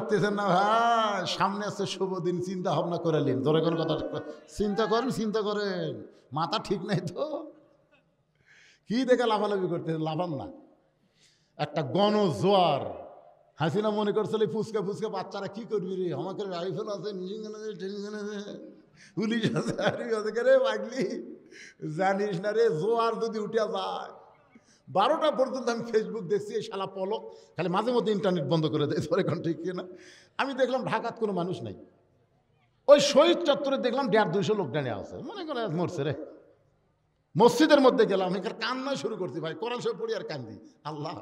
পারতেছেন না ভাই, সামনে আছে শুভ দিন, চিন্তা ভাবনা করে নিন। ধরে কোন কথা চিন্তা করেন, মাথা ঠিক নাই তো, কি দেখে লাফালাফি করতেছেন? লাফান না। একটা গণজোয়ার, হাসিনা মনে করছিল ফুচকা বাচ্চারা কি করবি রে, আমাকে রাইফেল আছে, মেশিন আছে, পুলিশ আছে, আর্মি আছে, রে পাগলি জানিস না রে, জোয়ার যদি উঠে যায় 12টা পর্যন্ত আমি ফেসবুক দেখছি, এই শালা পলক খালি মাঝে মধ্যে ইন্টারনেট বন্ধ করে দেয়। ধরে কোন ঠিক কিনা? আমি দেখলাম ঢাকাত কোনো মানুষ নাই, ওই শহীদ চত্বরে দেখলাম 150-200 লোক দাঁড়িয়ে আছে, মনে করে মরছে রে। মসজিদের মধ্যে গেলাম, এখানে কান্না শুরু করছি ভাই, কোরআন শরীফ পড়ি আর কান্দি, আল্লাহ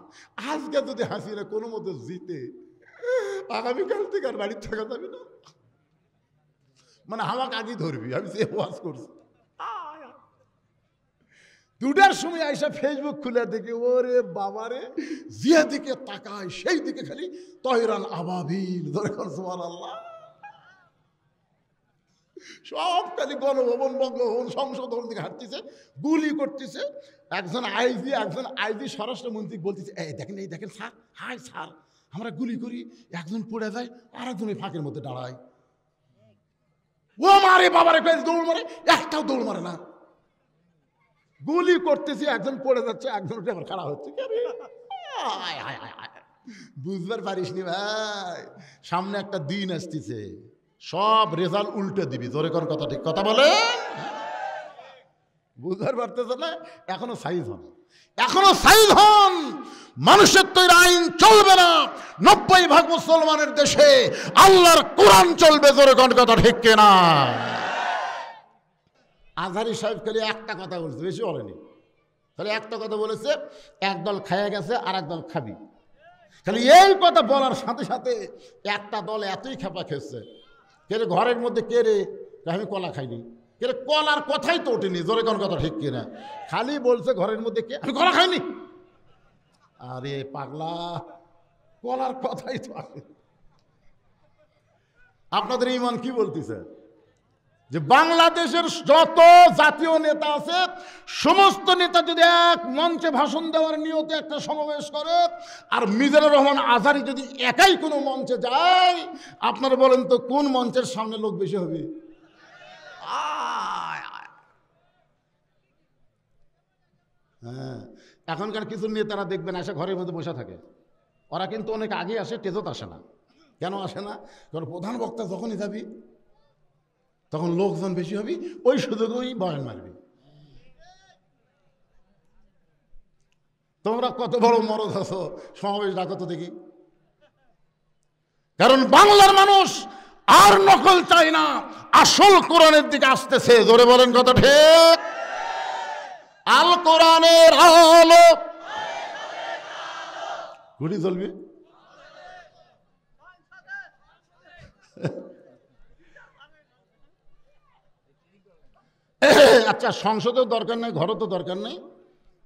আজকে যদি হাসিনা কোনো মতো জিতে, আগামীকাল থেকে আর বাড়ির থাকা যাবে না, মানে আমাকে আগে ধরবি। আমি সে ওয়াজ করছি, 2টার সময় আইসা ফেসবুক খুলে দেখি, ওরে বাবারে, যে দিকে তাকায় সেই দিকে খালি তহরান আবাবিল, দরকার সুবহানাল্লাহ, সব খালি গণভবন, বঙ্গভবন, সংসদ ভবন দিকে হাঁটতেছে, গুলি করতেছে। একজন আইজি স্বরাষ্ট্রমন্ত্রী বলতেছে, এই দেখেন স্যার, হাই স্যার, আমরা গুলি করি, একজন পড়ে যায়, আর একজন এই ফাঁকের মধ্যে দাঁড়ায়, ও মারে বাবারে, দৌড় মারে, একটাও দৌড় মারে না, গুলি করতেছি, একজন পড়ে যাচ্ছে, একজন আবার খাড়া হচ্ছে। বুঝবার পারিসনি ভাই, সামনে একটা দিন আসতেছে, সব রেজাল্ট উল্টে দিবি। জোরে কোন কথা, ঠিক কথা বলে, বুঝবার পারতেছে না? এখনো সাইজ হন, মানুষের তৈরি আইন চলবে না, 90% মুসলমানের দেশে আল্লাহর কোরআন চলবে। জোরে কোন কথা, ঠিক কিনা? আজহারি সাহেব খালি একটা কথা বলছে, বেশি বলেনি, খালি একটা কথা বলেছে, একদল খাইয়া গেছে আর একদল খাবি। খালি এই কথা বলার সাথে সাথে একটা দল এতই খেপা খেয়েছে, কে রে ঘরের মধ্যে, কে রে, আমি কলা খাইনি, কে রে কলার কথাই তো ওঠেনি। জোরে কোন কথা, ঠিক কিনা? খালি বলছে ঘরের মধ্যে কে, আমি কলা খাইনি। আরে পাগলা, কলার কথাই তো আসে। আপনাদের ইমান কি বলতেছে? যে বাংলাদেশের যত জাতীয় নেতা আছে, সমস্ত নেতা যদি এক মঞ্চে ভাষণ দেওয়ার নিয়তে একটা সমাবেশ করে, আর মিজানুর রহমান আজহারী যদি একাই কোনো মঞ্চে যায়, আপনারা বলেন তো কোন মঞ্চের সামনে লোক বেশি হবে? হ্যাঁ, এখনকার কিছু নেতারা দেখবেন এসে ঘরের মধ্যে বসে থাকে, ওরা কিন্তু অনেক আগে আসে, টেজত আসে না। কেন আসে না? কারণ প্রধান বক্তা যখনই যাবি তখন লোকজন বেশি হবি, ওই সুযোগেই বয়ান মারবি। তোমরা কত বড় মরদ আছো, সমাবেশ ডাকো তো দেখি। কারণ বাংলার মানুষ আর নকল চায় না, আসল কোরআনের দিকে আসতেছে। জোরে বলেন কত ঠিক? আল কোরআনের আলো গুলি জ্বলবে। আচ্ছা, সংসদেও দরকার নেই, ঘরও তো দরকার নেই,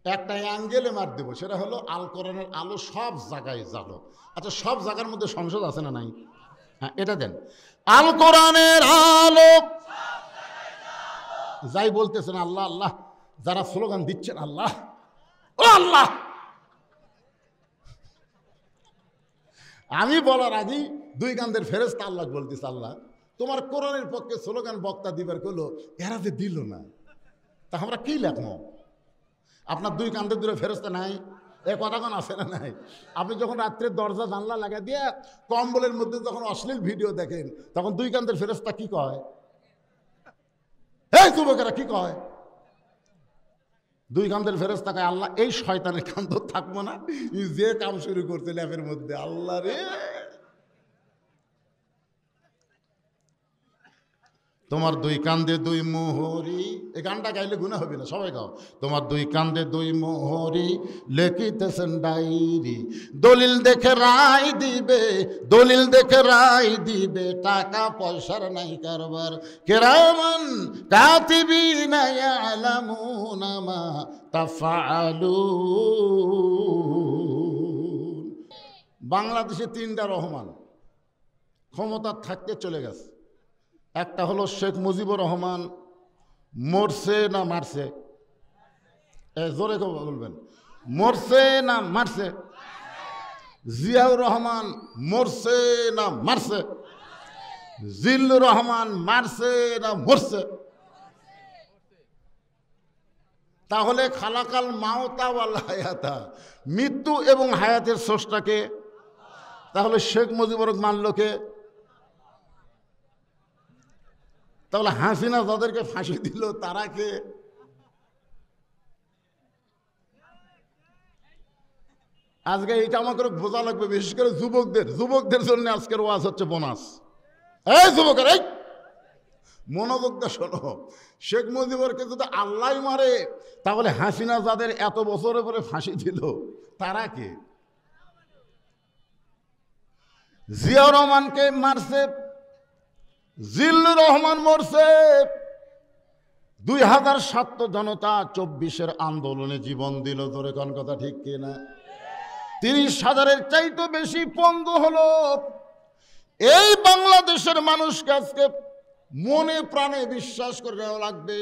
একটা অ্যাঙ্গেলে মার দেবো, সেটা হলো আল কোরআনের আলো সব জায়গায় জ্বালো। আচ্ছা, সব জায়গার মধ্যে সংসদ আছে না নাই? হ্যাঁ, এটা দেন, আল কোরআনের আলো। যাই বলতেছেন আল্লাহ আল্লাহ, যারা স্লোগান দিচ্ছেন আল্লাহ ও আল্লাহ, আমি বলার আগেই 2 কান্দের ফেরেশতা আল্লাহ বলতেছে, আল্লাহ তোমার কোরআনের পক্ষে স্লোগান বক্তা দিবার করলো, এরা যে দিল না, তা আমরা কি লেখবো? আপনার 2 কান্দের দূরে ফেরেশতা নাই? এ কথাক্ষণ আছে না নাই? আপনি যখন রাত্রে দরজা জানলা লাগা দিয়ে কম্বলের মধ্যে যখন অশ্লীল ভিডিও দেখেন, তখন 2 কান্দের ফেরেশতা কি কয়? এই যুবকেরা কি কয়? 2 কান্দের ফেরেশতা কয়, আল্লাহ এই শয়তানের কান্দ থাকবো না, যে কাম শুরু করছে ল্যাপের মধ্যে, আল্লাহ রে। তোমার 2 কান্দে 2 মোহরি, এই গানটা গাইলে গুনাহ হবে না, সবাই গাও। তোমার 2 কান্দে 2 মোহরি, লিখিতেছেন ডায়েরি, দলিল দেখে রায় দিবে, দলিল দেখে রায় দিবে, টাকা পয়সার নাই কারবার, কিরামান কাতিবিনা ইয়ালামুনা মা তাফআলুন। বাংলাদেশে 3টা রহমান ক্ষমতা থাকতে চলে গেছে। একটা হলো শেখ মুজিবুর রহমান, মরছে না মারছে? জোরে বলবেন, মরছে না মারছে? জিয়াউর রহমান মরছে না মারছে? জিল্লুর রহমান মারছে না মরছে? তাহলে খালাকাল মাওতা ওয়াল হায়াতা, মৃত্যু এবং হায়াতের স্রষ্টাকে। তাহলে শেখ মুজিবুর মানল কে? তাহলে হাসিনা যাদেরকে ফাঁসি দিল তারা কে? আজকে এটা আমাকে বোঝা লাগবে, বিশেষ করে যুবকদের জন্য আজকের ওয়াজ হচ্ছে বোনাস। এই যুবকের, এই মনোযোগ দিয়ে শোনো, শেখ মুজিবুরকে যদি আল্লাহ মারে তাহলে হাসিনা যাদের এত বছরের পরে ফাঁসি দিল তারা কে? জিয়াউর রহমানকে মারছে, জিল্লুর রহমান মরছে। 2007 জনতা 24-এর আন্দোলনে জীবন দিল, ধরে কোন কথা ঠিক কিনা? 30,000-এর চাইতে বেশি পঙ্গু হলো। এই বাংলাদেশের মানুষকে আজকে মনে প্রাণে বিশ্বাস করে নেওয়া লাগবে,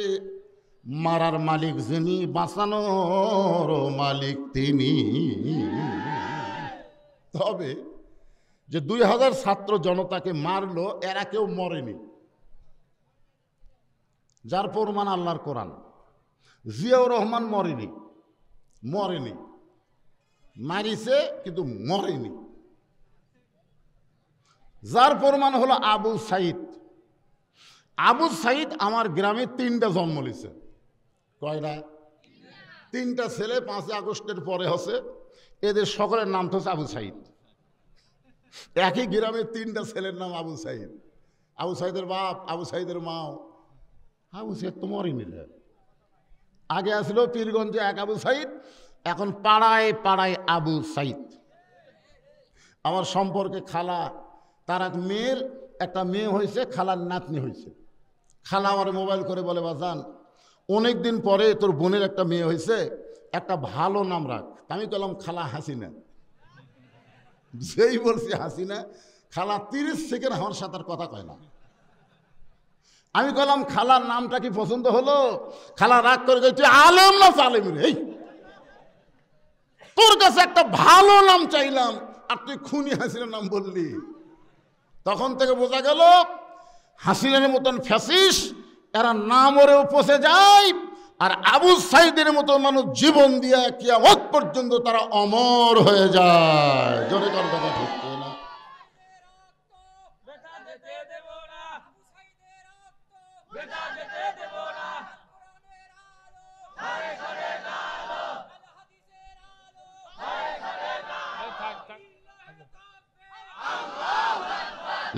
মারার মালিক যিনি, বাঁচানোর মালিক তিনি। তবে যে 2000 ছাত্র জনতাকে মারলো এরা কেউ মরেনি, যার প্রমাণ আল্লাহর কোরআন। জিয়াউর রহমান মরেনি, মারিছে কিন্তু মরেনি, যার প্রমাণ হলো আবু সাইদ। আবু সাইদ আমার গ্রামে 3টা জন্ম নিছে। কয়টা? 3টা ছেলে 5 আগস্টের পরে হচ্ছে, এদের সকলের নাম তো আবু সাইদ। একই গ্রামে 3টা ছেলের নাম আবু সাইদ। আবু সাইদের বাপ, আবু সাইদের মাও। আবু সাইদ তো মরেনি। আগে আসলো পীরগঞ্জে এক আবু সাইদ, এখন পাড়ায় পাড়ায় আবু সাইদ। আমার সম্পর্কে খালা, তার এক মেয়ের একটা মেয়ে হয়েছে, খালার নাতনি হয়েছে। খালা আমার মোবাইল করে বলে, বাজান অনেক দিন পরে তোর বোনের একটা মেয়ে হয়েছে, একটা ভালো নাম রাখ। আমি বললাম খালা হাসিনা। যেই বলছি হাসিনা, খালা 30 সেকেন্ড আমার সাথে আর কথা কয় না। আমি বললাম খালার নামটা কি পছন্দ হলো? খালা রাগ করে গেছে, তুই আলেম না চালেম রে? তোর কাছে একটা ভালো নাম চাইলাম আর তুই খুনি হাসিনার নাম বললি। তখন থেকে বোঝা গেল হাসিনার মতন ফ্যাসিস এরা না মরেও পচে যায়, আর আবু সাইদের মতো মানুষ জীবন দিয়ে কিয়ামত পর্যন্ত তারা অমর হয়ে যায়। জোরে কোন কথা ঠিক না?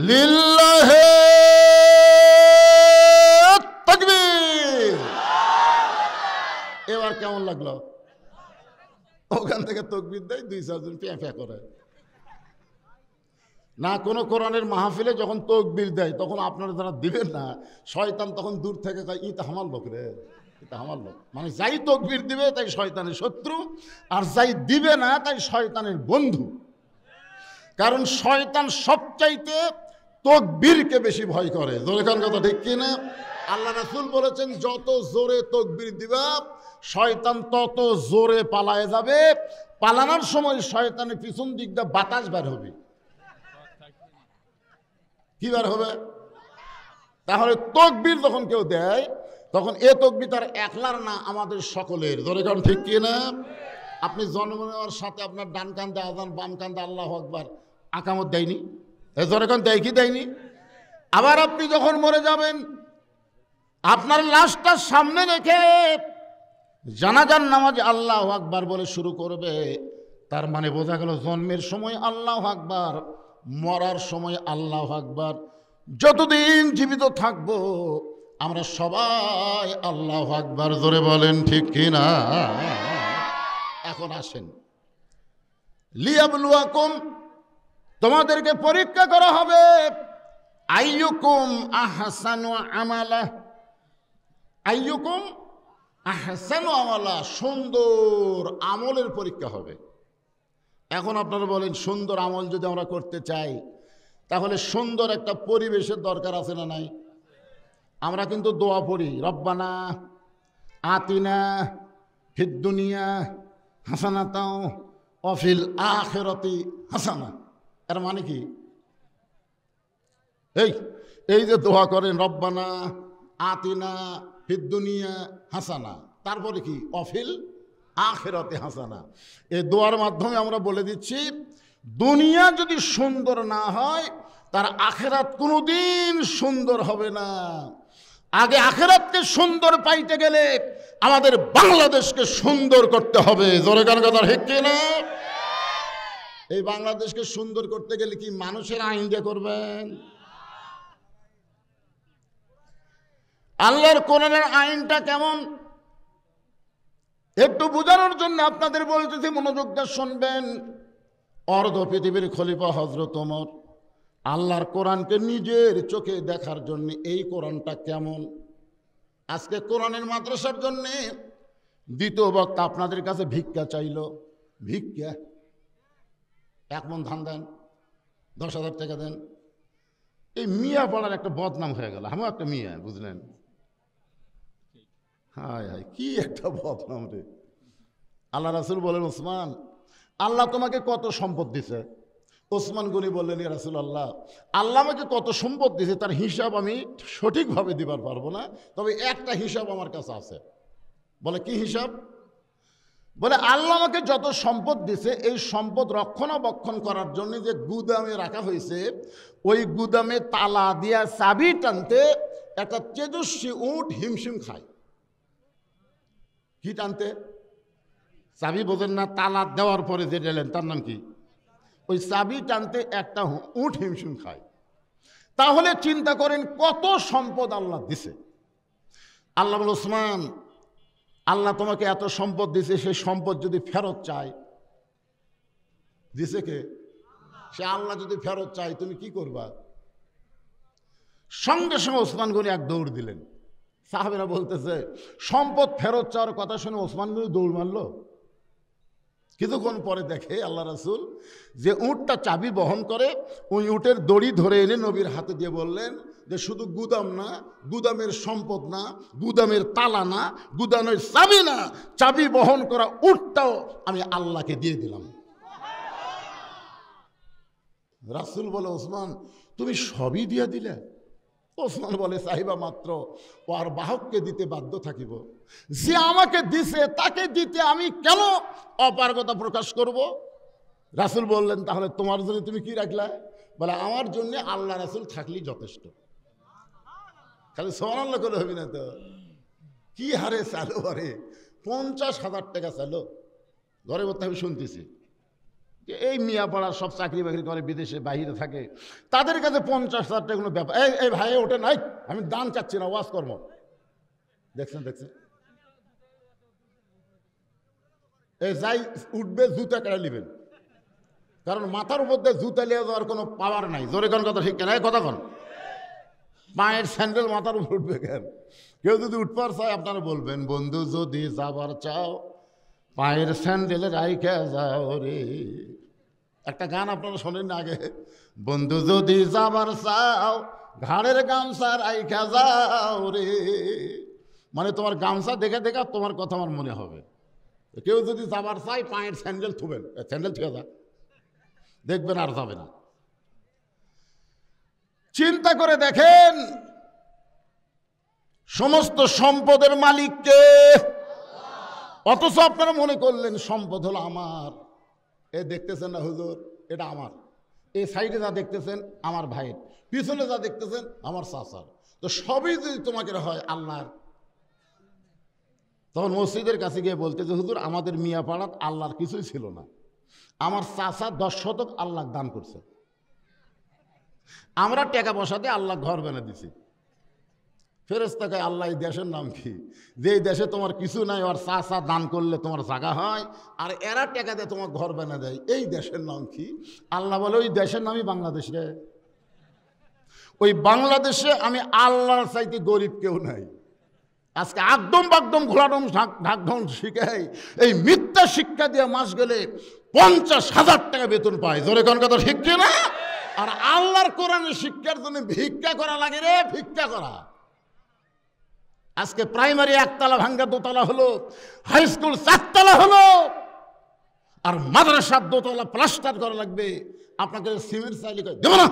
লিল্লাহে তাকবীর। এবার কেমন লাগলো? ওখান থেকে তকবীর দেয়, 2-4 জন প্যাঁ প্যাঁ করে না। কোনো কোরআনের মাহফিলে যখন তকবীর দেয় তখন আপনারা যারা দিবেন না, শয়তান তখন দূর থেকে কয়, ইটা আমার লোক রে, এটা আমার লোক। মানে যাই তকবীর দিবে তাই শয়তানের শত্রু, আর যাই দিবে না তাই শয়তানের বন্ধু। কারণ শয়তান সবচাইতে তকবীরকে বেশি ভয় করে। জোরে কোন কথা ঠিক কিনা? আল্লাহ রাসূল বলেছেন, যত জোরে তকবীর দিবা শয়তান তত জোরে পালায় যাবে। পালানোর সময় শয়তানের পিছন দিক দিয়ে বাতাস বের হবে। কি বের হবে? তাহলে তকবীর যখন কেউ দেয় তখন এ তকবীর তার একলার না, আমাদের সকলের। জোরে কোন ঠিক কিনা? আপনি জন্ম নেওয়ার সাথে আপনার ডান কান্দে আযান, বাম কান্দে আল্লাহু আকবার আকামত দেয়নি? জোরে কোন দেয় কি দেয়নি? আবার আপনি যখন মরে যাবেন আপনার লাশটা সামনে রেখে জানাজার নামাজ আল্লাহু আকবার বলে শুরু করবে। তার মানে বোঝা গেল জন্মের সময় আল্লাহু আকবার, মরার সময় আল্লাহু আকবার। যতদিন জীবিত থাকব আমরা সবাই আল্লাহু আকবার জোরে বলেন ঠিক কিনা? এখন আসেন, লিয়াবলুয়াকুম, তোমাদেরকে পরীক্ষা করা হবে, আইয়ুকুম আহসানু আমালা, আইয়ুকুম আহসানু আমালা, সুন্দর আমলের পরীক্ষা হবে। এখন আপনারা বলেন, সুন্দর আমল যদি আমরা করতে চাই তাহলে সুন্দর একটা পরিবেশের দরকার আছে না নাই? আমরা কিন্তু দোয়া পড়ি, রব্বানা আতিনা ফিদ দুনিয়া হাসানাতাও অফিল আখিরাতি হাসানা, এর মানে কি? এই যে দোয়া করেন রব্বানা আতিনা ফিদ দুনিয়া হাসানা, তারপরে কি? অফিল আখিরাতি হাসানা। এই দোয়ার মাধ্যমে আমরা বলে দিচ্ছি, দুনিয়া যদি সুন্দর না হয় তার আখিরাত কোনোদিন সুন্দর হবে না। আগে আখিরাতকে সুন্দর পাইতে গেলে আমাদের বাংলাদেশকে সুন্দর করতে হবে। জোরে গান কথা ঠিক কিনা? এই বাংলাদেশকে সুন্দর করতে গেলে কি মানুষের আইন দিয়ে করবেন? আল্লাহর কোরআনের আইনটা কেমন একটু বোঝানোর জন্য আপনাদের বলতেছি, মনোযোগ দিয়ে শুনবেন। অর্ধ পৃথিবীর খলিফা হযরত ওমর আল্লাহর কোরআনকে নিজের চোখে দেখার জন্য এই কোরআনটা কেমন। আজকে কোরআনের মাদ্রাসার জন্য দ্বিতীয় বক্তা আপনাদের কাছে ভিক্ষা চাইল। ভিক্ষা, 1 মণ ধান দেন, 10,000 টাকা দেন। এই মিয়া পড়ার একটা বদনাম হয়ে গেল। আমিও একটা মিয়া, বুঝলেন? হায় হায়, কি একটা বদনাম রে। আল্লাহ রাসূল বলেন, ওসমান আল্লাহ তোমাকে কত সম্পদ দিছে? ওসমান গনি বললেন, ইয়া রাসূলুল্লাহ, আল্লাহ আমাকে কত সম্পদ দিছে তার হিসাব আমি সঠিকভাবে দিবার পারবো না, তবে একটা হিসাব আমার কাছে আছে। বলে, কি হিসাব? বলে, আল্লাহ আমাকে যত সম্পদ দিছে এই সম্পদ রক্ষণাবেক্ষণ করার জন্য যে গুদামে রাখা হয়েছে, ওই গুদামে তালা দিয়া চাবি টানতে একটা তেজস্বী উট হিমশিম খায়। কি টানতে? চাবি বোঝেন না? তালা দেওয়ার পরে যে দিলেন তার নাম কি? ওই চাবি টানতে একটা উট হিমশিম খায়। তাহলে চিন্তা করেন কত সম্পদ আল্লাহ দিছে। আল্লাহ বলে, ওসমান আল্লাহ তোমাকে এত সম্পদ দিছে, সেই সম্পদ যদি ফেরত চায়, দিছে কে? সে আল্লাহ যদি ফেরত চায় তুমি কি করবা? সঙ্গে সঙ্গে ওসমান গনি এক দৌড় দিলেন। সাহাবেরা বলতেছে, সম্পদ ফেরত চাওয়ার কথা শুনে ওসমান গনি দৌড় মারলো। কিছুক্ষণ পরে দেখে আল্লাহ রাসূল যে উটটা চাবি বহন করে, ওই উটের দড়ি ধরে এনে নবীর হাতে দিয়ে বললেন যে শুধু গুদাম না, গুদামের সম্পদ না, গুদামের তালা না, গুদামের চাবি না, চাবি বহন করা উটটাও আমি আল্লাহকে দিয়ে দিলাম। রাসূল বলে, ওসমান তুমি সবই দিয়ে দিলে? ওসমান বলে, সাহিবা মাত্র ও আর বাহককে দিতে বাধ্য থাকিব, যে আমাকে দিছে তাকে দিতে আমি কেন অপারগতা প্রকাশ করব? রাসূল বললেন, তাহলে তোমার জন্য তুমি কি রাখলা? বলে, আমার জন্য আল্লাহ রাসূল থাকলেই যথেষ্ট। খালি সুবহানাল্লাহ করে হবি না তো? কি হারে চালো, আরে 50,000 টাকা চালো। ঘরে বলতে আমি শুনতেছি যে এই মিয়া পাড়ার সব চাকরি বাকরি করে, বিদেশে বাইরে থাকে, তাদের কাছে 50,000 টাকা কোনো ব্যাপার। এই ভাই ওটা নাই, আমি দান চাচ্ছি না, ওয়াজ কর্ম। দেখছেন এই যাই উঠবে জুতা কেড়ে নেবেন, কারণ মাথার উপর দিয়ে জুতা নিয়ে যাওয়ার কোনো পাওয়ার নাই। জোরে কোন কথা ঠিক কেন? কথা কন। পায়ের স্যান্ডেল মাথার উপর উঠবে কেন? কেউ যদি উঠবার চায় আপনারা বলবেন, বন্ধু যদি যাবার চাও পায়ের স্যান্ডেলে রাইখা যাও রে। একটা গান আপনারা শোনেন না আগে? বন্ধু যদি যাবার চাও ঘাড়ের গামছা রাইখা যাও রে। মানে তোমার গামছা দেখে দেখে তোমার কথা আমার মনে হবে। কেউ যদি যাবার চাই পায়ের স্যান্ডেল থুবেন, স্যান্ডেল থুয়ে যা, দেখবেন আর যাবে না। চিন্তা করে দেখেন, সমস্ত সম্পদের মালিক কে? অথচ আপনারা মনে করলেন সম্পদ হলো আমার। এ দেখতেছেন না হুজুর, এটা আমার। এই সাইডে যা দেখতেছেন আমার ভাইয়ের, পিছনে যা দেখতেছেন আমার চাচার। তো সবই যদি তোমাকে হয় আল্লাহর, তখন মসজিদের কাছে গিয়ে বলতে যে হুজুর আমাদের মিয়াপাড়াত আল্লাহর কিছুই ছিল না, আমার চাচা 10 শতক আল্লাহ দান করছে, আমরা টাকা পয়সা দিয়ে আল্লাহ ঘর বানিয়ে দিছি। ফেরেশতা কয়, আল্লাহ এই দেশের নাম কি? যে দেশে তোমার কিছু নাই, আর চাচা দান করলে তোমার জায়গা হয়, আর এরা টাকা দিয়ে তোমার ঘর বানিয়ে দেয়, এই দেশের নাম কি? আল্লাহ বলে, ওই দেশের নামই বাংলাদেশ রে। ওই বাংলাদেশে আমি আল্লাহর চাইতে গরিব কেউ নাই। আজকে একদম বাকদম ঘোলাডম ঢাকঢম শিখাই, এই মিথ্যা শিক্ষা দিয়ে মাস গেলে 50,000 টাকা বেতন পায়। জোরে কোন কথা ঠিক না? আর আল্লাহর কোরআনের শিক্ষার জন্য ভিক্ষা করা লাগে রে, ভিক্ষা করা। আজকে প্রাইমারি 1 তলা ভাঙ্গা 2 তলা হলো, হাই স্কুল 4 তলা হলো, আর মাদ্রাসার দোতলা প্লাস্টার করা লাগবে, আপনাকে সিমেন্ট চাইলে কয় দেব না,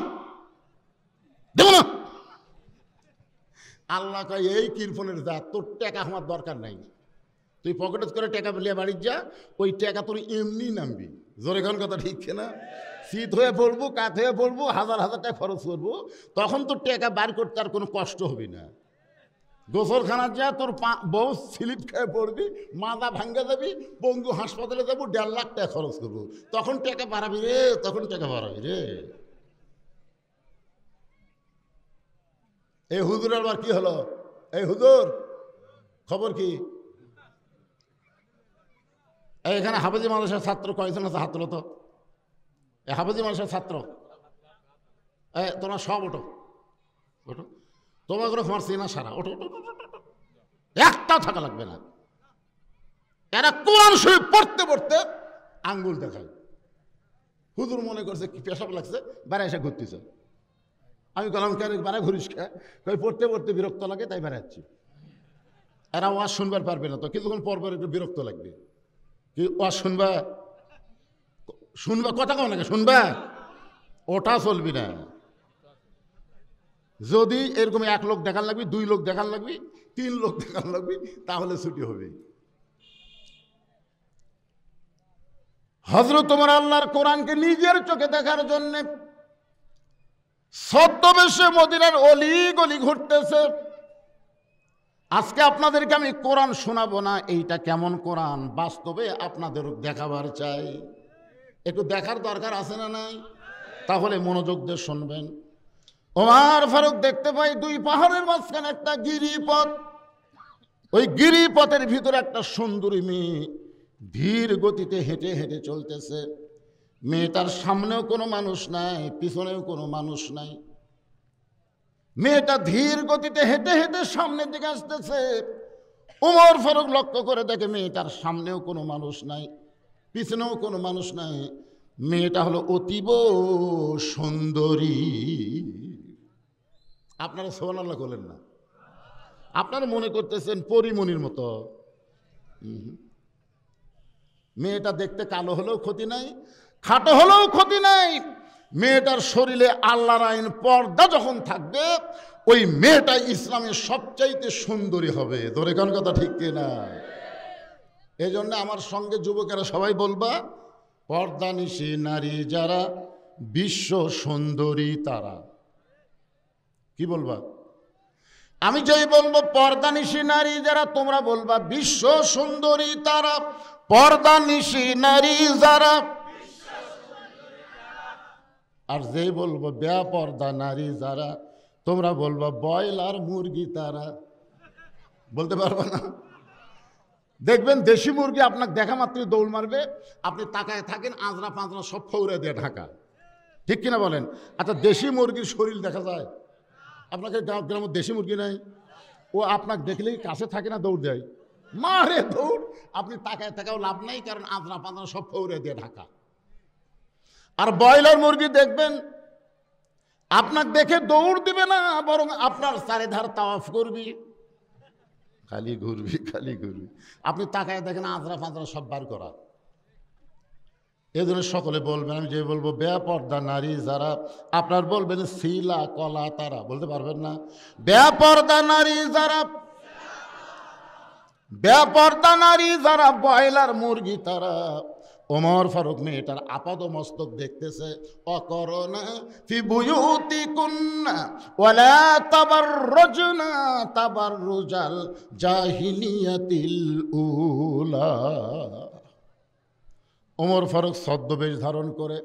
দেব না। আল্লাহ কয় এই কিরফনের জাত, তোর টাকা আমার দরকার নাই, তুই পকেটে করে টাকা পেলিয়ে বাড়ির যা, ওই টাকা তোর এমনি নামবি। জোরে কোন কথা ঠিক না? শীত হয়ে পড়বো, কাত হয়ে পড়বো, হাজার হাজার টাকা খরচ করবো, তখন তোর টাকা বার করতে আর কোনো কষ্ট হবে না। গোসলখানার যা, তোর বউ স্লিপ খেয়ে পড়বি, মাথা ভাঙ্গা যাবি, পঙ্গু হাসপাতালে যাবো, 1.5 লাখ টাকা খরচ করবো, তখন টাকা বাড়াবি রে, তখন টাকা বাড়াবি রে। এই হুজুর আবার কি হলো? এই হুজুর খবর কি? এখানে হাফেজি মাদ্রাসার ছাত্র কয়েকজন আছে? হাত তোলো তো। এই হাফেজি মাদ্রাসার ছাত্র, তোমরা সব ওঠো, ওঠো, তোমার করে তোমার চেনা সারা, ওঠো, একটাও থাকা লাগবে না। এরা কোরআন শরীফ পড়তে পড়তে আঙ্গুল দেখায়। হুজুর মনে করছে কি পেশাব লাগছে, বেড়া এসে ঘুরতেছে। আমি বললাম কেন বেড়া ঘুরিস খা? পড়তে পড়তে বিরক্ত লাগে তাই বেড়াচ্ছি। এরা ওয়াজ শুনবার পারবে না তো, কিছুক্ষণ পর পর একটু বিরক্ত লাগবে। কি ওয়াজ শুনবা? শুনবা কথা কও নাকি? শুনবা? ওটা চলবি না। যদি এরকম 1 লোক দেখান লাগবি, 2 লোক দেখান লাগবি, 3 লোক দেখান লাগবি, তাহলে ছুটি হবে। হযরত ওমর আল্লাহর কোরআনকে নিজের চোখে দেখার জন্য ছদ্মবেশে মদিনার অলি গলি ঘুরতেছে। আজকে আপনাদেরকে আমি কোরআন শোনাবো না, এইটা কেমন কোরআন বাস্তবে আপনাদের দেখাবার চাই। একটু দেখার দরকার আছে না নাই? তাহলে মনোযোগ দিয়ে শুনবেন। ওমর ফারুক দেখতে পাই 2 পাহাড়ের মাঝখানে একটা গিরিপথ। ওই গিরিপথের ভিতরে একটা সুন্দরী মেয়ে ধীর গতিতে হেঁটে হেঁটে চলতেছে। মেয়েটার সামনেও কোনো মানুষ নাই, পিছনেও কোনো মানুষ নাই। মেয়েটা ধীর গতিতে হেঁটে হেঁটে সামনের দিকে আসতেছে। ওমর ফারুক লক্ষ্য করে দেখে মেয়েটার সামনেও কোনো মানুষ নাই, পিছনেও কোনো মানুষ নাই। মেয়েটা হলো অতীব সুন্দরী। আপনারা সুবহানাল্লাহ বলেন না? আপনারা মনে করতেছেন পরিমণির মতো। মেয়েটা দেখতে কালো হলেও ক্ষতি নাই, খাটো হলেও ক্ষতি নাই। মেয়েটার শরীরে আল্লাহর আইন পর্দা যখন থাকবে, ওই মেয়েটা ইসলামের সবচাইতে সুন্দরী হবে। ধরে কোন কথা ঠিক কিনা? এই জন্য আমার সঙ্গে যুবকেরা সবাই বলবা, পর্দানিশী নারী যারা বিশ্ব সুন্দরী তারা। কি বলবা? আমি যেই বলবো পর্দানিশী নারী যারা, তোমরা বলবা বিশ্ব সুন্দরী তারা। পর্দানিশী নারী যারা। আর যেই বলবো বেপর্দা নারী যারা, তোমরা বলবা ব্রয়লার মুরগি তারা। বলতে পারবা না? দেখবেন দেশি মুরগি আপনাকে দেখা মাত্রই দৌড় মারবে, আপনি তাকায় থাকেন, আঁচড়া পাঁচড়া সব ফৌরে দিয়ে ঢাকা। ঠিক কিনা বলেন? আচ্ছা, দেশি মুরগির শরীর দেখা যায়? আপনাকে গ্রামে দেশি মুরগি নাই, ও আপনাকে দেখলেই কাছে থাকে না, দৌড় দেয়, মারে দৌড়। আপনি তাকায় থাকাও লাভ নাই, কারণ আঁচড়া পাঁচড়া সব ফৌরে দিয়ে ঢাকা। আর ব্রয়লার মুরগি দেখবেন আপনাকে দেখে দৌড় দিবে না, বরং আপনার চারিধার তাওয়াফ করবি, খালি ঘুরবি খালি ঘুরবি। আপনি তাকায় দেখেন আঁচড়া পাঁচড়া সব বার করা। এই জন্য সকলে বলবেন, আমি যে বলবো বেপর্দা নারী যারা, আপনার বলবেন শিলা কলা তারা। বলতে পারবেন না? বেপর্দা নারী যারা, বেপর্দা নারী যারা ব্রয়লার মুরগি তারা। ওমর ফারুক মেয়েটার আপাদ মস্তক দেখতেছে। অকরনা ফি বুয়ুতিকুন্না ওয়ালা তাবাররুজনা তাবাররুজাল জাহিলিয়াতিল উলা। ওমর ফারুক ছদ্মবেশ ধারণ করে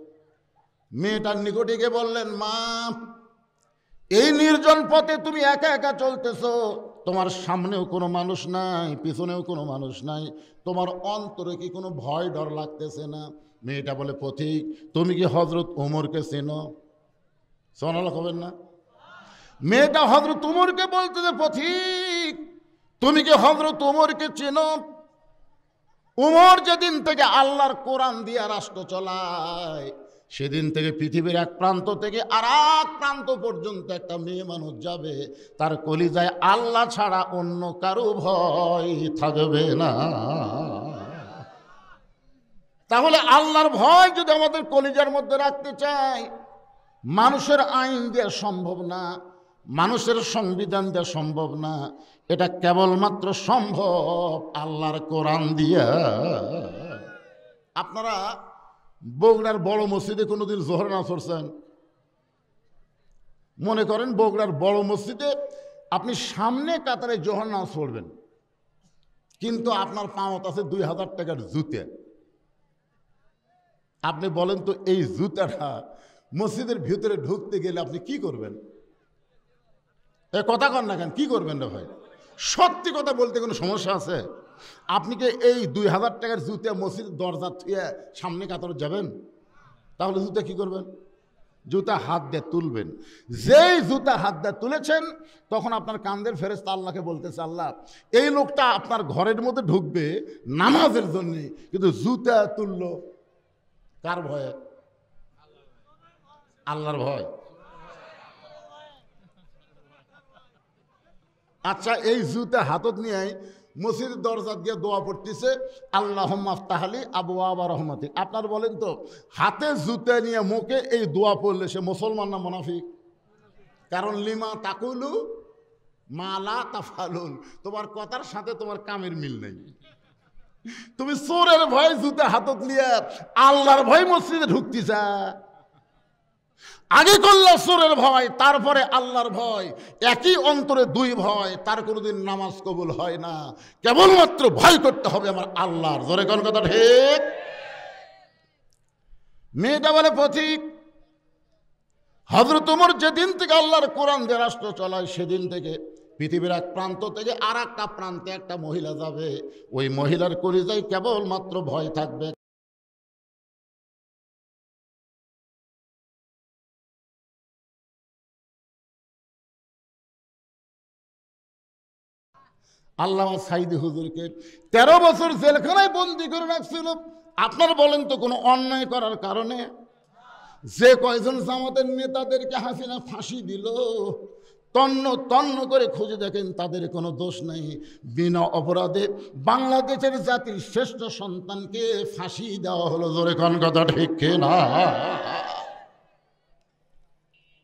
মেয়েটার নিকটে গিয়ে বললেন, মা, এই নির্জন পথে তুমি একা একা চলতেছো, তোমার সামনেও কোনো মানুষ নাই, পিছনেও কোনো মানুষ নাই, তোমার অন্তরে কি কোনো ভয় ডর লাগতেছে না? মেয়েটা বলে, পথিক, তুমি কি হযরত ওমরকে চেনো? সুবহানাল্লাহ কবেন না? মেয়েটা হযরত ওমরকে বলতেছে, পথিক, তুমি কি হযরত ওমরকে চেনো? ওমর যেদিন থেকে আল্লাহর কোরআন দিয়া রাষ্ট্র চলায়, সেদিন থেকে পৃথিবীর এক প্রান্ত থেকে আর এক প্রান্ত পর্যন্ত একটা মেয়ে মানুষ যাবে, তার কলিজায় আল্লাহ ছাড়া অন্য কারো ভয় থাকবে না। তাহলে আল্লাহর ভয় যদি আমাদের কলিজার মধ্যে রাখতে চাই, মানুষের আইন দেওয়া সম্ভব না, মানুষের সংবিধান দেওয়া সম্ভব না, এটা কেবলমাত্র সম্ভব আল্লাহর কোরআন দিয়া। আপনারা বগুড়ার বড় মসজিদে কোনোদিন জোহর নামাজ পড়ছেন? মনে করেন বগুড়ার বড় মসজিদে আপনি সামনে কাতারে জোহর নামাজ পড়বেন, কিন্তু আপনার পাওয়াত আছে 2000 টাকার জুতে। আপনি বলেন তো এই জুতাটা মসজিদের ভিতরে ঢুকতে গেলে আপনি কি করবেন? এ কথা কন না কেন, কি করবেন না ভাই? সত্যি কথা বলতে কোনো সমস্যা আছে? আপনি কি এই 2000 টাকার জুতে মসজিদের দরজা থুয়ে সামনে কাতারে যাবেন? তাহলে জুতা কি করবেন? জুতা হাত দিয়ে তুলবেন। যেই জুতা হাত দিয়ে তুলেছেন তখন আপনার কান্দের ফেরেশতা আল্লাহকে বলতেছে, আল্লাহ এই লোকটা আপনার ঘরের মধ্যে ঢুকবে নামাজের জন্য, কিন্তু জুতা তুললো কার ভয়ে? আল্লাহর ভয়। আচ্ছা, এই জুতা হাতত নিয়ে মসজিদের দরজা দিয়ে দোয়া পড়তেছে, আল্লাহুম্মা আফতাহলি আবওয়াবা রহমাতিক। আপনার বলেন তো, হাতে জুতা নিয়ে মুখে এই দোয়া পড়লে সে মুসলমান না মুনাফিক? কারণ লিমা তাকুলু মা লা তাফালুন, তোমার কথার সাথে তোমার কামের মিল নেই। তুমি চোরের ভয় জুতা হাতত নিয়ে আল্লাহর ভয় মসজিদে ঢুকতেছা। আগে করলো চোরের ভয়, তারপরে আল্লাহর ভয়, একই অন্তরে দুই ভয়, তার কোনোদিন নামাজ কবুল হয় না। কেবলমাত্র ভয় করতে হবে আমার আল্লাহর। জোরে কোন কথা ঠিক? মেয়েটা বলে পথিক, হযরত ওমর যেদিন থেকে আল্লাহর কোরআন দিয়ে রাষ্ট্র চলায়, সেদিন থেকে পৃথিবীর এক প্রান্ত থেকে আর একটা প্রান্তে একটা মহিলা যাবে, ওই মহিলার কলিজায় কেবলমাত্র ভয় থাকবে। আল্লামা সাইদি হুজুরকে 13 বছর জেলখানায় বন্দি করে রাখছিল। আপনার বলেন তো কোনো অন্যায় করার কারণে? যে কয়জন জামাতের নেতাদেরকে হাসিনা ফাঁসি দিল, তন্ন তন্ন করে খুঁজে দেখেন তাদের কোনো দোষ নেই। বিনা অপরাধে বাংলাদেশের জাতির শ্রেষ্ঠ সন্তানকে ফাঁসি দেওয়া হলো। জোরে কোন কথা ঠিক না?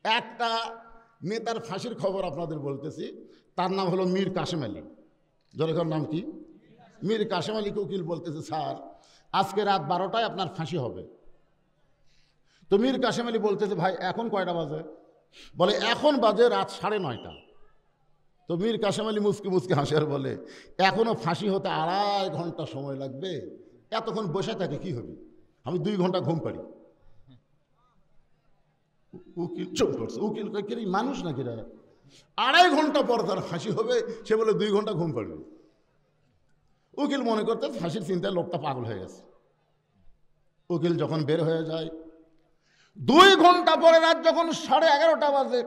একটা নেতার ফাঁসির খবর আপনাদের বলতেছি, তার নাম হলো মীর কাসেম আলী। জোরেখার নাম কি? মীর কাসেম আলীকে উকিল বলতেছে, স্যার আজকে রাত 12টায় আপনার ফাঁসি হবে। তো মীর কাসেম আলী বলতেছে, ভাই এখন কয়টা বাজে? বলে এখন বাজে রাত 9:30। তো মীর কাসেম আলী মুসকি মুসকি হাসে আর বলে, এখনো ফাঁসি হতে 2.5 ঘন্টা সময় লাগবে, এতক্ষণ বসে থাকে কি হবে? আমি 2 ঘন্টা ঘুম পারি। উকিল চুপ করছে। উকিল কই মানুষ নাকি রা? 2.5 ঘন্টা পর তার ফাঁসি হবে, সে বলে 2 ঘন্টা ঘুম পাড়বে। উকিল মনে করতে ফাঁসির চিন্তায় লোকটা পাগল হয়ে গেছে। উকিল যখন বের হয়ে যায়, 2 ঘন্টা পরে রাত যখন 11:30 বাজে,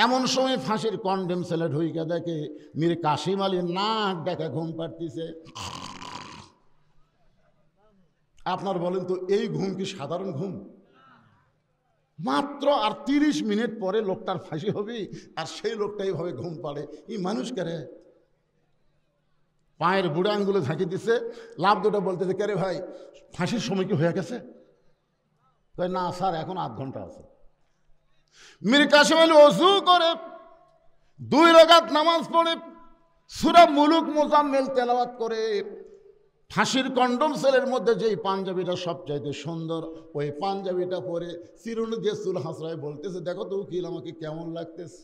এমন সময় ফাঁসির কন্ডেম সেলে ঢুইকা দেখে মীর কাসেম আলী নাক ডাকা ঘুম পাড়তিছে। আপনার বলেন তো এই ঘুম কি সাধারণ ঘুম? মাত্র আর 30 মিনিট পরে লোকটার ফাঁসি হবে, আর সেই লোকটা এইভাবে ঘুম পাড়ে। এই মানুষ কেরে? পায়ের বুড়া আঙ্গুলে ঝাঁকি দিচ্ছে। লাভ দুটো বলতেছে, কে রে ভাই ফাঁসির সময় কি হয়ে গেছে? তাই না স্যার, এখন 8 ঘন্টা আছে। মীর কাসেম আলী ওযু করে 2 রাকাত নামাজ পড়ে সূরা মুলুক মুজাম্মিল তেলাওয়াত করে, ফাঁসির কন্ডম সেলের মধ্যে যেই পাঞ্জাবিটা সবচাইতে সুন্দর, ওই পাঞ্জাবিটা পরে চিরুনি দিয়ে চুল হাসরায় বলতেছে, দেখো তো উকিল আমাকে কেমন লাগতেছে।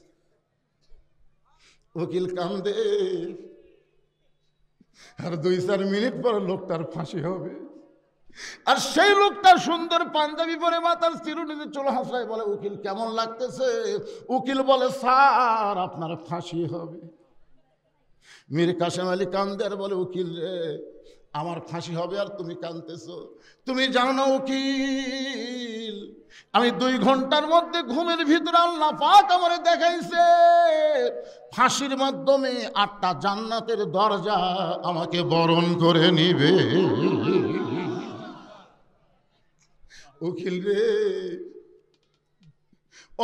উকিল কান্দে, আর 2-4 মিনিট পরে লোকটার ফাঁসি হবে। আর সেই লোকটা সুন্দর পাঞ্জাবি পরে মাথার চিরুনিতে চুল হাসরায় বলে, উকিল কেমন লাগতেছে? উকিল বলে, স্যার আপনার ফাঁসি হবে। মীর কাসেম আলী কান্দে আর বলে, উকিল রে আমার ফাঁসি হবে আর তুমি কাঁদতেছো? তুমি জানো না উকিল, আমি 2 ঘন্টার মধ্যে ঘুমের ভিতরে আল্লাহ পাক আমারে দেখাইছে ফাঁসির মাধ্যমে 8টা জান্নাতের দরজা আমাকে বরণ করে নিবে। উকিল রে,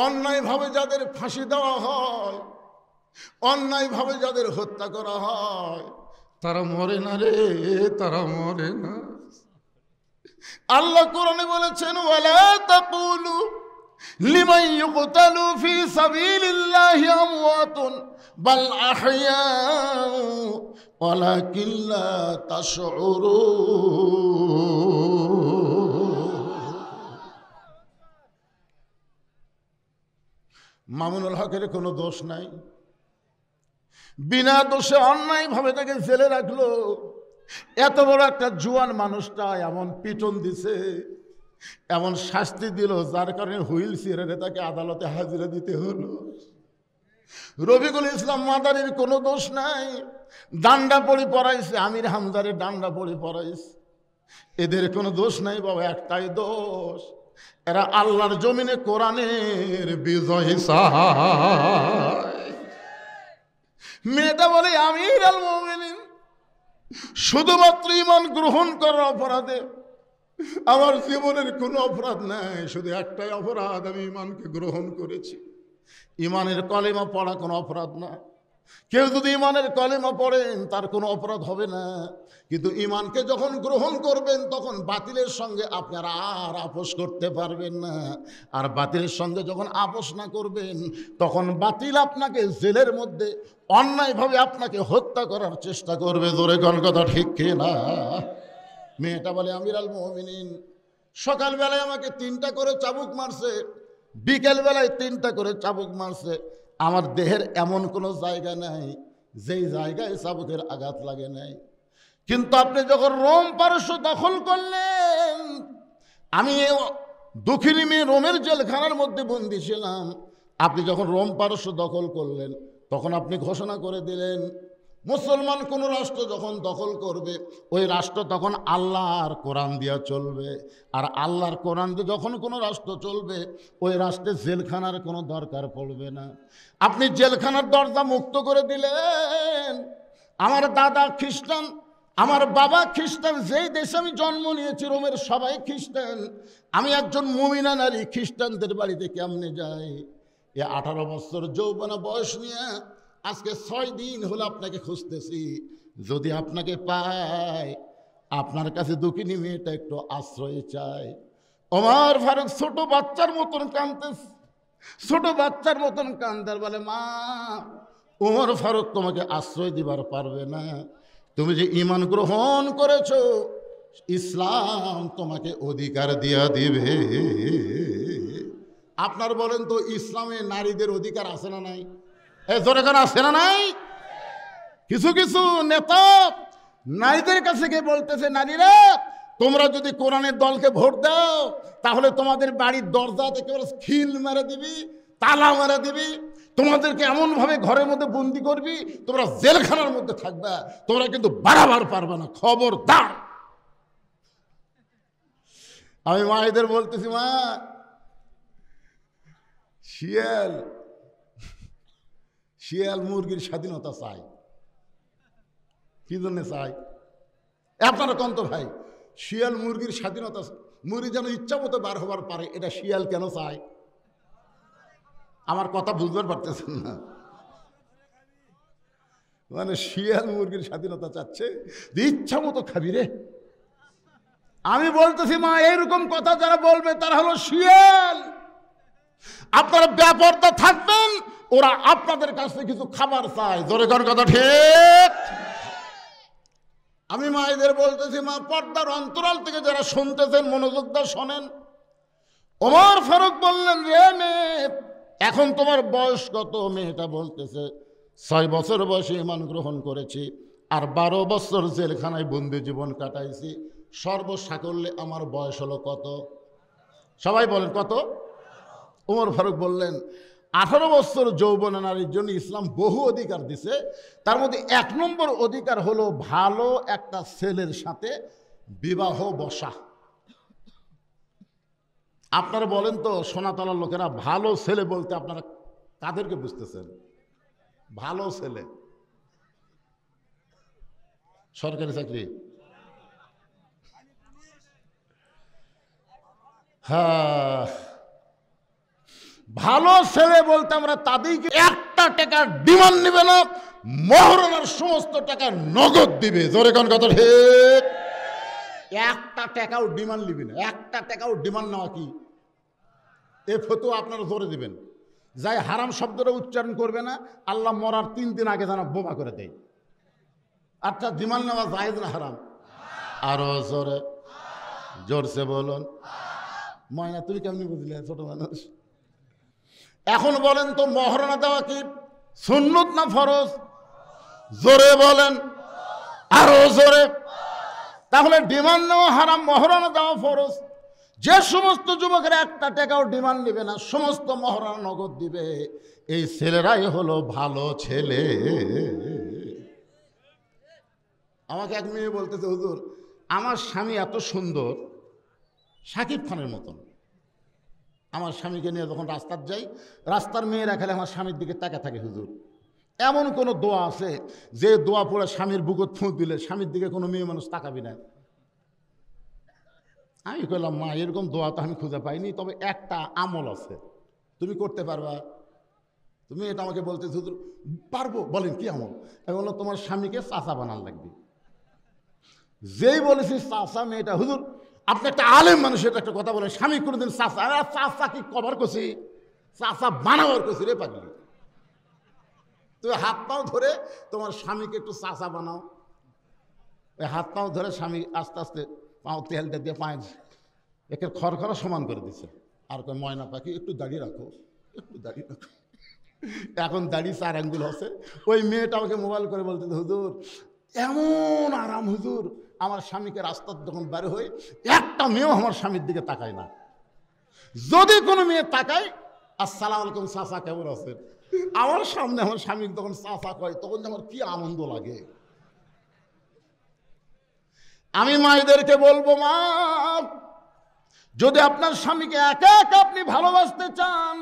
অন্যায়ভাবে যাদের ফাঁসি দেওয়া হয়, অন্যায়ভাবে যাদের হত্যা করা হয়, তারা মরে না রে, তারা মরে না। আল্লাহ কোরআনে বলেছেন ওয়ালা তাকুলু লিমান ইউকতালু ফি সাবিলিল্লাহি আমওয়াতুন বাল আহইয়াউ ওয়ালাকিন লা তাশউরুন। মামুনুল হকের কোনো দোষ নাই, বিনা দোষে অন্যায় ভাবে তাকে জেলে রাখলো। এত বড় একটা জুয়ান মানুষটা এমন পিটন দিছে, এমন শাস্তি দিল, যার কারণে হুইল চেয়ারে তাকে আদালতে হাজিরা দিতে হলো। রফিকুল ইসলাম মাদারির কোনো দোষ নাই, ডান্ডা পড়ি পড়াইছে, আমির হামজারে ডান্ডা পড়ি পড়াইছে, এদের কোনো দোষ নাই বাবা। একটাই দোষ, এরা আল্লাহর জমিনে কোরআনের বিজয় চায়। মেয়েটা বলে আমির আল মুমিনিন, শুধুমাত্র ঈমান গ্রহণ করার অপরাধে আমার জীবনের কোনো অপরাধ নাই, শুধু একটাই অপরাধ, আমি ঈমানকে গ্রহণ করেছি। ঈমানের কলেমা পড়া কোনো অপরাধ না। কেউ যদি ঈমানের কলেমা পড়েন তার কোনো অপরাধ হবে না, কিন্তু ঈমানকে যখন গ্রহণ করবেন তখন বাতিলের সঙ্গে আপনারা আর আপোষ করতে পারবেন না। আর বাতিলের সঙ্গে যখন আপোষ না করবেন তখন বাতিল আপনাকে জেলের মধ্যে অন্যায়ভাবে আপনাকে হত্যা করার চেষ্টা করবে। জোরে কোন কথা ঠিক কিনা? মেয়েটা বলে আমির আল মুমিনিন, সকালবেলায় আমাকে 3টা করে চাবুক মারছে, বিকেলবেলায় 3টা করে চাবুক মারছে, আমার দেহের এমন কোনো জায়গা নাই যেই জায়গায় চাবুকের আঘাত লাগে নাই। কিন্তু আপনি যখন রোম পারস্য দখল করলেন, আমি দক্ষিণী মেয়ে রোমের জেলখানার মধ্যে বন্দী ছিলাম, আপনি যখন রোম পারস্য দখল করলেন তখন আপনি ঘোষণা করে দিলেন মুসলমান কোন রাষ্ট্র যখন দখল করবে ওই রাষ্ট্র তখন আল্লাহর কোরআন দিয়া চলবে, আর আল্লাহর কোরআন দিয়ে যখন কোনো রাষ্ট্র চলবে ওই রাষ্ট্রে জেলখানার কোনো দরকার পড়বে না। আপনি জেলখানার দরজা মুক্ত করে দিলেন। আমার দাদা খ্রিস্টান, আমার বাবা খ্রিস্টান, যেই দেশে আমি জন্ম নিয়েছি রোমের সবাই খ্রিস্টান, আমি একজন মুমিনা নারী খ্রিস্টানদের বাড়িতে কেমনে যাই? এ 18 বছর যৌবনা বয়স নিয়ে আজকে 6 দিন হলো আপনাকে খুঁজতেছি। যদি আপনাকে পাই, আপনার কাছে দুঃখিনী মেয়েটা একটু আশ্রয় চাই। ওমর ফারুক ছোট বাচ্চার মতন কাঁদতেছে, ছোট বাচ্চার মতন কান্দার বলে মা, ওমর ফারুক তোমাকে আশ্রয় দিবার পারবে না, তুমি যে ঈমান গ্রহণ করেছো ইসলাম তোমাকে অধিকার দিয়া দিবে। আপনার বলেন তো ইসলামে নারীদের অধিকার আছে না নাই? জোরে কেন আছে না নাই? কিছু কিছু নেতা নারীদের কাছে গিয়ে বলতেছে নারীরা তোমরা যদি কোরআনের দলকে ভোট দাও তাহলে তোমাদের বাড়ির দরজাতে একেবারে খিল মেরে দিবি, তালা মেরে দিবি, তোমাদেরকে এমনভাবে ঘরের মধ্যে বন্দি করবি তোমরা জেলখানার মধ্যে থাকবে, তোমরা কিন্তু বাড়াবার পারবে না, খবরদার। আমি মায়েদের বলতেছি মা, শিয়াল মুরগির স্বাধীনতা চাই। কি জন্য চাই? আপনারা কন্ত ভাই, শিয়াল মুরগির স্বাধীনতা, মুরগি যেন ইচ্ছা মতো বার হবার পারে, এটা শিয়াল কেন চায়? আমার কথা বুঝতে পারতেছেন না? মানে শিয়াল মুরগির স্বাধীনতা চাচ্ছে, ইচ্ছা মতো খাবি রে। আমি বলতেছি মা, এইরকম কথা যারা বলবে তারা হলো শিয়াল। আপনারা ব্যাপারটা থাকবেন, ওরা আপনাদের কাছে কিছু খাবার চায়। জোরে কোন কথা ঠিক? আমি মায়েদের বলতেছি মা, পর্দার অন্তরাল থেকে যারা শুনতেছেন মনোযোগ দিয়ে শোনেন। ওমর ফারুক বললেন রে মেয়ে, এখন তোমার বয়স কত? মেয়েটা বলতেছে 6 বছর বয়সে ঈমান গ্রহণ করেছি আর 12 বছর জেলখানায় বন্দি জীবন কাটাইছি, সর্বসাকল্যে আমার বয়স হলো কত? সবাই বলেন কত? ওমর ফারুক বললেন 18 বছর যৌবনা নারীর জন্য ইসলাম বহু অধিকার দিছে, তার মধ্যে 1 নম্বর অধিকার হলো ভালো একটা ছেলের সাথে বিবাহ বসা। আপনারা বলেন তো সোনাতলার লোকেরা ভালো ছেলে বলতে আপনারা কাদেরকে বুঝতেছেন? ভালো ছেলে সরকারি চাকরি, হ্যাঁ, ভালো ছেলে বলতে আমরা তাদেরকে 1 টাকার ডিমান্ড নিবে না, মহরণের সমস্ত টাকা নগদ দিবে। জোরে কোন কথা ঠিক? একটা টাকাও ডিমান্ড নিবি না, একটা টাকাও ডিমান্ড নেওয়া কি এ ফতোয়া আপনারা জোরে দিবেন। যাই হারাম শব্দটা উচ্চারণ করবে না, আল্লাহ মরার 3 দিন আগে যেন বোমা করে দেয়। আচ্ছা, ডিমান্ড নেওয়া জায়েজ না হারাম? আরো জোরে, জোরসে বলুন। ময়না তুমি কেমনি বুঝলে ছোট মানুষ? এখন বলেন তো, মহরানা দেওয়া কি সুন্নত না ফরজ? জোরে বলেন, আরো জোরে। তাহলে ডিমান্ড নেওয়া হারাম, মহরানা দেওয়া ফরজ। যে সমস্ত যুবকেরা একটা টাকাও ডিমান্ড দিবে না, সমস্ত মহরানা নগদ দিবে, এই ছেলেরাই হলো ভালো ছেলে। আমাকে এক মেয়ে বলতেছে, হুজুর আমার স্বামী এত সুন্দর, শাকিব খানের মতন। আমার স্বামীকে নিয়ে যখন রাস্তার যাই, রাস্তার মেয়েরা খেলে আমার স্বামীর দিকে তাকা থাকে। হুজুর এমন কোনো দোয়া আছে যে দোয়া পড়ে স্বামীর বুকুত ফুঁক দিলে স্বামীর দিকে কোনো মেয়ে মানুষ তাকাবি না? আমি কইলাম, মা এরকম দোয়া তো আমি খুঁজে পাইনি, তবে একটা আমল আছে, তুমি করতে পারবা? তুমি এটা আমাকে বলতে, হুজুর পারবো। বলেন কি আমল? আমি বললাম, তোমার স্বামীকে চাচা বানান লাগবে। যেই বলেছি চাচা, মেয়েটা, হুজুর আপনি একটা আলেম মানুষ, এটা একটা কথা বলেন, স্বামী কোনোদিন চাচা, চাচা কি কভার করছি, চাচা বানাবার করছি রে পাগলি। তুমি হাত পাও ধরে তোমার স্বামীকে একটু চাচা বানাও। ওই হাত পাও ধরে স্বামী আস্তে আস্তে পাও তেলটা দিয়ে পায়ে একে খড়খড়া সমান করে দিচ্ছে। আর কয়, ময়না পাখি একটু দাঁড়িয়ে রাখো, একটু দাঁড়িয়ে রাখো। এখন দাঁড়িয়ে 4 আঙ্গুল আছে। ওই মেয়েটা আমাকে মোবাইল করে বলতে, হুজুর এমন আরাম হুজুর, আমার স্বামীকে রাস্তার যখন বের হই, একটা মেয়েও আমার স্বামীর দিকে তাকায় না। যদি কোনো মেয়ে তাকায়, আসসালামু আলাইকুম চাচা কেমন আছেন, আমার সামনে আমার স্বামী তখন চাচা কয়, তখন আমার কি আনন্দ লাগে। আমি মায়েদেরকে বলবো, মা যদি আপনার স্বামীকে একা একা আপনি ভালোবাসতে চান,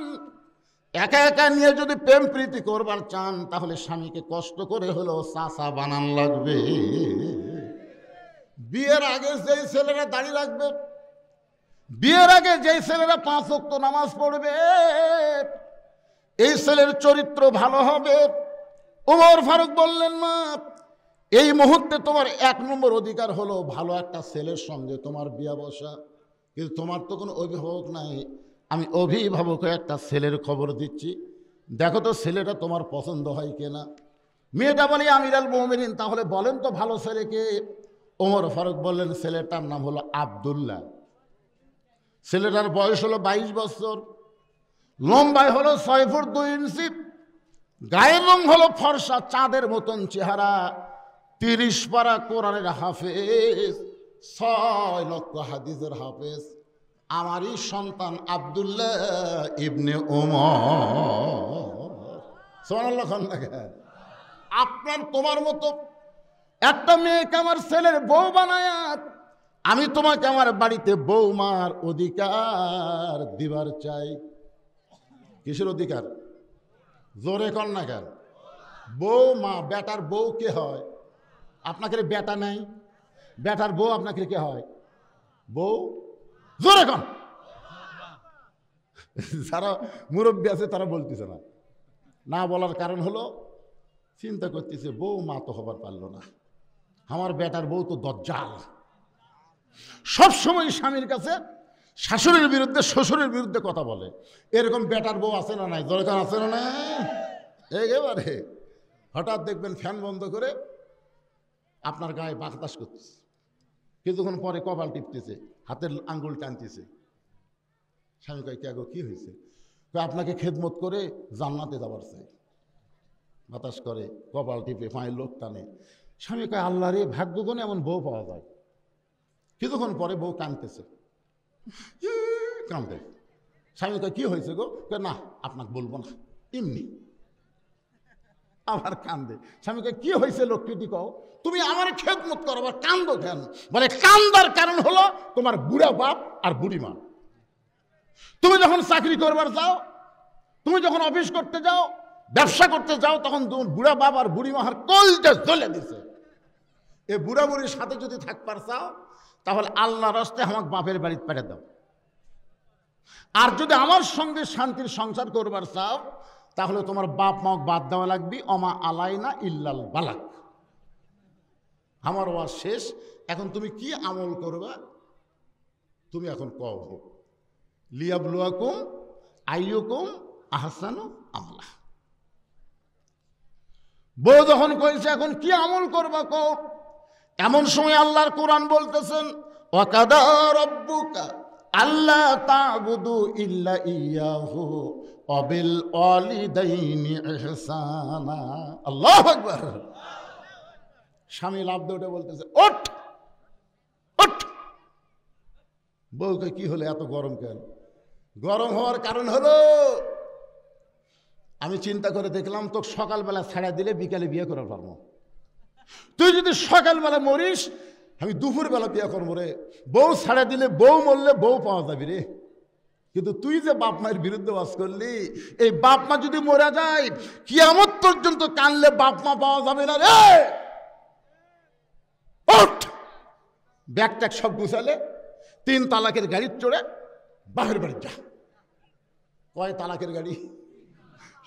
একা একা নিয়ে যদি প্রেম প্রীতি করবার চান, তাহলে স্বামীকে কষ্ট করে হলেও চাচা বানান লাগবে। বিয়ের আগে যেই ছেলেরা দাঁড়িয়ে রাখবে, বিয়ের আগে যেই ছেলেরা 5 ওয়াক্ত নামাজ পড়বে, এই ছেলের চরিত্র ভালো হবে। ওমর ফারুক বললেন, মা এই মুহূর্তে তোমার 1 নম্বর অধিকার হলো ভালো একটা ছেলের সঙ্গে তোমার বিয়ে বসা। কিন্তু তোমার তো কোনো অভিভাবক নাই, আমি অভিভাবক হয়ে একটা ছেলের খবর দিচ্ছি, দেখো তো ছেলেটা তোমার পছন্দ হয় কিনা। মেয়েটা বলি, আমিরাল মুমিনিন, তাহলে বলেন তো ভালো ছেলেকে। ওমর ফারুক বললেন, ছেলেটার নাম হলো আব্দুল্লাহ। ছেলেটার বয়স হলো 22 বছর, লম্বায় হলো 6 ফুট 2 ইঞ্চি, গায়ের রং হলো ফর্সা, চাঁদের মতন চেহারা, 30 পারা কোরআনের হাফেজ, 6 লক্ষ হাদিসের হাফেজ। আমারই সন্তান আব্দুল্লাহ ইবনে ওমর। সুবহানাল্লাহ। আপনার তোমার মতো একটা মেয়েকে আমার ছেলের বউ বানায়, আমি তোমাকে আমার বাড়িতে বৌমার অধিকার দিবার চাই। কিসের অধিকার? জোরে কর না কেন? বৌমা, বেটার বউ কে হয়? আপনাকে বেটা নাই, বেটার বউ আপনাকে কে হয়? বউ। জোরে কন। যারা মুরব্বী আছে তারা বলতেছে না, না বলার কারণ হলো চিন্তা করতেছে, বউ মা তো হবার পারলো না, আমার বেটার বউ তো দজ্জাল। সবসময় স্বামীর কাছে শাশুড়ির বিরুদ্ধে, শ্বশুরের বিরুদ্ধে কথা বলে। এরকম বেটার বউ আছে না নাই? দরকার আছে না নাই? একেবারে হঠাৎ দেখবেন ফ্যান বন্ধ করে আপনার গায়ে বাতাস করতেছে, কিছুক্ষণ পরে কপাল টিপতেছে, হাতের আঙ্গুল টানতেছে। স্বামী কয়, কে গো কি হয়েছে? আপনাকে খেদমত করে জান্নাতে যাবার চাই। বাতাস করে, কপাল টিপে, পায়ের লোক টানে। স্বামী কয়, আল্লাহ রে, ভাগ্যগুণে এমন বউ পাওয়া যায়। কিছুক্ষণ পরে বউ কাঁদতেছে, কাঁদে। স্বামী কয়, কি হয়েছে গো? না আপনাকে বলবো না, এমনি। আবার কান্দে। স্বামী কয়, কি হয়েছে লক্ষ্মীটি কও? তুমি আমার খেদমত করো, আবার কান্দো কেন? বলে, কান্দার কারণ হলো তোমার বুড়া বাপ আর বুড়ি মা। তুমি যখন চাকরি করবার যাও, তুমি যখন অফিস করতে যাও, ব্যবসা করতে যাও, তখন তোমার বুড়া বাপ আর বুড়ি মাহার কলটা জ্বলে দিছে। এই বুড়া বুড়ির সাথে যদি থাকবার চাও, তাহলে আল্লাহর রাস্তে আমাকে বাপের বাড়িতে পাঠিয়ে দাও। আর যদি আমার সঙ্গে শান্তির সংসার করবার চাও, তাহলে তোমার বাপ মাকে বাদ দেওয়া লাগবে। অমা আলাইনা ইল্লাল বালাক। আমার ওয়াজ শেষ, এখন তুমি কি আমল করবা তুমি এখন কও। লিয়াবলুয়াকুম আইয়ুকুম আহসানু আমালা। বউ যখন কইছে এখন কি আমল করবা কও, এমন সময় আল্লাহর কোরআন বলতেছেন ওয়াকাদা রাব্বুকা আল্লা তা'বুদু ইল্লা ইয়াহু ওয়া বিল ওয়ালিদাইনি ইহসানা। আল্লাহু আকবার। স্বামী লাফ দিয়ে উঠে বলতেছে ওঠ ওঠ। বউকে কি হলো, এত গরম কেন? গরম হওয়ার কারণ হলো আমি চিন্তা করে দেখলাম তো সকালবেলা ছাড়া দিলে বিকালে বিয়ে করার পারবো। তুই যদি সকালবেলা মরিস আমি দুপুরবেলা বিয়ে করবো রে। বউ ছাড়া দিলে বউ মরলে বউ পাওয়া যাবি রে। কিন্তু তুই যে বাপ মায়ের বিরুদ্ধে বাস করলি, এই বাপ মা যদি মরে যায় কিয়ামত পর্যন্ত কানলে বাপ মা পাওয়া যাবে না রে। ব্যাগ ট্যাগ সব গুছালে 3 তালাকের গাড়ি চড়ে বাপের বাড়ি যা। কয় তালাকের গাড়ি?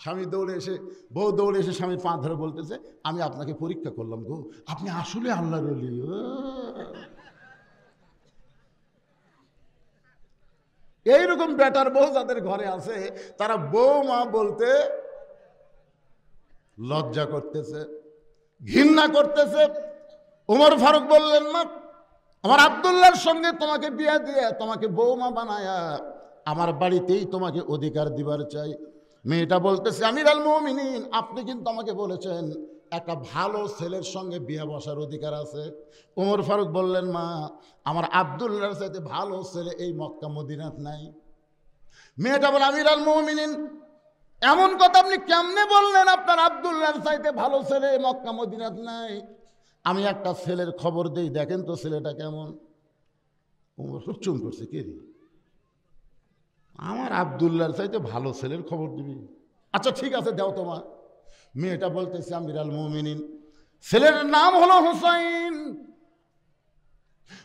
স্বামী দৌড়ে এসে বউ দৌড়ে এসে স্বামীর পা ধরে বলতেছে আমি আপনাকে পরীক্ষা করলাম গো, আপনি আসলে আল্লাহর ওলি। এইরকম বেটার বউ যাদের ঘরে আছে তারা বউ মা বলতে লজ্জা করতেছে, ঘৃণা করতেছে। ওমর ফারুক বললেন মা আমার আব্দুল্লাহর সঙ্গে তোমাকে বিয়ে দিয়ে তোমাকে বৌমা বানায়া আমার বাড়িতেই তোমাকে অধিকার দিবার চাই। মেয়েটা বলতেছে আমিরুল মুমিনিন আপনি কিন্তু আমাকে বলেছেন একটা ভালো ছেলের সঙ্গে বিয়ে বসার অধিকার আছে। ওমর ফারুক বললেন মা আমার আব্দুল্লাহর চাইতে ভালো ছেলে এই মক্কা মদিনাত নাই। মেয়েটা বলে আমিরুল মুমিনিন এমন কথা আপনি কেমনে বললেন আপনার আব্দুল্লাহর চাইতে ভালো ছেলে মক্কা মদিনাত নাই? আমি একটা ছেলের খবর দেই, দেখেন তো ছেলেটা কেমন। ওমর চুপ করছে, কে রে? আমার আব্দুল্লাহর চাইতে ভালো ছেলের খবর দিবি? আচ্ছা ঠিক আছে দাও তোমার। মেয়েটা বলতেছে আমিরুল মুমিনিন ছেলের নাম হলো হুসাইন,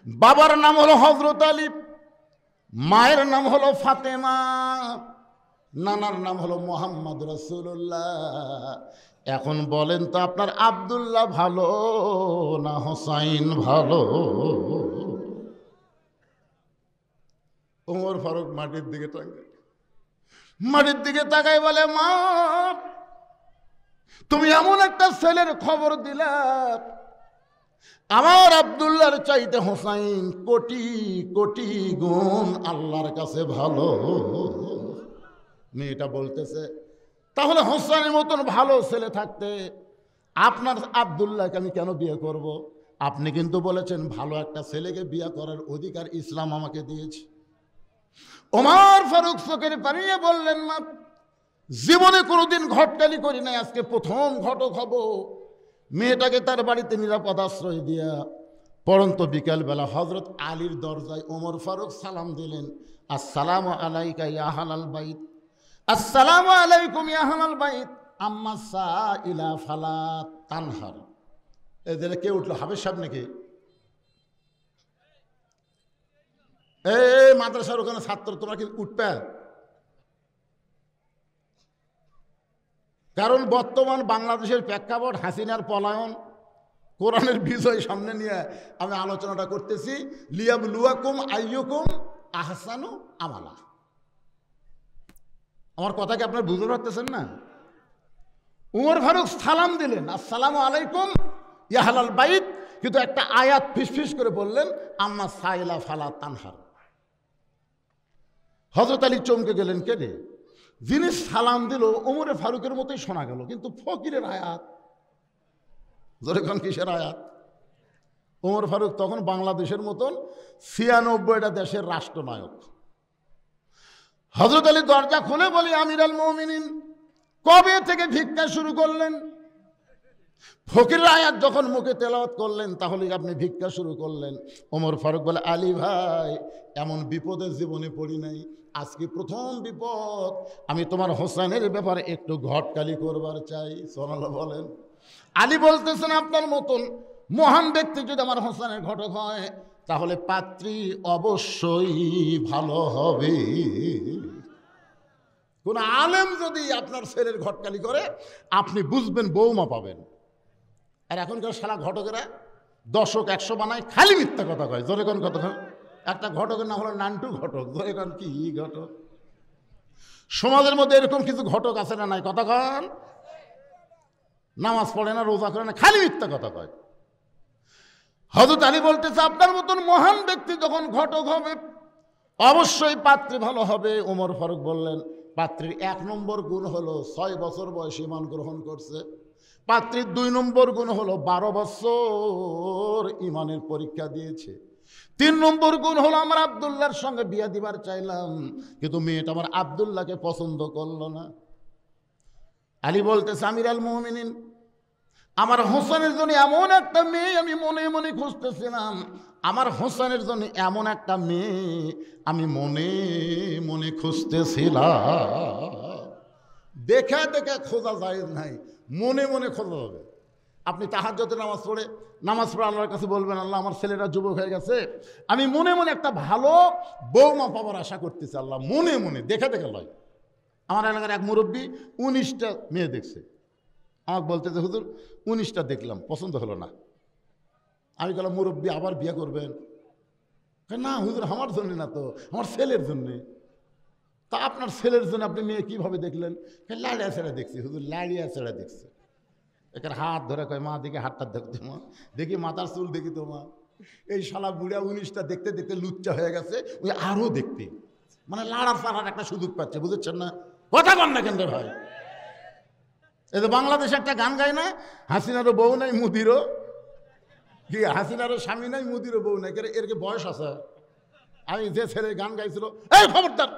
বাবার নাম হলো হযরত আলী, মায়ের নাম হলো ফাতেমা, নানার নাম হলো মুহাম্মদ রাসূলুল্লাহ। এখন বলেন তো আপনার আব্দুল্লাহ ভালো না হুসাইন ভালো? ওমর ফারুক মাটির দিকে তাকায় বলে মা তুমি এমন একটা ছেলের খবর দিলা আমার আব্দুল্লাহর চাইতে হুসাইন কোটি কোটি গুণ আল্লাহর কাছে ভালো। মেয়েটা বলতেছে তাহলে হুসাইনের মতন ভালো ছেলে থাকতে আপনার আব্দুল্লাহকে আমি কেন বিয়ে করব? আপনি কিন্তু বলেছেন ভালো একটা ছেলেকে বিয়ে করার অধিকার ইসলাম আমাকে দিয়েছে। ওমর ফারুক চোখের পানিয়ে বললেন মা জীবনে কোনোদিন ঘটকালি করি নাই, আজকে প্রথম ঘটক হব। মেয়েটাকে তার বাড়িতে নিরাপদ আশ্রয় দিয়া পরন্ত বিকালবেলা হযরত আলীর দরজায় ওমর ফারুক সালাম দিলেন আসসালামু আলাইকা ইয়া আহলাল বাইত, আসসালামু আলাইকুম ইয়া আহলাল বাইত, আম্মা সাইলা ফালা তানহার। এদের কে উঠলো? হাফেজ সাহেব নাকি? এই মাদ্রাসার ওখানে ছাত্র তোমরা কি উঠবে? কারণ বর্তমান বাংলাদেশের প্রেক্ষাপট হাসিনার পলায়ন, কোরআনের বিজয় সামনে নিয়ে আমি আলোচনাটা করতেছি। লিয়াবলুয়াকুম আইয়ুকুম আহসানু আমালা। আমার কথা কি আপনারা বুঝতে পারতেছেন না? উমর ফারুক সালাম দিলেন আসসালামু আলাইকুম ইয়া আহলাল বাইত, কিন্তু একটা আয়াত ফিসফিস করে বললেন আম্মা সাইলা ফালা তানহার। হযরত আলী চমকে গেলেন, কে রে? যিনি সালাম দিল ওমরে ফারুকের মতোই শোনা গেল, কিন্তু ফকিরের আয়াত। জোরে কোন কিসের আয়াত? ওমর ফারুক তখন বাংলাদেশের মতন ৯৬টা দেশের রাষ্ট্রনায়ক। হযরত আলী দরজা খুলে বলি আমিরুল মুমিনিন কবে থেকে ভিক্ষা শুরু করলেন? ফকিরের আয়াত যখন মুখে তেলাওয়াত করলেন তাহলে আপনি ভিক্ষা শুরু করলেন। ওমর ফারুক বলে আলী ভাই এমন বিপদের জীবনে পড়ি নাই, আজকে প্রথম বিপদ। আমি তোমার হোসেনের ব্যাপারে একটু ঘটকালি করবার চাই। সুবহানাল্লাহ বলেন। আলী বলতেছেন আপনার মতন মহান ব্যক্তি যদি আমার হোসেনের ঘটক হয় তাহলে পাত্রী অবশ্যই ভালো হবে। কোন আলেম যদি আপনার ছেলের ঘটকালি করে আপনি বুঝবেন বৌমা পাবেন। আর এখনকার সারা ঘটকেরা দশক 100 বানায়, খালি মিথ্যা কথা কয়। জোরে কোন কথা কয়? একটা ঘটকের নাম হলো নান্টু ঘটক। জোরে কোন কি ঘটক? সমাজের মধ্যে এরকম কিছু ঘটক আছে না নাই? কথা কন। নামাজ পড়ে না, রোজা করে না, খালি মিথ্যা কথা কয়। হযরত আলী বলতেছে আপনার মতন মহান ব্যক্তি যখন ঘটক হবে অবশ্যই পাত্রী ভালো হবে। ওমর ফারুক বললেন পাত্রীর 1 নম্বর গুণ হলো 6 বছর বয়সে ঈমান গ্রহণ করছে। পাত্রীর 2 নম্বর গুণ হলো 12 বছর ঈমানের পরীক্ষা দিয়েছে। 3 নম্বর গুণ হলো আমার আব্দুল্লাহর সঙ্গে বিয়ে দিবার চাইলাম, কিন্তু মেয়েটা আমার আব্দুল্লাহকে পছন্দ করলো না। আলী বলতেছে আমির আল মুমিনিন, আমার হোসেনের জন্য এমন একটা মেয়ে আমি মনে মনে খুঁজতেছিলাম, আমার হোসেনের জন্য এমন একটা মেয়ে আমি মনে মনে খুঁজতেছিলাম। দেখা দেখা খোঁজা যায় নাই, মনে মনে খোঁজা যাবে। আপনি তাহাজ্জুদের নামাজ পড়ে আল্লাহর কাছে বলবেন আল্লাহ আমার ছেলেরা যুবক হয়ে গেছে, আমি মনে মনে একটা ভালো বৌমা পাবার আশা করতেছি আল্লাহ, মনে মনে, দেখা দেখা লয়। আমার এলাকার এক মুরব্বী 19টা মেয়ে দেখছে, আমাকে বলতেছে হুজুর 19টা দেখলাম, পছন্দ হলো না। আমি বললাম মুরব্বী আবার বিয়ে করবেন? না হুজুর আমার জন্য না তো, আমার ছেলের জন্যে। তা আপনার ছেলের জন্য আপনি মেয়ে কীভাবে দেখলেন? লাড়িয়া ছেড়ে দেখছি হুজুর, লাড়িয়া ছেড়ে দেখছি। এখানে হাত ধরে কয় মা দেখি হাতটা দেখতে, মা দেখি মাথার চুল দেখি তো মা। এই শালা বুড়া 19টা দেখতে দেখতে লুচ্চা হয়ে গেছে, ওই আরও দেখতে, মানে লাড়ার ফাড়ার একটা সুযোগ পাচ্ছে, বুঝেছেন না? কথা বল না কেন রে ভাই? এই তো বাংলাদেশে একটা গান গায় না, হাসিনারও বউ নাই মুদিরও, কি হাসিনারও স্বামী নাই মুদিরও বউ নাই, এর কি বয়স আছে? আমি যে ছেলে গান গাইছিল, এই খবরদার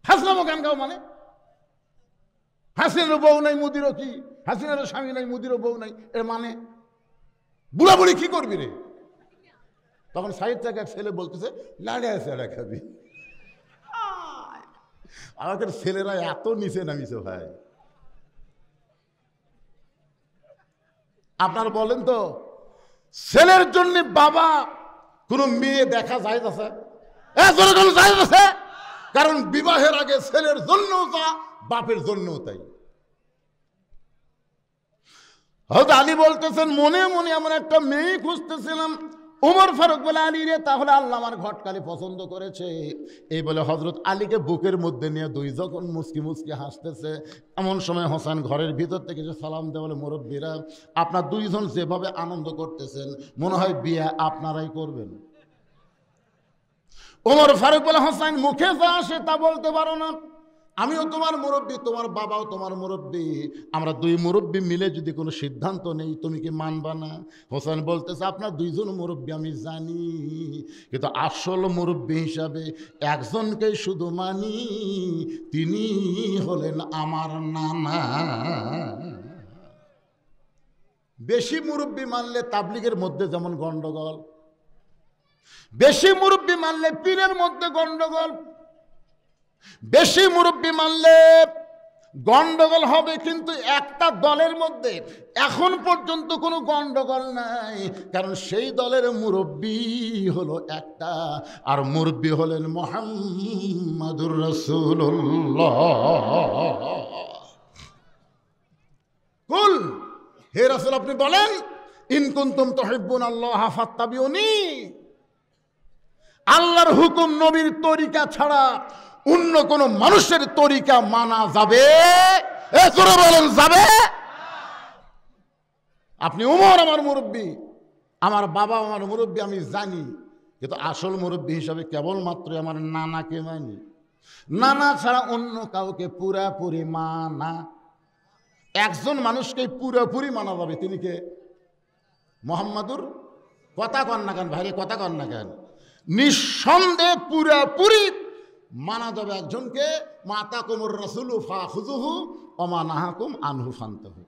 হাসনামও গান গাও মানে? হাসিনারও বউ নাই মুদিরও কি, হাসিনারও স্বামী নাই মুদিরও বউ নাই, এর মানে বুড়া বুড়ি কি করবি রে? তখন সাইড থেকে এক ছেলে বলতেছে লাড়িয়া ছেড়া খাবি। আমাদের ছেলেরা এত নিচে নামিছে ভাই। আপনারা বলেন তো ছেলের জন্য বাবা কোন মেয়ে দেখা যায় আছে? যায় আছে, কারণ বিবাহের আগে ছেলের জন্য তা, বাপের জন্যও তাই। হযরত আলী বলতেছেন মনে মনে আমার একটা মেয়ে খুঁজতেছিলাম। ওমর ফারুক বলে আলী রে, তাহলে আল্লাহ আমার ঘটকালি পছন্দ করেছে। এই বলে হযরত আলীকে বুকের মধ্যে নিয়ে দুই যখন মুচকি মুচকি হাসতেছে, এমন সময় হোসেন ঘরের ভিতর থেকে যে সালাম দেয় বলে মুরব্বীরা আপনার দুইজন যেভাবে আনন্দ করতেছেন মনে হয় বিয়ে আপনারাই করবেন। ওমর ফারুক বলে হোসেন মুখে যা আসে তা বলতে পারো না, আমিও তোমার মুরব্বী, তোমার বাবাও তোমার মুরব্বী, আমরা দুই মুরব্বী মিলে যদি কোনো সিদ্ধান্ত নেই তুমি কি মানবা না? হোসেন বলতেছে আপনার দুইজন মুরব্বী আমি জানি, কিন্তু আসল মুরব্বী হিসাবে একজনকেই শুধু মানি, তিনি হলেন আমার নানা। বেশি মুরব্বী মানলে তাবলিগের মধ্যে যেমন গন্ডগোল, বেশি মুরব্বী মানলে পীরের মধ্যে গন্ডগোল, বেশি মুরব্বী মানলে গন্ডগোল হবে, কিন্তু একটা দলের মধ্যে এখন পর্যন্ত কোনো গন্ডগোল নাই, কারণ সেই দলের মুরব্বী হলো একটা, আর মুরব্বী হলেন মুহাম্মাদুর রাসূলুল্লাহ। কুল হে রাসূল আপনি বলেন ইন কুনতুম তুহিব্বুনাল্লাহ ফাত্তাবিউনি, আল্লাহর হুকুম নবীর তরিকা ছাড়া অন্য কোন মানুষের তরিকা মানা যাবে? বলেন যাবে? আপনি উমর আমার মুরব্বী, আমার বাবা আমার মুরব্বী আমি জানি, কিন্তু আসল মুরব্বী হিসাবে কেবলমাত্র আমার নানাকে মানি। নানা ছাড়া অন্য কাউকে পুরাপুরি মানা, একজন মানুষকে পুরাপুরি মানা যাবে, তিনি কে? মুহাম্মাদুর। কথা কন না কেন ভাইরে, কথা কন না কেন? নিঃসন্দেহে পুরাপুরি মানা যাবে একজনকে, মাতাকুমুর রাসূলু ফাখুযুহু ওয়া মা নাহাকুম আনহু ফান্তাহু।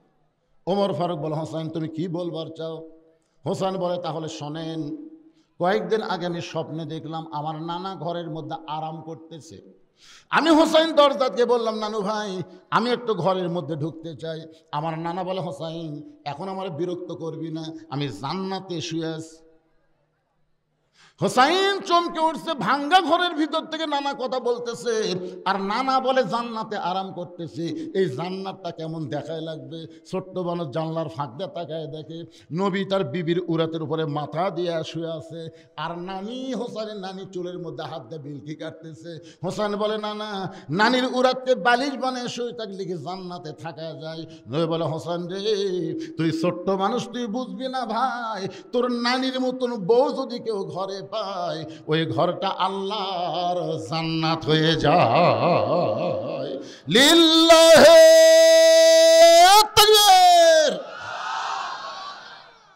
ওমর ফারুক বলে হোসেন তুমি কি বলবার চাও? হোসেন বলে তাহলে শোনেন, কয়েকদিন আগে আমি স্বপ্নে দেখলাম আমার নানা ঘরের মধ্যে আরাম করতেছে। আমি হোসেন দরজাকে বললাম নানু ভাই আমি একটু ঘরের মধ্যে ঢুকতে চাই। আমার নানা বলে হোসেন এখন আমার বিরক্ত করবি না, আমি জান্নাতে শুয়ে আছি। হোসাইন চমকে উঠছে, ভাঙ্গা ঘরের ভিতর থেকে নানা কথা বলতেছে, আর নানা বলে জান্নাতে আরাম করতেছে। এই জান্নাতটা কেমন দেখায় লাগবে। ছোট্ট মানুষ জানলার ফাঁক দিয়ে তাকায় দেখে নবী তার বিবির উরাতের উপরে মাথা দিয়ে শুয়ে আছে, আর নানি, হোসাইনের নানি চুলের মধ্যে হাত দিয়ে বিলকি কাটতেছে। হোসাইন বলে, নানা, নানির উরাতকে বালিশ বানিয়ে শুয়ে থাকলে কি জান্নাতে থাকা যায়? নবী বলে, হোসাইন রে, তুই ছোট্ট মানুষ, তুই বুঝবি না ভাই। তোর নানির মতন বউ যদি কেউ ঘরে পায়, ওই ঘরটা আল্লাহর জান্নাত হয়ে যায়। লিল্লাহে তাকবীর।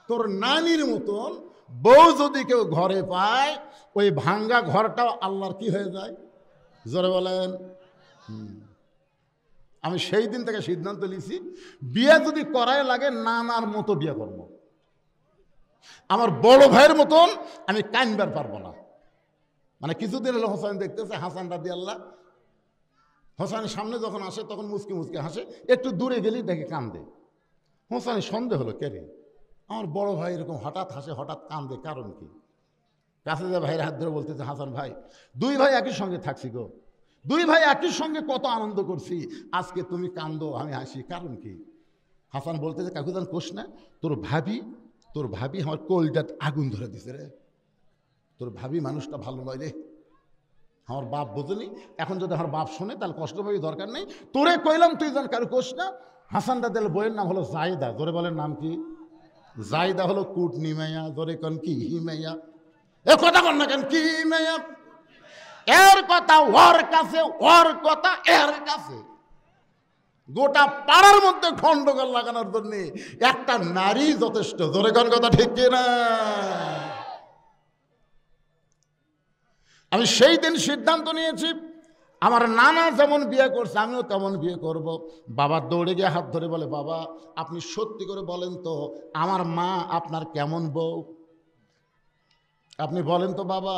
তোর নানির মতন বউ যদি কেউ ঘরে পায়, ওই ভাঙ্গা ঘরটাও আল্লাহর কি হয়ে যায়? জোরে বলেন। আমি সেই দিন থেকে সিদ্ধান্ত নিয়েছি, বিয়ে যদি করাই লাগে নানার মতো বিয়ে করবো। আমার বড় ভাইয়ের মতন আমি কানবার পারবো না। মানে কিছুদিন হলো হোসেন দেখতেছে হাসান রাদিয়াল্লাহু, হোসেনের সামনে যখন আসে তখন মুচকি মুচকি হাসে, একটু দূরে গেলেই দেখে কান্দে। হোসেনের সন্দেহ হলো, কে রে, আমার বড় ভাই এরকম হঠাৎ হাসে, হঠাৎ কান্দে, কারণ কি? কাছে যে ভাইয়ের হাত ধরে বলতেছে, হাসান ভাই, দুই ভাই একই সঙ্গে থাকছি গো, দুই ভাই একই সঙ্গে কত আনন্দ করছি, আজকে তুমি কান্দো আমি হাসি, কারণ কি? হাসান বলতেছে, কাকুজান কোষ না, তোর ভাবি আমার কলজাত আগুন ধরে দিছে রে, তোর ভাবি মানুষটা ভালো নয় রে, আমার বাপ বোঝেনি, এখন যদি আমার বাপ শোনে তাহলে কষ্ট পাবি, দরকার নেই, তোরে কইলাম তুই জান কারো কোষ না। হাসান রাদিয়াল্লাহু বইয়ের নাম হলো জায়দা, জোরে বলেন নাম কি? জায়দা হলো কুটনি মাইয়া, জোরে কন কি হি মাইয়া, এ কথা কন না কেন, কি মাইয়া? এর কথা ওর কাছে, ওর কথা এর কাছে। গোটা পাড়ার মধ্যে খণ্ডগোল লাগানোর জন্য একটা নারী যথেষ্ট, জোরে কোন কথা ঠিক কিনা? আমি সেই দিন সিদ্ধান্ত নিয়েছি, আমার নানা যেমন বিয়ে করছে আমিও তেমন বিয়ে করব। বাবা দৌড়ে গিয়ে হাত ধরে বলে, বাবা আপনি সত্যি করে বলেন তো, আমার মা আপনার কেমন বউ? আপনি বলেন তো বাবা,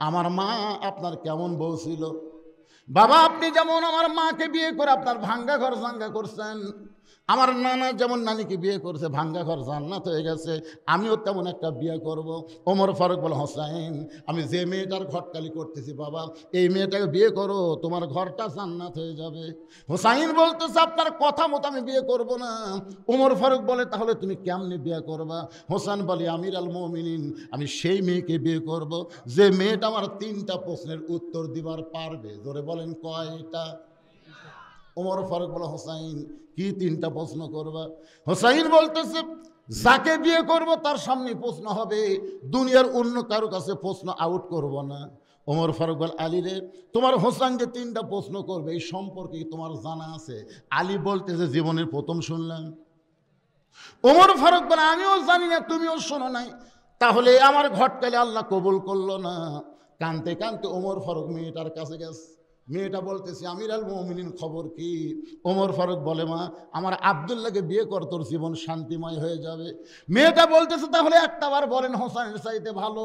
আমার মা আপনার কেমন বউ ছিল? বাবা আপনি যেমন আমার মাকে বিয়ে করে আপনার ভাঙ্গা ঘর জাঙ্গা করছেন, আমার নানা যেমন নানিকে বিয়ে করছে ভাঙ্গা ঘর জান্নাত হয়ে গেছে, আমিও তেমন একটা বিয়ে করব। ওমর ফারুক বলে, হোসাইন আমি যে মেয়েটার ঘটকালি করতেছি বাবা, এই মেয়েটাকে বিয়ে করো, তোমার ঘরটা জান্নাত হয়ে যাবে। হোসাইন বলতেছে, আপনার কথা মতো আমি বিয়ে করব না। ওমর ফারুক বলে, তাহলে তুমি কেমনে বিয়ে করবা? হোসেন বলে, আমির আল মুমিনিন, আমি সেই মেয়েকে বিয়ে করব যে মেয়েটা আমার 3টা প্রশ্নের উত্তর দিবার পারবে। জোরে বলেন কয়টা? ওমর ফারুক বলে, হোসাইন কি 3টা প্রশ্ন করবা? হোসাইন বলতেছে, যাকে বিয়ে করব তার সামনে প্রশ্ন হবে, দুনিয়ার অন্য কারো কাছে প্রশ্ন আউট করব না। ওমর ফারুক বল, আলী রে, তোমার হোসেন যে 3টা প্রশ্ন করবে এই সম্পর্কে তোমার জানা আছে? আলী বলতেছে, জীবনের প্রথম শুনলাম। ওমর ফারুক বলে, আমিও জানি না, তুমিও শোনো নাই, তাহলে আমার ঘটকালে আল্লাহ কবুল করলো না। কানতে কানতে ওমর ফারুক মেয়েটার কাছে গেছে। মেয়েটা বলতেছে, আমির আল মুমিনিন খবর কি? ওমর ফারুক বলে, মা আমার আব্দুল্লাহকে বিয়ে কর, তোর জীবন শান্তিময় হয়ে যাবে। মেয়েটা বলতেছে, তাহলে একটা বার বলেন হোসেনের চাইতে ভালো।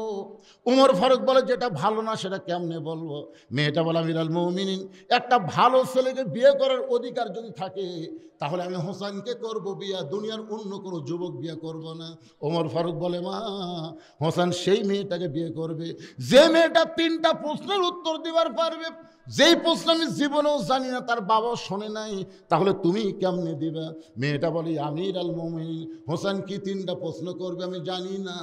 ওমর ফারুক বলে, যেটা ভালো না সেটা কেমনে বলবো? মেয়েটা বলে, আমির আল মুমিনিন, একটা ভালো ছেলেকে বিয়ে করার অধিকার যদি থাকে তাহলে আমি হোসেনকে করব বিয়ে, দুনিয়ার অন্য কোনো যুবক বিয়ে করব না। ওমর ফারুক বলে, মা হোসেন সেই মেয়েটাকে বিয়ে করবে যে মেয়েটা 3টা প্রশ্নের উত্তর দিবার পারবে, যেই প্রশ্ন আমি জীবনেও জানি না, তার বাবাও শোনে নাই, তাহলে তুমি কেমনে দিবা? মেয়েটা বলে, আমির আল মুমিনিন, হোসেন কি 3টা প্রশ্ন করবে আমি জানি না,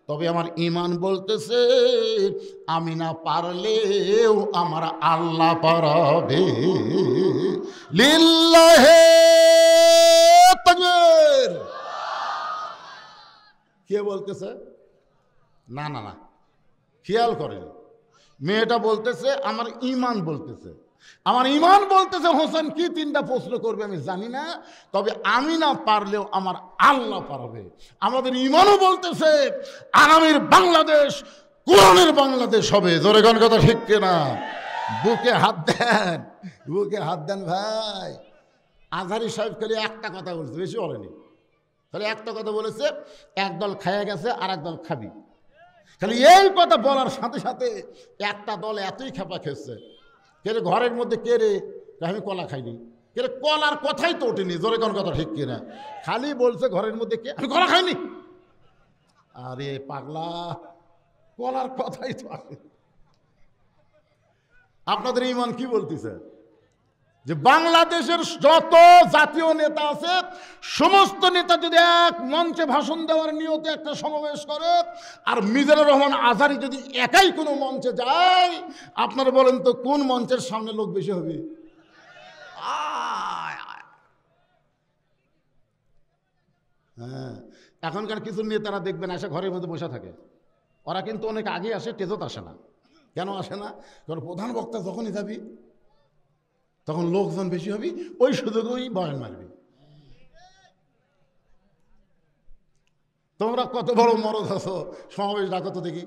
তবে আমার ঈমান বলতেছে আমি না পারলেও আমার আল্লাহ পারবে। লিল্লাহে তাকবীর। কে বলতেছে? না না না, খেয়াল করেন, মেয়েটা বলতেছে আমার ঈমান বলতেছে, আমার ঈমান বলতেছে হোসেন কি 3টা প্রশ্ন করবে আমি জানি না, তবে আমি না পারলেও আমার আল্লাহ পারবে। আমাদের ঈমানও বলতেছে আগামীর বাংলাদেশ কোরআনের বাংলাদেশ হবে। জোরে কোন কথা ঠিক কিনা? বুকে হাত দেন, বুকে হাত দেন ভাই। আজহারী সাহেব খালি একটা কথা বলছে, বেশি বলেনি, খালি একটা কথা বলেছে, একদল খাইয়া গেছে আর একদল খাবি। খালি এই কথা বলার সাথে সাথে একটা দল এতই খেপা খেয়েছে, কে রে ঘরের মধ্যে, কে রে, আমি কলা খাইনি, কে রে কলার কথাই তো ওঠেনি। জোরে কোন কথা ঠিক কিনা? খালি বলছে ঘরের মধ্যে কে, আমি কলা খাইনি। আরে পাগলা, কলার কথাই তো আসে। আপনাদের ইমান কি বলতেছে যে বাংলাদেশের যত জাতীয় নেতা আছে সমস্ত নেতা যদি এক মঞ্চে ভাষণ দেওয়ার নিয়তে একটা সমাবেশ করে, আর মিজানুর রহমান আজহারী যদি একাই কোনো মঞ্চে যায়, আপনারা বলেন তো কোন মঞ্চের সামনে লোক বেশি হবে? হ্যাঁ, এখনকার কিছু নেতারা দেখবেন এসে ঘরের মধ্যে বসে থাকে, ওরা কিন্তু অনেক আগে আসে, টেজত আসে না। কেন আসে না? কারণ প্রধান বক্তা যখনই যাবি তখন লোকজন বেশি হবি, ওই সুযোগেই বয়ান মারবি। তোমরা কত বড় মরদ আছো, সমাবেশ ডাকো তো দেখি।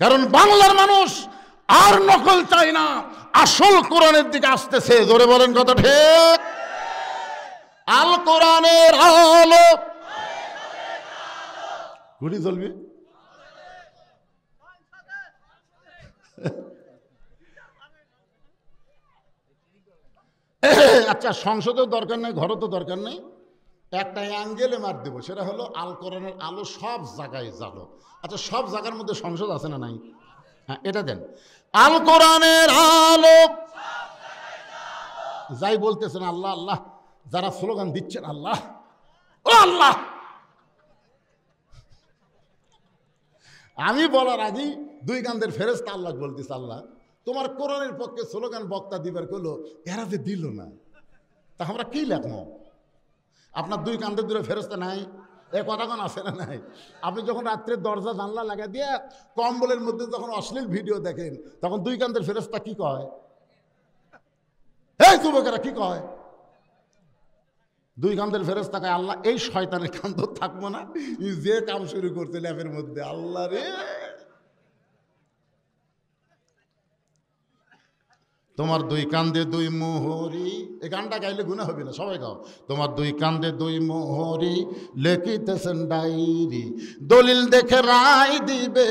কারণ বাংলার মানুষ আর নকল চায় না, আসল কোরআনের দিকে আসতেছে। জোরে বলেন কত ঠিক? আল কোরআনের আলো গুলি জ্বলবে। আচ্ছা, সংসদেও দরকার নেই, ঘরও তো দরকার নেই, একটা অ্যাঙ্গেলে মার দেবো, সেটা হলো আল কোরআনের আলো সব জায়গায় জ্বালো। আচ্ছা, সব জায়গার মধ্যে সংসদ আছে না নাই? হ্যাঁ, এটা দেন, আল কোরআনের আলো। যাই বলতেছেন আল্লাহ আল্লাহ, যারা স্লোগান দিচ্ছেন আল্লাহ ও আল্লাহ, আমি বলার আগেই দুই কান্দের ফেরেশতা আল্লাহ বলতেছে, আল্লাহ তোমার কোরআনের পক্ষে স্লোগান বক্তা দিবার করলো, এরা যে দিল না, তা আমরা কি লেখবো? আপনার দুই কান্দের দূরে ফেরেশতা নাই? এ কথাক্ষণ আছে না নাই? আপনি যখন রাত্রে দরজা জানলা লাগা দিয়ে কম্বলের মধ্যে যখন অশ্লীল ভিডিও দেখেন, তখন দুই কান্দের ফেরেশতা কি কয়? এই যুবকেরা কি কয়? দুই কান্দের ফেরেশতা কয়, আল্লাহ এই শয়তানের কান্দ থাকবো না, যে কাম শুরু করতে ল্যাপের মধ্যে, আল্লাহ রে। তোমার দুই কান্দে দুই মোহরি, এই গানটা গাইলে গুনাহ হবে না, সবাই গাও। তোমার দুই কান্দে দুই মোহরি, লেখিতেছেন ডায়েরি, দলিল দেখে রায় দিবে,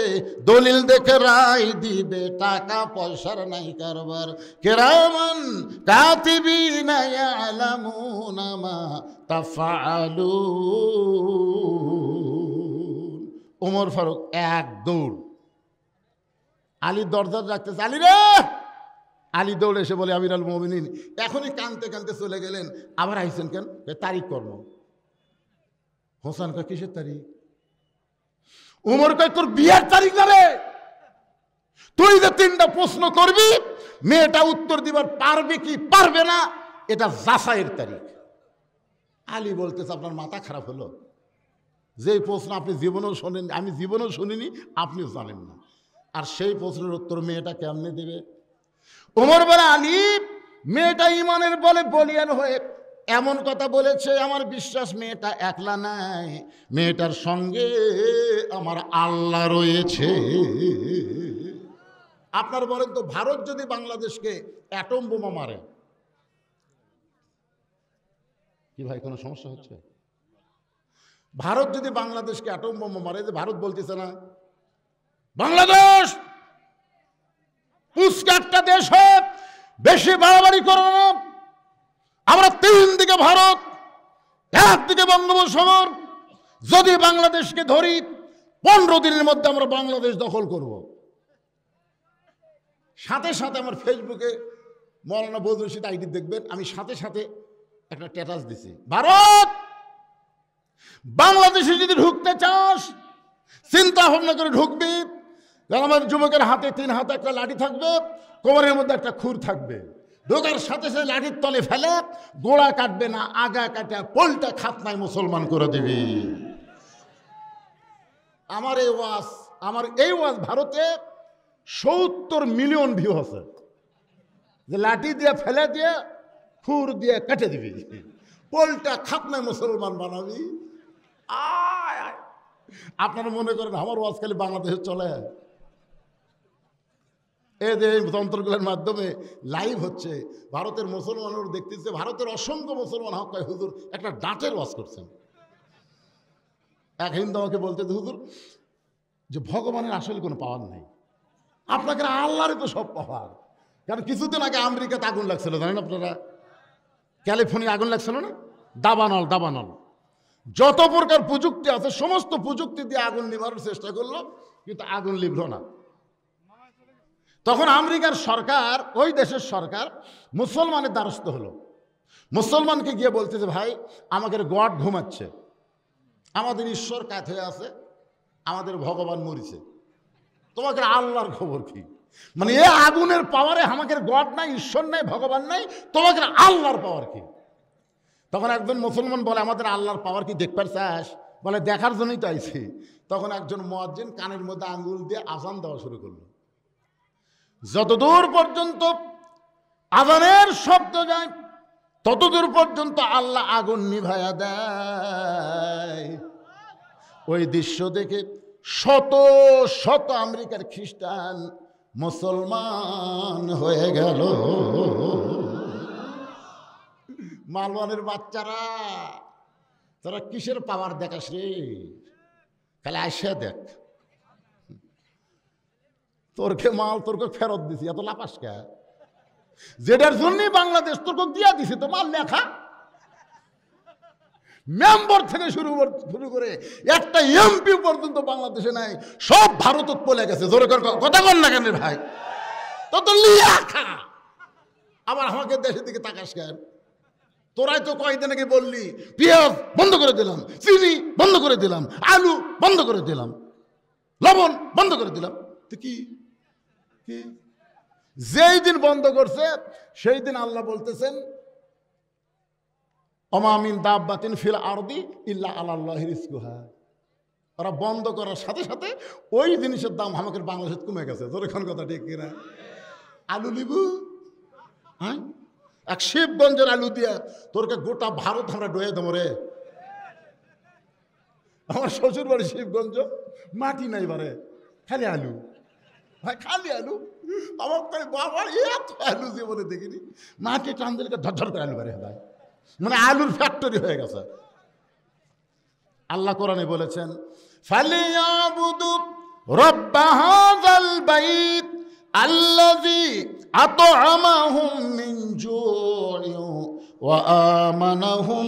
দলিল দেখে রায় দিবে, টাকা পয়সার নাই কারবার, কিরামান কাতিবিনা ইয়ালামুনা মা তাফআলুন। ওমর ফারুক এক দৌড় আলীর দরজা রাখতেছে, আলী রে। আলী দৌড়ে এসে বলে, আমিরুল মুমিনিন। এখনই কানতে কানতে চলে গেলেন। আবার আইসেন কেন? তারিখ কর্ম। হোসেন কয়, কিসের তারিখ? উমর কয়, তোর বিয়ের তারিখ না রে, তুই যে তিনটা প্রশ্ন করবি, মেয়েটা উত্তর দিবার পারবে কি পারবে না, এটা যাচাইয়ের তারিখ। আলী বলতেছে, আপনার মাথা খারাপ হলো? যেই প্রশ্ন আপনি জীবনেও শোনেন, আমি জীবনেও শুনিনি, আপনিও জানেন না, আর সেই প্রশ্নের উত্তর মেয়েটা কেমনে দেবে? ওমর বলে, আলী মেয়েটা ইমানের বলে বলিয়ান হয়ে এমন কথা বলেছে, আমার বিশ্বাস মেয়েটা একলা নাই, মেয়েটার সঙ্গে আমার আল্লাহ রয়েছে। আপনার বলেন তো, ভারত যদি বাংলাদেশকে অ্যাটম বোমা মারে, কি ভাই কোনো সমস্যা হচ্ছে? ভারত যদি বাংলাদেশকে অ্যাটম বোমা মারে, যে ভারত বলতেছে না বাংলাদেশ পুষ্কা একটা দেশ হয়, বেশি বাড়াবাড়ি করো না, আমরা তিন দিকে ভারত, একদিকে বঙ্গোপসাগর, যদি বাংলাদেশকে ধরি 15 দিনের মধ্যে আমরা বাংলাদেশ দখল করব। সাথে সাথে আমার ফেসবুকে মৌলানা বদরুল রশিদ আইডি দেখবেন, আমি সাথে সাথে একটা স্ট্যাটাস দিছি, ভারত বাংলাদেশে যদি ঢুকতে চাস চিন্তা ভাবনা করে ঢুকবি। আমার যুবকের হাতে 3 হাতে একটা লাঠি থাকবে, কোমরের মধ্যে একটা খুর থাকবে, ঢোকার সাথে সাথে লাঠির তলে ফেলে গোড়া কাটবে না, আগা কাটা পোলটা খাতনায় মুসলমান করে দিবি। আমার এই ওয়াজ ভারতে 70 মিলিয়ন ভিউ আছে, যে লাঠি দিয়ে ফেলে দিয়ে খুর দিয়ে কেটে দিবি, পোলটা খাতনায় মুসলমান বানাবি। আপনারা মনে করেন আমার ওয়াজ খালি বাংলাদেশে চলে? এই যে এই যন্ত্রগুলোর মাধ্যমে লাইভ হচ্ছে, ভারতের মুসলমানরা দেখতেছে, ভারতের অসংখ্য মুসলমান হক কয়, হুজুর একটা ডাঁটের ওয়াজ করছেন। এক হিন্দু আমাকে বলতেছে, হুজুর যে ভগবানের আসলে কোনো পাওয়ার নেই, আপনাকে আল্লাহরই তো সব পাওয়ার। কারণ কিছুদিন আগে আমেরিকাতে আগুন লাগছিল, জানেন আপনারা? ক্যালিফোর্নিয়া আগুন লাগছিল না, দাবানল। যত প্রকার প্রযুক্তি আছে সমস্ত প্রযুক্তি দিয়ে আগুন নিভানোর চেষ্টা করলো, কিন্তু আগুন লিভল না। তখন আমেরিকার সরকার, ওই দেশের সরকার মুসলমানের দ্বারস্থ হলো। মুসলমানকে গিয়ে বলতেছে, ভাই আমাদের গড ঘুমাচ্ছে, আমাদের ঈশ্বর কাত হয়ে আছে, আমাদের ভগবান মরিছে, তোমাকে আল্লাহর খবর কি? মানে এ আগুনের পাওয়ারে আমাদের গড নাই, ঈশ্বর নাই, ভগবান নাই, তোমাকে আল্লাহর পাওয়ার কি? তখন একজন মুসলমান বলে, আমাদের আল্লাহর পাওয়ার কি দেখবার চাস? বলে, দেখার জন্যই তো আইছি। তখন একজন মুয়াজ্জিন কানের মধ্যে আঙ্গুল দিয়ে আজান দেওয়া শুরু করলো। যতদূর পর্যন্ত আজানের শব্দ যায় ততদূর পর্যন্ত আল্লাহ আগুন নিভায়া দেয়। ওই দৃশ্য দেখে শত শত আমেরিকার খ্রিস্টান মুসলমান হয়ে গেল। মালওয়ানের বাচ্চারা, তোরা কিসের পাওয়ার দেখাস রে? তাহলে আইসা দেখ, তোরকে মাল তোরকে ফেরত দিছি, এত লাপাস কে? যেটার জন্যই বাংলাদেশ তোরকে দিয়া দিছে, তো মাল লেখা মেম্বার থেকে শুরু করে একটা এমপি পর্যন্ত বাংলাদেশে নাই, সব ভারতত পলে গেছে। জোরে কথা বল না কেন ভাই? তত লিখা আবার আমাকে দেশের দিকে তাকাস কেন? তোরাই তো কয়েকদিন আগে বললি পেঁয়াজ বন্ধ করে দিলাম, চিনি বন্ধ করে দিলাম, আলু বন্ধ করে দিলাম, লবণ বন্ধ করে দিলাম। তো কি যেই দিন বন্ধ করছে সেই দিন আল্লাহ বলতেছেন, ওমা মিন দাব্বাতিন ফিল আরদি ইল্লা আলাল্লাহি রিজকুহা। ওরা বন্ধ করার সাথে সাথে ওই জিনিসের দাম আমাদের বাংলাদেশে কমে গেছে। তোর এখন কথা ঠিক কিনা? আলু লিবু, হ্যাঁ, এক শিবগঞ্জের আলু দিয়া তোরকে গোটা ভারত আমরা ডয়ে দেবো রে। আমার শ্বশুর বাড়ি শিবগঞ্জ, মাটি নাই বারে, খালি আলু, ভাই খালি আলু। আমার বাবা এত আলু জীবনে দেখিনি, মাটি টান দিলে ঝরঝর করে আলু বারে ভাই, মানে আলুর ফ্যাক্টরি হয়ে গেছে। আল্লাহ কোরআনে বলেছেন, ফালিয়াবুদু রাব্ব হাযাল বাইত আল্লাযী আত'আমাহুম মিন জু'ইন ওয়া আমানাহুম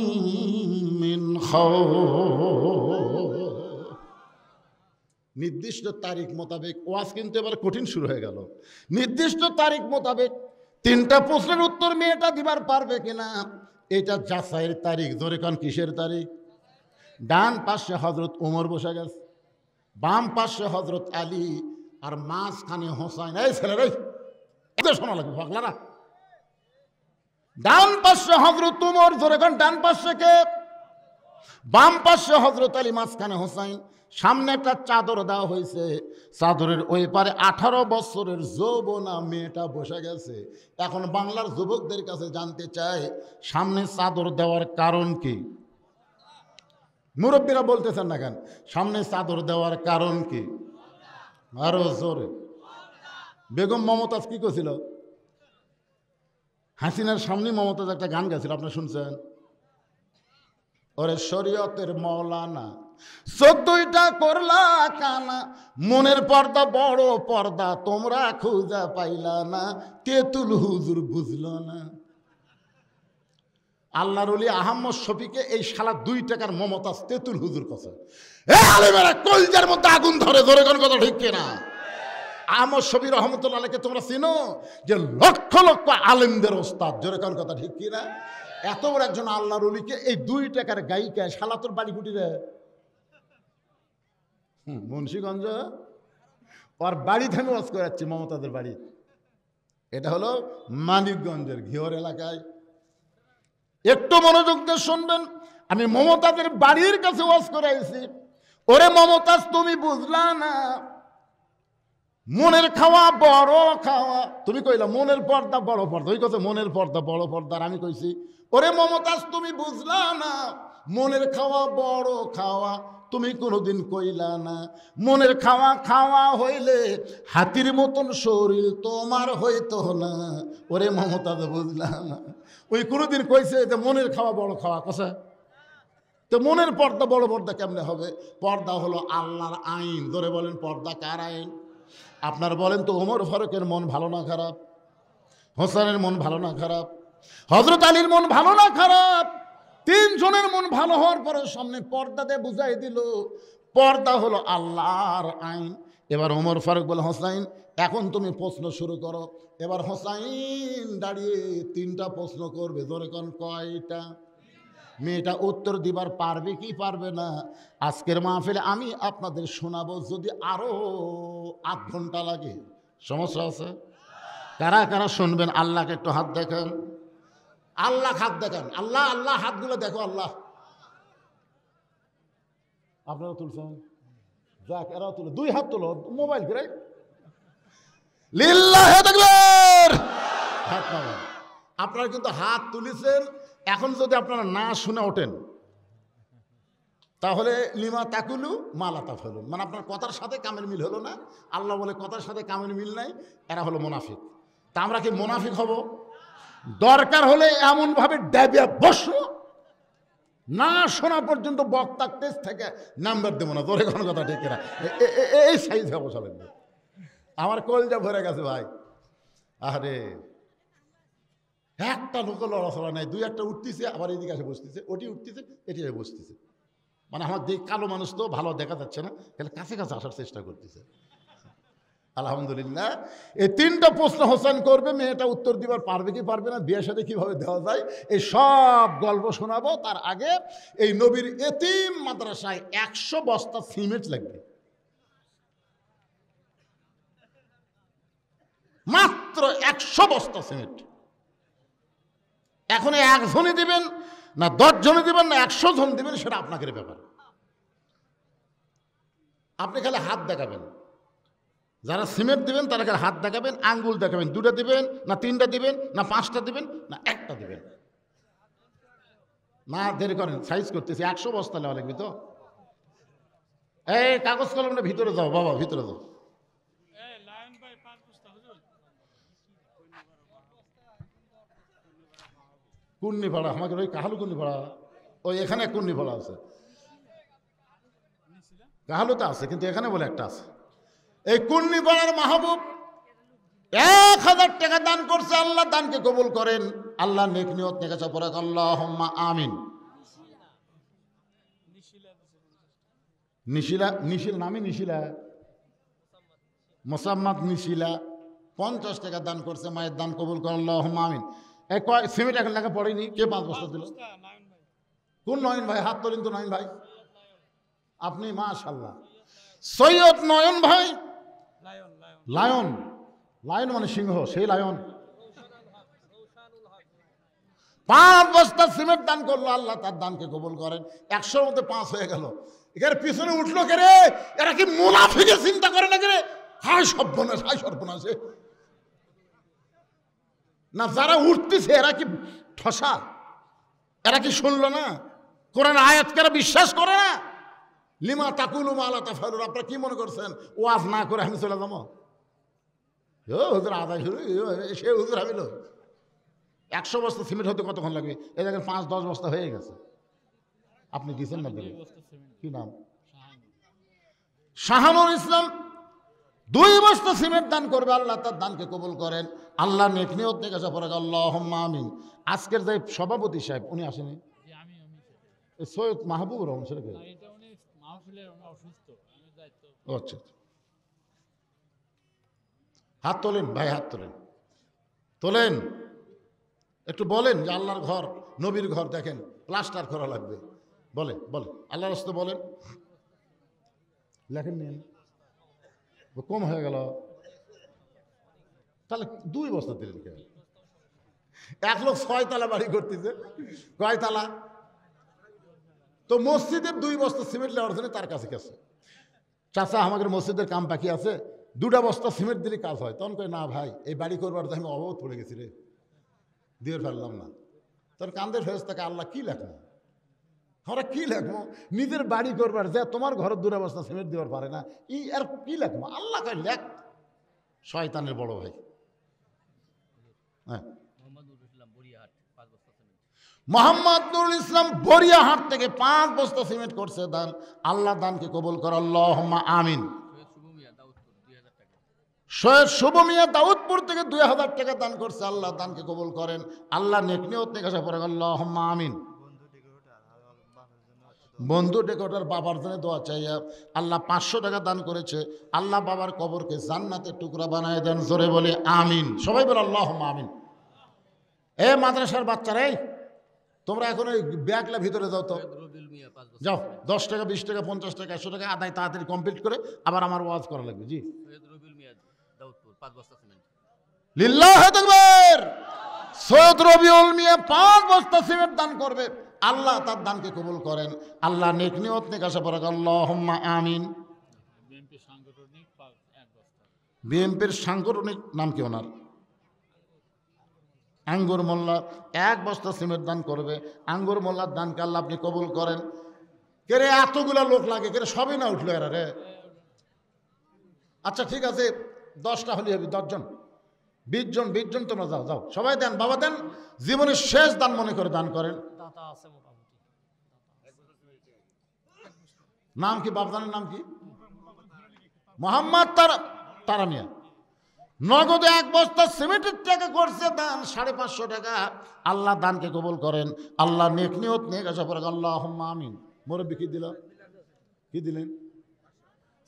মিন খাউফ। নির্দিষ্ট তারিখ মোতাবেক ওয়াজ কিন্তু এবার কঠিন শুরু হয়ে গেল। নির্দিষ্ট তারিখ মোতাবেক 3টা প্রশ্নের উত্তর মেয়েটা দিবার পারবে কিনা এটা যাচাইয়ের তারিখ। জোরে কান, কিসের তারিখ? ডান পাশে হযরত ওমর বসে গেছে, বাম পাশে হযরত আলী, আর মাঝখানে হোসাইন। এই ছেলেরা এদের শোনা লাগবে পাগলারা। ডান পাশে হযরত ওমর, জোরে কান ডান পাশে কে? বাম পাশে হযরত আলী, মাঝখানে হোসাইন। সামনে একটা চাদর দেওয়া হয়েছে, চাদরের ওই পারে 18 বছরের যৌবনা মেয়েটা বসে গেছে। এখন বাংলার যুবকদের কাছে জানতে চায়, সামনে চাদর দেওয়ার কারণ কি? মুরব্বীরা বলতেছেন না কেন? সামনে চাদর দেওয়ার কারণ কি? আরো জোরে। বেগম মমতাজ কি করছিল? হাসিনার সামনে মমতাজ একটা গান গাইছিল, আপনারা শুনছেন? ওরে শরীয়তের মৌলানা, চোখ দুইটা করলা কানা, মনের পর্দা বড় পর্দা তোমরা খুঁজা পাইলা না, তেতুল হুজুর বুঝলো না। আল্লাহর ওলি আহমদ শফিকে এই শালা 2 টাকার মমতাজ তেতুল হুজুর কথা। আলেমেরা কলজার মধ্যে আগুন ধরে, ধরে কোন কথা ঠিক কিনা? আহমদ শফি রহমতুল্লাহ আলাইহিকে তোমরা চিনো, যে লক্ষ লক্ষ আলেমদের ওস্তাদ। জোরে কোন কথা ঠিক কিনা? এত বড় একজন আল্লাহর ওলিকে এই 2 টাকার গায়িকা শালা তোর বাড়ি কুটিরে মুন্সিগঞ্জ, ওর বাড়ি থেকে ওয়াজ করে যাচ্ছি, মমতাজের বাড়ি। এটা হলো মানিকগঞ্জের ঘিওর এলাকায়। একটু মনোযোগ দিয়ে শুনবেন, আমি মমতাজের বাড়ির কাছে ওয়াজ করে আইছি। ওরে মমতাজ, তুমি বুঝলা না, মনের খাওয়া বড় খাওয়া। তুমি কইলা মনের পর্দা বড় পর্দা, ওই কথা মনের পর্দা বড় পর্দা। আর আমি কইছি, ওরে মমতাজ তুমি বুঝলা না, মনের খাওয়া বড় খাওয়া। তুমি কোনোদিন কইলা না, মনের খাওয়া খাওয়া হইলে হাতির মতন শরীর তোমার হইতো না। ওরে মমতাজ বুঝলা না, ওই কোনোদিন কইছে যে মনের খাওয়া বড় খাওয়া কথা। তো মনের পর্দা বড় পর্দা কেমনে হবে? পর্দা হলো আল্লাহর আইন। ধরে বলেন, পর্দা কার আইন? আপনার বলেন তো, ওমর ফারুকের মন ভালো না খারাপ? হোসেনের মন ভালো না খারাপ? হযরত আলীর মন ভালো না খারাপ? তিনজনের মন ভালো হওয়ার পরে সামনে পর্দা দিয়ে বুঝাই দিল, পর্দা হলো আল্লাহর আইন। এবার ওমর ফারুক বলে, হোসাইন এখন তুমি প্রশ্ন শুরু করো। এবার হোসাইন দাঁড়িয়ে 3টা প্রশ্ন করবে। ধরে কোন কয়টা? মেয়েটা উত্তর দিবার পারবে কি পারবে না আজকের মাহফিলে আমি আপনাদের শোনাবো, যদি আরো 8 ঘন্টা লাগে। সমস্যা আছে? কারা কারা শুনবেন আল্লাহকে একটু হাত দেখান, আল্লাহ হাত দেখান, আল্লাহ আল্লাহ হাতগুলো দেখো, আল্লাহ। আপনারা তুলছেন? যাক, এরাও তুলো, 2 হাত তোলো, মোবাইল করে লিল্লাহে তাকবীর, হাত নামান। আপনারা কিন্তু হাত তুলেছেন, এখন যদি আপনারা না শুনে ওঠেন তাহলে লিমা তাকুলু মালা তাফালুন, মানে আপনার কথার সাথে কামের মিল হলো না। আল্লাহ বলে কথার সাথে কামের মিল নাই, এরা হলো মুনাফিক। তা আমরা কি মুনাফিক হব? দরকার হলে এমনভাবে ড্যাবিয়া বসো, না শোনা পর্যন্ত বক্তা টেস্ট থেকে নাম্বার দেবো না। তোরে কোনো কথা ঠিক না, এই সাইজ হয়ে বসা লাগবে। আমার কলজা ভরে গেছে ভাই। আরে একটা লোক লড়াচড়া নাই, 2-1টা উঠতেছে, আবার এদিকে এসে বসতেছে, ওটি উঠতেছে, এটি এসে বসতেছে। মানে আমার কালো মানুষ তো ভালো দেখা যাচ্ছে না, তাহলে কাছে কাছে আসার চেষ্টা করতেছে। আলহামদুলিল্লাহ। এই 3টা প্রশ্ন হোসেন করবে, মেয়েটা উত্তর দিবার পারবে কি পারবে না, বিয়ের সাথে কীভাবে দেওয়া যায়, এই সব গল্প শোনাবো। তার আগে এই নবীর এতিম মাদ্রাসায় 100 বস্তা সিমেন্ট লাগবে, মাত্র 100 বস্তা সিমেন্ট। এখন 1 জনে দিবেন না 10 জনে দিবেন না 100 জন দিবেন, সেটা আপনাদের ব্যাপার। আপনি খালি হাত দেখাবেন, যারা সিমেন্ট দিবেন তারা খালি হাত দেখাবেন, আঙ্গুল দেখাবেন। 2টা দিবেন না 3টা দিবেন না 5টা দিবেন না 1টা দিবেন। না দেরি করেন, সাইজ করতেছি। 100 বস্তা নেওয়া লাগবে তো। এই কাগজ কলমটা ভিতরে যাও বাবা, ভিতরে যাও। কুন্নিপাড়া, আমাকে ওই কাহালু কুন্নিপাড়া, ওই এখানে কুন্নিপাড়া আছে, কাহালুতে আছে, কিন্তু এখানে বলে একটা আছে। এই কুন্নিপাড়ার মাহবুব 1000 টাকা দান করছে, আল্লাহ দানকে কবুল করেন। আল্লাহ নেক নিয়ত নেকাশা পড়ে আল্লাহুম্মা আমিন। নিশিলা, নিশিল নামে নিশিলা, মোসাম্মদ নিশিলা 50 টাকা দান করছে, মায়ের দান কবুল করেন আল্লাহুম্মা আমিন। এই কয় সিমেন্ট এখন লেখা পড়েনি, কে 5 বস্তা দিল? কোন নয়ন ভাই? হাত তোলেন তো নয়ন ভাই। আপনি মাশাআল্লাহ। সৈয়দ নয়ন ভাই, লায়ন, লায়ন মানে সিংহ, সেই লায়ন 5 বস্তা সিমেন্ট দান করলো, আল্লাহ তার দানকে কবুল করেন। 100-র মধ্যে 5 হয়ে গেল। এখানে পিছনে উঠলো কে রে? এরা কি মুনাফিকের চিন্তা করে না কে রে? হায় সর্বনাশ, হায় সর্বনাশ। না যারা উঠতেছে এরা কি ঠসা? এরা কি শুনলো না কোরআন আয়াতকে? এরা বিশ্বাস করে না। লিমা তাকুলু মালা তাফালুন। আপনারা কি মনে করছেন ওয়াজ না করে আমি চলে যাবো? হুজুর আদায় শুরু, সে হুজুর হামিল। 100 বস্তা সিমেন্ট হতে কতক্ষণ লাগবে? এই দেখেন 5-10 বস্তা হয়ে গেছে। আপনি দিচ্ছেন না? কি নাম? শাহানুর ইসলাম 2 বস্তা সিমেন্ট দান করবে, আল্লাহ তার দানকে কবুল করেন। আল্লাহ নেক নিয়ত নেকাশা পড়ে আল্লাহুম্মা আমিন। আজকের যে সভাপতি সাহেব উনি আসেনি, সৈয়দ মাহবুবুর রহমান ছেলেকে। আচ্ছা, হাত তোলেন ভাই, হাত তোলেন, তোলেন। একটু বলেন যে আল্লাহর ঘর, নবীর ঘর দেখেন প্লাস্টার করা লাগবে। বলে বলে আল্লাহর রাস্তায় বলেন। লেখেন নিন, কম হয়ে গেল। তাহলে 2 বস্তা দিলেন কেন? 1 লোক 6 তলা বাড়ি করতেছে, কয় তালা? তো মসজিদের 2 বস্তা সিমেন্ট লেওয়ার জন্য তার কাছে গেছে। চাচা আমাদের মসজিদের কাম বাকি আছে, 2টা বস্তা সিমেন্ট দিলে কাজ হয়। তখন কয় না ভাই, এই বাড়ি করবার তো আমি অবরোধ পড়ে গেছি রে, দিয়ে ফেললাম না। তোর কান্দের ফেরেশতাকে আল্লাহ কি লেখবো? আমরা কি লেখবো? নিজের বাড়ি করবার যে তোমার ঘরের 2 বস্তা সিমেন্ট দেওয়ার পারে না, আর কি লেখবো? আল্লাহ কয় লেখ। শয়তানের বড় ভাই। হ্যাঁ, মোহাম্মদ নুরুল ইসলাম বরিয়াহাট থেকে 5 বস্তা সিমেন্ট করছে দান। আল্লাহ দানকে কবুল কর আল্লাহুম্মা আমিন। সৈয়দ শুভ মিয়া দাউদপুর থেকে 2000 টাকা দান করছে, আল্লাহ দানকে কবুল করেন। আল্লাহ নেক নিয়ত নেকাশা পড়ে আল্লাহুম্মা আমিন। বন্ধু ডেকে ওটার বাবার জন্য দোয়া চাইয়া আল্লাহ 500 টাকা দান করেছে, আল্লাহ বাবার কবরকে জান্নাতের টুকরা বানায় দেন, জোরে বলে আমিন। সবাই বলে আল্লাহুম্মা আমিন। এ মাদ্রাসার বাচ্চারা, এই তোমরা এখন ওই ব্যাগলা ভিতরে যাও তো, যাও 10 টাকা 20 টাকা 50 টাকা 100 টাকা আদায় তাড়াতাড়ি কমপ্লিট করে আবার আমার ওয়াজ করা লাগবে। জি লিল্লাহি তাকবীর। সৈয়দ রবিউল মিয়া 5 বস্তা সিমেন্ট দান করবে, আল্লাহ তার দানকে কবুল করেন, আল্লাহ নেক নিয়ত নেক আশা পরাক, আল্লাহুম্মা আমিন। বিএনপির সাংগঠনিক নাম কি ওনার? আঙ্গুর মোল্লা 1 বস্তা সিমেন্ট দান করবে, আঙ্গুর মোল্লার দানকে আল্লাহ আপনি কবুল করেন। কে রে এতগুলা লোক লাগে, কে রে সবই না উঠলো এরা রে? আচ্ছা ঠিক আছে 10টা হলে হবে, 10 জন 20 জন 20 জন তোমরা যাও যাও সবাই দেন, বাবা দেন, জীবনের শেষ দান মনে করে দান করেন। নাম কি বাপদানের নাম কি? মোহাম্মদ তারা মিয়া। নগদে 1 বস্তা সিমেন্টের টাকা করছে দান 550 টাকা, আল্লাহ দানকে কবুল করেন, আল্লাহ নেক নিয়ত নেক আশা পরাক, আল্লাহুম্মা আমিন। মুরব্বি কি দিল? কি দিলেন?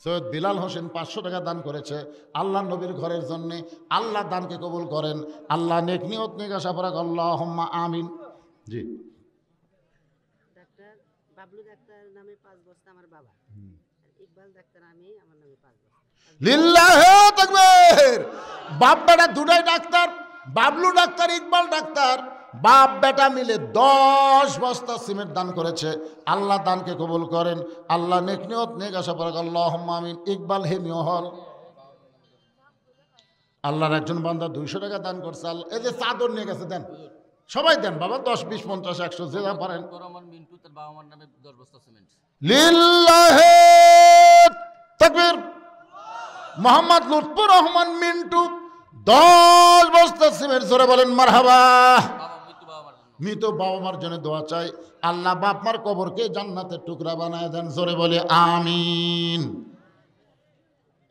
সৈয়দ বিলাল হোসেন 500 টাকা দান করেছে আল্লাহ নবীর ঘরের জন্য, আল্লাহ দানকে কবুল করেন, আল্লাহ নেক নিয়ত নেক আশা পরাক, আল্লাহুম্মা আমিন। জি ডাক্তার বাবলু ডাক্তার নামে 5 বস্তা আমার বাবা, আর ইকবাল ডাক্তার আমি, আমার নামে 5 বস্তা। লিল্লাহি তাকবীর। বাপ বেটা দুটাই doctor, Bablu doctor Iqbal doctor, বাপ বেটা মিলে 10 বস্তা সিমেন্ট দান করেছে, আল্লাহ দানকে কবুল করেন, আল্লাহ নেক নিয়ত নেক আশা পরাক, আল্লাহুম্মা আমিন। ইকবাল হেমিও হল আল্লাহর একজন বান্দা 200 টাকা দান করছে, আল্লাহ এই যে চাদর নিয়ে গেছে, দেন সবাই দেন বাবা, 10 20 50 100 যে যা পারেন। লিল্লাহি তাকবীর। মোহাম্মদ লুৎফুর রহমান মিন্টু 10 বস্তা সিমেন্ট, জোরে বলেন মারহাবা। মৃত বাবা মার জন্য দোয়া চাই, আল্লাহ বাপ মার কবরকে জান্নাতের টুকরা বানায় দেন, জোরে বলে আমিন।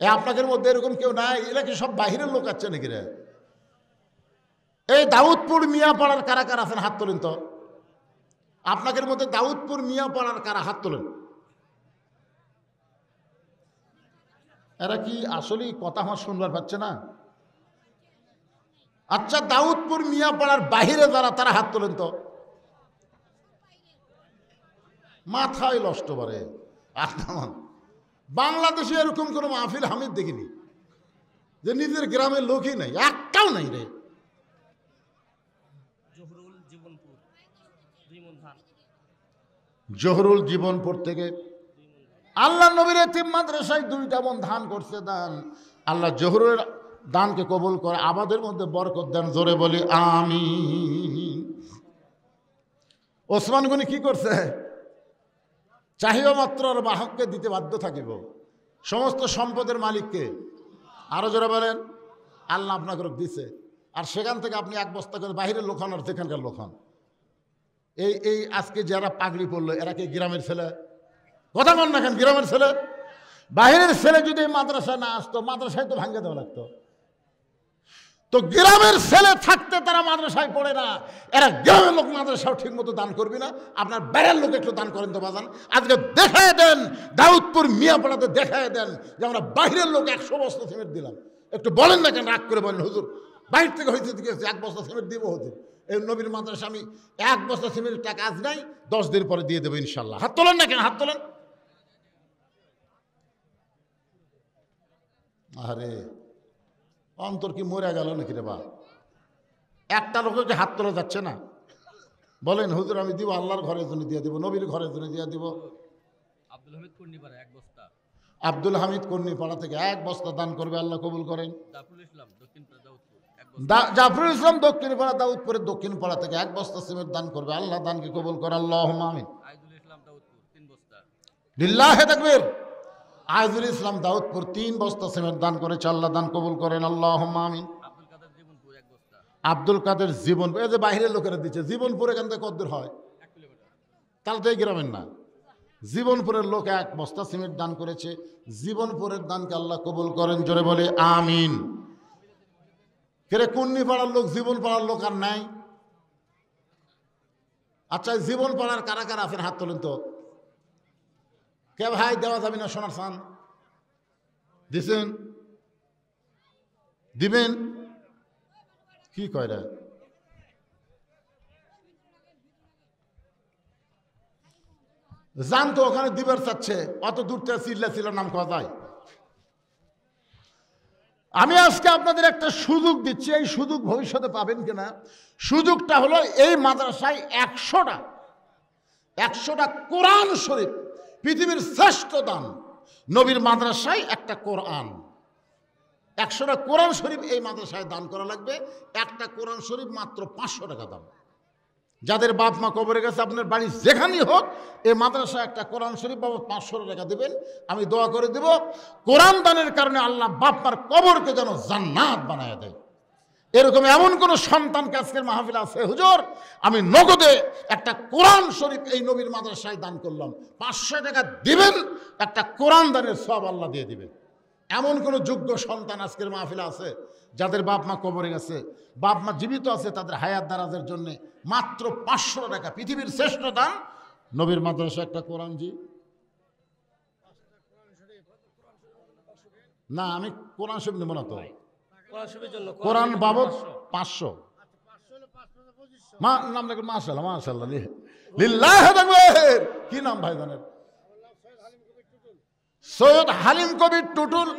এ আপনাদের মধ্যে এরকম কেউ নাই? এরা কি সব বাহিরের লোক আছে নাকি রে? এই দাউদপুর মিয়াপাড়ার কারা কারা আছেন হাত তোলেন তো। আপনাদের মধ্যে দাউদপুর মিয়াপাড়ার কারা হাত তোলেন? এরা কি আসলেই কথা আমার শুনবার পাচ্ছে না? আচ্ছা দাউদপুর মিয়াপাড়ার বাহিরে যারা, তারা হাত তোলেন তো। মাথায় নষ্ট করে। আপনার বাংলাদেশে এরকম কোনো মাহফিল হামিদ দেখিনি যে নিজের গ্রামের লোকই নাই, একটাও নাই রে। জহুরুল জীবনপুর থেকে আল্লাহ নবীর এতিম মাদ্রাসায় 2টা মন ধান করছে দান, আল্লাহ জহুরের দানকে কবুল করে, আমাদের মধ্যে বরকত দেন, জোরে বলি আমিন। ওসমান গনি কি করছে? চাহিও মাত্র আর বাহককে দিতে বাধ্য থাকিব, সমস্ত সম্পদের মালিককে। আরো জোরে বলেন আল্লাহ আপনাকে দিছে, আর সেখান থেকে আপনি 1 বস্তা করে বাহিরের লোক হন আর সেখানকার লোক হন। এই আজকে যারা পাগড়ি পড়লো এরা কি গ্রামের ছেলে? কথা বল না কেন? গ্রামের ছেলে। বাহিরের ছেলে যদি মাদ্রাসায় না আসতো, মাদ্রাসায় তো ভাঙ্গে দেওয়া লাগতো। তো গ্রামের ছেলে থাকতে তারা মাদ্রাসায় পড়ে না, এরা গ্রামের লোক মাদ্রাসাও ঠিক মতো দান করবি না। আপনার বাইরের লোক একটু দান করেন তো বাজান, আজকে দেখায় দেন, দাউদপুর মিয়াপাড়াতে দেখায় দেন যে আমরা বাইরের লোক 100 বস্তা সিমেন্ট দিলাম। একটু বলেন না কেন? রাগ করে বলেন হুজুর বাইরে থেকে হয়েছে 1 বস্তা সিমেন্ট দিব হুজুর। এই নবীর মাদ্রাসা আমি 1 বস্তা সিমেন্টের টাকা আজ নাই, 10 দিন পরে দিয়ে দেবো ইনশাল্লাহ। হাত তোলেন না কেন? হাত তোলেন। আরে অন্তর কি মরে গেল নাকি রে বা? একটা লোককে হাত তোলা যাচ্ছে না। বলেন হুজুর আমি দিব, আল্লাহর ঘরের জন্য দিয়ে দিব, নবীর ঘরের জন্য দিয়ে দিব। আব্দুল হামিদ কর্ণীপাড়া থেকে 1 বস্তা দান করবে, আল্লাহ কবুল করেন। জাফরুল ইসলাম দক্ষিণপাড়া দাউদপুরের দক্ষিণপাড়া থেকে 1 বস্তা সিমেন্ট দান করবে, আল্লাহ দানকে কবুল করে, আল্লাহুম্মা আমিন। লিল্লাহি তাকবীর। আইজুল ইসলাম দাউদপুর 3 বস্তা সিমেন্ট দান করেছে, আল্লাহ দান কবুল করেন, আল্লাহুম্মা আমিন। আব্দুল কাদের জীবনপুর, এই যে বাইরের লোকেরা দিচ্ছে, জীবনপুর এখান থেকে কত দূর হয়? তাহলে তো এই গ্রামের না। জীবনপুরের লোক 1 বস্তা সিমেন্ট দান করেছে, জীবনপুরের দানকে আল্লাহ কবুল করেন, জোরে বলে আমিন। কেরে কুন্নিপাড়ার লোক, জীবন পাড়ার লোক আর নাই? আচ্ছা জীবন পাড়ার কারা কারা আছেন হাত তোলেন তো। কে ভাই দেওয়া যাবে না সোনার চান? দিছেন? দিবেন? কি কয় রে? জানতো ওখানে দিবার চাচ্ছে, অত দূর থেকে চিল্লা চিল্লা নাম করা যায়? আমি আজকে আপনাদের একটা সুযোগ দিচ্ছি, এই সুযোগ ভবিষ্যতে পাবেন কিনা। সুযোগটা হলো এই মাদ্রাসায় 100টা কোরআন শরীফ, পৃথিবীর শ্রেষ্ঠ দান, নবীর মাদ্রাসায় একটা কোরআন। 100টা কোরআন শরীফ এই মাদ্রাসায় দান করা লাগবে। একটা কোরআন শরীফ মাত্র 500 টাকা দাম। যাদের বাপ মা কবরে গেছে, আপনার বাড়ি যেখানেই হোক, এই মাদ্রাসায় একটা কোরআন শরীফ বাবদ 500 টাকা দেবেন। আমি দোয়া করে দেব, কোরআন দানের কারণে আল্লাহ বাপ মার কবরকে যেন জান্নাত বানায় দেয়। এরকম এমন কোন সন্তানকে আজকের মাহফিল আছে, হুজুর আমি নগদে একটা কোরআন শরীফ এই নবীর মাদ্রাসায় দান করলাম, 500 টাকা দিবেন, একটা কোরআন দানের সওয়াব আল্লাহ দিয়ে দিবেন। এমন কোন যোগ্য সন্তান আজকের মাহফিলে আছে যাদের বাপ মা কবরে গেছে, বাপ মা জীবিত আছে, তাদের হায়াত দারাজের জন্য মাত্র 500 টাকা, পৃথিবীর শ্রেষ্ঠ দান, নবীর মাদ্রাসা একটা কোরআন। জি না, আমি কোরআন শরীফ নেব না তো, কোরআন বাবদ 500। নাম দেখুন, মাশাআল্লাহ মাশাআল্লাহ, লিল্লাহি তাকবীর। কি নাম ভাই জানেন? সৈয়দ হালিম কবির টুটুল।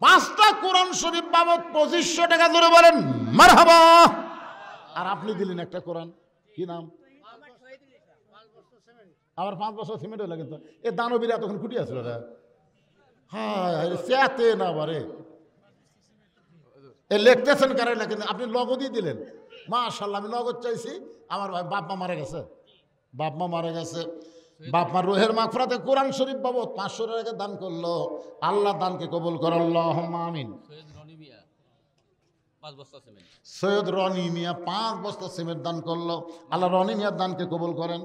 5টা কোরআন শরীফ বাবদ 2500 টাকা ধরে বলেন মারহাবা। আর আপনি দিলেন একটা কোরআন, কি নাম? আবার 5 বছর সিমেন্ট হয়ে লাগে তো। এ দানবীর এতক্ষণ খুঁটি আসলো রে। হ্যাঁ চেতে না বারে, এ লিখতেছেন কারে লেখেন? আপনি নগদই দিলেন, মাশাআল্লাহ। আমি নগদ চাইছি, আমার ভাই বাপ মা মারা গেছে, বাপ মা মারা গেছে, বাপ মার রুহের মাগফিরাতে কোরআন শরীফ বাবদ 500 টাকা দান করলো। আল্লাহ দানকে কবুল করে, আল্লাহুম্মা আমিন। সৈয়দ রনি মিয়া 5 বস্তা সিমেন্ট দান করলো, আল্লাহ রনি মিয়ার দানকে কবুল করেন।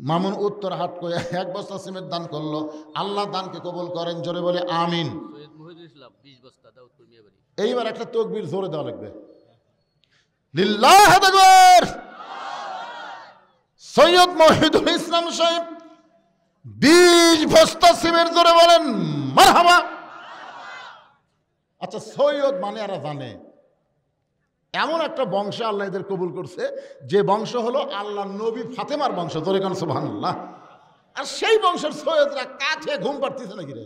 মামুন উত্তরহাট কইয়া 1 বস্তা সিমেন্ট দান করলো, আল্লাহ দানকে কবুল করেন। জোরে বলে আমিন। এইবার একটা তাকবীর জোরে দেওয়া লাগবে, লিল্লাহি তাকবীর। সৈয়দ মহিদুল ইসলাম সাহেব 20 বস্তা সিমেন্ট, জোরে বলেন মারহাবা। আচ্ছা, সৈয়দ মানে এরা জানে এমন একটা বংশ আল্লাহ এদের কবুল করছে, যে বংশ হলো আল্লাহ নবী ফাতেমার বংশ, জোরে কান সুবহানাল্লাহ। আর সেই বংশের সৈয়দরা কাছে ঘুম পাড়তেছে নাকি রে?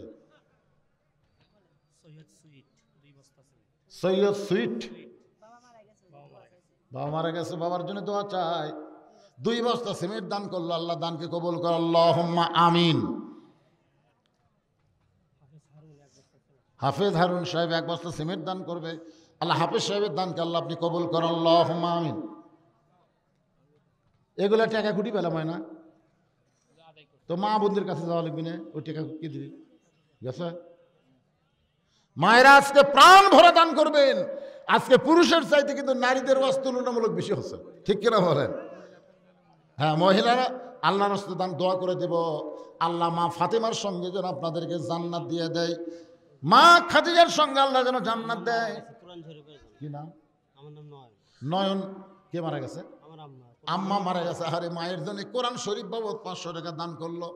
সৈয়দ সুইট, বাবা মারা গেছে, বাবার জন্য দোয়া চাই। 2 বস্তা সিমেন্ট দান করলো, আল্লাহ দানকে কবুল কর, আল্লাহুম্মা আমিন। হাফেজ হারুন সাহেব 1 বস্তা সিমেন্ট দান করবে, আল্লাহ হাফেজ সাহেবের দানকে আল্লাহ আপনি কবুল করেন, আল্লাহুম্মা আমিন। এগুলা টাকা কুটি পেলাম হয় না তো, মা বোনদের কাছে যাওয়া লাগবে না, ওই টাকা কি দিবি গেছে। মায়েরা আজকে প্রাণ ভরে দান করবেন। আজকে পুরুষের চাইতে কিন্তু নারীদের ওয়াজ তুলনামূলক বেশি হচ্ছে, ঠিক কিনা বলেন? হ্যাঁ, মহিলারা আল্লাহর রাস্তে দান দোয়া করে দেব, আল্লাহ মা ফাতেমার সঙ্গে যেন আপনাদেরকে জান্নাত দিয়ে দেয়, মা খাদিজার সঙ্গে আল্লাহ যেন জান্নাত দেয়। কি নাম? নয়ন। কে মারা গেছে? আম্মা মারা গেছে। আরে মায়ের জন্য কোরআন শরীফ বাবদ 500 টাকা দান করলো।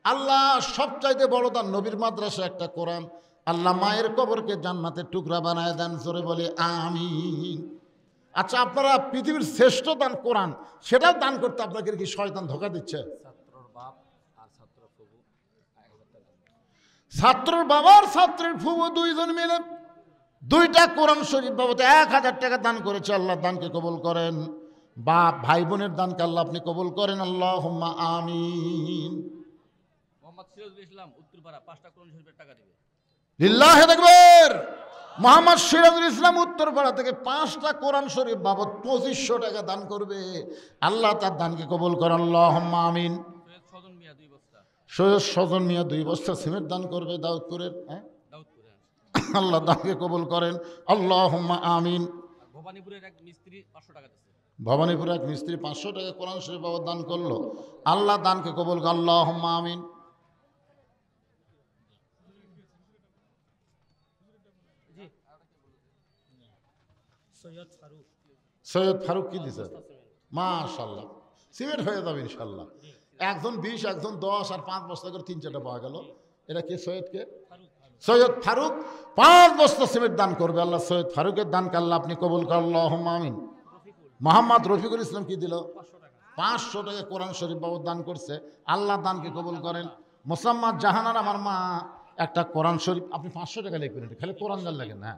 আল্লাহ সবচাইতে বড় দান, নবীর মাদ্রাসা একটা কোরআন। আল্লাহ মায়ের কবরকে জান্নাতের টুকরা বানায় দেন, জোরে বলে আমিন। আচ্ছা, আপনারা পৃথিবীর শ্রেষ্ঠ দান কোরআন, সেটাও দান করতে আপনাকে কি শয়তান ধোঁকা দিচ্ছে? ছাত্রর বাবার ছাত্রের ফুবু 2 জন মিলে 2টা কোরআন শরীফ বাবদ 1000 টাকা দান করেছে, আল্লাহ দানকে কবুল করেন। বাপ ভাই বোনের দানকে আল্লাহ আপনি কবুল করেন, আল্লাহুম্মা আমিন। মোহাম্মদ সিরাজুল ইসলাম উত্তরপাড়া 5টা কোরআন শরীফের টাকা দিবে, লিল্লাহি তাকবীর। মোহাম্মদ সিরাজুল ইসলাম উত্তরপাড়া থেকে 5টা কোরআন শরীফ বাবদ 2500 টাকা দান করবে, আল্লাহ তার দানকে কবুল করেন, আল্লাহুম্মা আমিন। সৈয়দ সজন মিয়া 2 বস্তা সিমেন্ট দান করবে, দাউদপুরের। আল্লাহ দানকে কবুল করেন, আল্লাহুম্মা আমিন। ভবানীপুরের এক মিস্ত্রি 500 টাকা দিচ্ছে, ভবানীপুরের এক মিস্ত্রি 500 টাকা কোরআন শরীফ বাবদ দান করলো, আল্লাহ দানকে কবুল করেন, আল্লাহুম্মা আমিন। সৈয়দ ফারুক কি দিছে? মাশাআল্লাহ। সিমেন্ট হয়ে যাবে ইনশাল্লাহ। একজন 20, একজন 10 আর 5 বস্তা করে 3-4টা পাওয়া গেল। এটা কে? সৈয়দকে সৈয়দ ফারুক 5 বস্তা সিমেন্ট দান করবে আল্লাহ। সৈয়দ ফারুকের দানকে আল্লাহ আপনি কবুল করেন, আল্লাহুম্মা আমিন। মোহাম্মদ রফিকুল ইসলাম কি দিল? 500 টাকা কোরআন শরীফ বাবদ দান করছে, আল্লাহ দানকে কবুল করেন। মোসাম্মদ জাহানার আমার মা একটা কোরআন শরীফ, আপনি 500 টাকা লিখবেন, খালি কোরআন দান লাগেন না,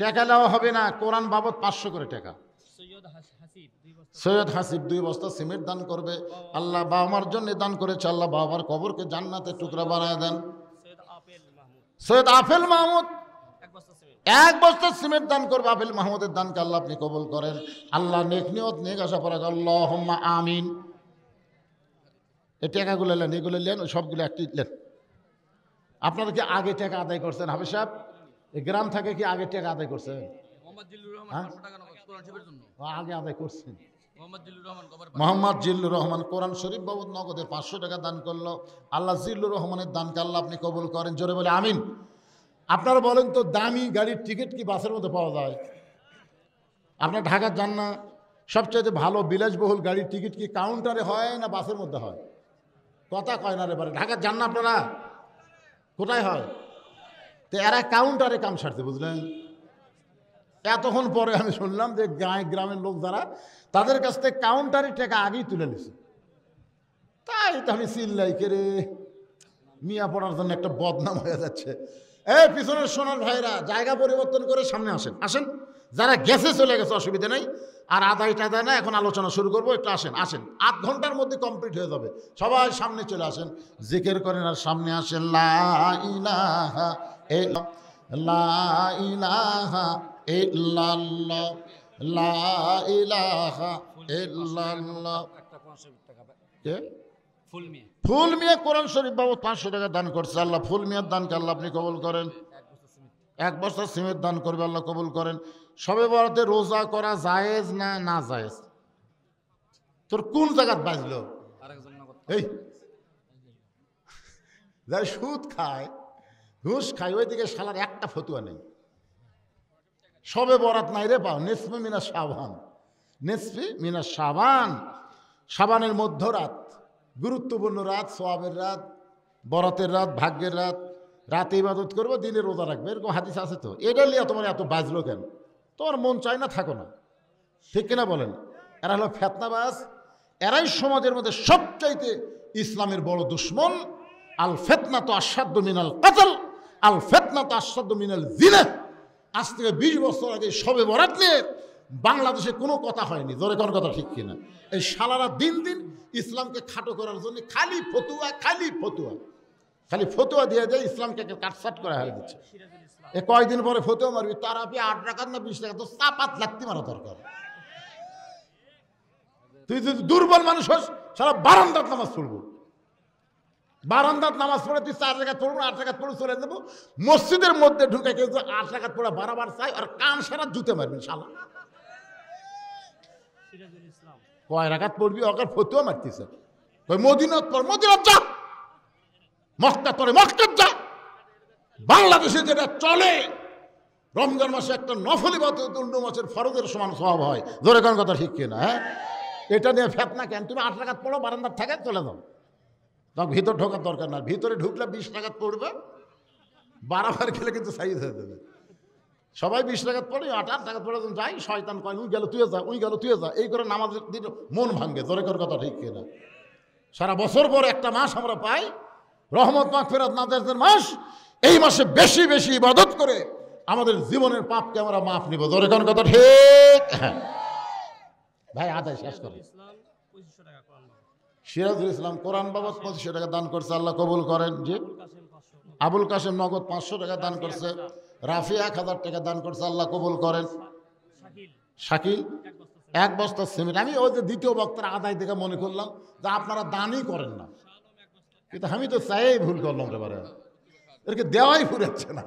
টাকা দেওয়া হবে না, কোরআন বাবদ 500 করে টাকা। সৈয়দ হাসিব 2 বস্তা সিমেন্ট দান করবে আল্লাহ। বাবা মার জন্য দান করেছে আল্লাহ, বাবার কবরকে জান্নাতের টুকরা বানায় দেন। সৈয়দ আফেল মাহমুদ 1 বস্তা সিমেন্ট দান করবে, আফেল মাহমুদের দানকে আল্লাহ আপনি কবুল করেন আল্লাহ। নেক নিয়ত নেক আশা করা, আল্লাহুম্মা আমিন। এই টাকাগুলো নেন, এগুলো নেন, ওই সবগুলো একটি নেন। আপনারা কি আগে টাকা আদায় করছেন? হাফেজ সাহেব এই গ্রাম থেকে কি আগে টাকা আদায় করছেন? আগে আদায় করছেন। মোহাম্মদ জিল্লুর রহমান কোরআন শরীফ বাবদ নগদে 500 টাকা দান করলো আল্লাহ। জিল্লুর রহমানের দানকে আল্লাহ আপনি কবুল করেন, জোরে বলে আমিন। আপনারা বলেন তো, দামি গাড়ির টিকিট কি বাসের মধ্যে পাওয়া যায়? আপনার ঢাকা যান না, সবচেয়ে ভালো বিলাসবহুল গাড়ির টিকিট কি কাউন্টারে হয় না বাসের মধ্যে হয়? কথা কয় না রে বারে, ঢাকা যান না আপনারা, কোথায় হয়? তো এরা কাউন্টারে কাম সারছে, বুঝলেন? এতক্ষণ পরে আমি শুনলাম যে গ্রামের লোক যারা, তাদের কাছ থেকে কাউন্টারের টাকা আগেই তুলে নিছে। তাই তো আমি চিল্লাই, কে রে মিয়া পড়ার জন্য একটা বদনাম হয়ে যাচ্ছে। এই পিছনের সোনার ভাইরা জায়গা পরিবর্তন করে সামনে আসেন, আসেন। যারা গেছে চলে গেছে অসুবিধা নেই, আর আদায় টাদায় না, এখন আলোচনা শুরু করবো, একটু আসেন, আসেন। 8 ঘন্টার মধ্যে কমপ্লিট হয়ে যাবে, সবাই সামনে চলে আসেন, জিকির করেন আর সামনে আসেন। লা ইলাহা ইল্লাল্লাহ, লা ইলাহা ইল্লাল্লাহ, লা ইলাহা ইল্লাল্লাহ। কে? ফুল মিয়া কোরআন শরীফ বাবদ 500 টাকা দান করছে আল্লাহ। ফুল মিয়ার দানকে আল্লাহ আপনি কবুল করেন। 1 বস্তা সিমেন্ট দান করবে আল্লাহ কবুল করেন। সবে বরাতে রোজা করা জায়েজ না না জায়েজ? তোর কোন জায়গাত বাজলো? এই যারা সুদ খায়, ঘুষ খায়, ওইদিকে শালার একটা ফতুয়া নেই। সবে বরাত নাই রে পাও, নিসফে মিনা শাবান, নিসফে মিনা শাবান, শাবানের মধ্যরাত, গুরুত্বপূর্ণ রাত, সোয়াবের রাত, বরাতের রাত, ভাগ্যের রাত। রাতে ইবাদত করবো, দিনে রোজা রাখবে, এরকম হাদিস আছে তো। এটা নিয়ে তোমার এত বাজলো কেন? তোমার মন চায় না, থাকো না, ঠিক কিনা বলেন? এরা হলো ফেতনাবাজ, এরাই সমাজের মধ্যে সবচাইতে ইসলামের বড় দুশ্মন। আল ফেতনা তো আসাধ্য মিনাল কাতল, আল ফেতনা তো আসাধ্য মিনাল জিনা। আজ থেকে 20 বছর আগে সবে বরাত নিয়ে বাংলাদেশে কোনো কথা হয়নি, জোরে কোন কথা, ঠিক কিনা? এই শালারা দিন দিন ইসলামকে খাটো করার জন্য খালি ফতুয়া, খালি ফতুয়া, খালি ফতুয়া দিয়ে দেয়, ইসলামকে কাটসাট করে হারিয়ে দিচ্ছে। এ কয়দিন পরে ফতুয়া মারবি, তার আপনি 8 টাকা না 20 টাকা, তো চাপাত লাগতে মারা দরকার। তুই যদি দুর্বল মানুষ হস, সারা বারান্দাত নামাজ পড়বো, বারান্দাত নামাজ পড়ে তুই 4 টাকা পড়বো, 8 টাকা পড়ে চলে যাবো। মসজিদের মধ্যে ঢুকে কেউ 8 টাকা পড়ে বারবার চাই, আর কান সারা জুতে মারবি শালা। কয় রাকাত পড়বি, ওকে ফতুয়া মারতেছে। ওই মদিনাত পর, মদিনাত যা, মক্কা পরে মক্কাত যা। বাংলাদেশে যেটা চলে, রমজান মাসে একটা নফল ইবাদত অন্য মাসের ফরজের সমান স্বভাব হয়, জোরে কোন কথা, ঠিক কিনা? হ্যাঁ, এটা নিয়ে ফেতনা কেন? তুমি 8 টাকা পড়ো, বারান্দার থাকে চলে যাও, তখন ভিতর ঢোকার দরকার না। ভিতরে ঢুকলে 20 টাকা পড়বে, বারবার খেলে কিন্তু সাইজ হয়ে যাবে। সবাই 20 টাকা পড়ে, 8 টাকা পড়ে যাই, শয়তান কয় উই গেল তুই যা, উই গেল তুই যা, এই করে নামাজের দিন মন ভাঙ্গে, জোরে কোন কথা, ঠিক কিনা? সারা বছর পর একটা মাস আমরা পাই, রহমত মাগফিরাত নাজাতের মাস। এই মাসে বেশি বেশি ইবাদত করে আমাদের জীবনের পাপকে আমরা মাফ নিব, জোরে কোন কথা, ঠিক? ভাই আদায় শেষ করো। সিরাজুল ইসলাম কোরআন বাবদ 2500 টাকা দান করছে, আল্লাহ কবুল করেন। জি, আবুল কাসেম নগদ 500 টাকা দান করছে। রাফি 1000 টাকা দান করছে, আল্লাহ কবুল করেন। শাকিল 1 বস্তা সিমেন্ট। আমি ওই যে দ্বিতীয় বক্তার আদায় দেখে মনে করলাম যে আপনারা দানই করেন না, কিন্তু আমি তো চাই ভুল করলাম এবারে, এরকে দেওয়াই ফুরাচ্ছে না।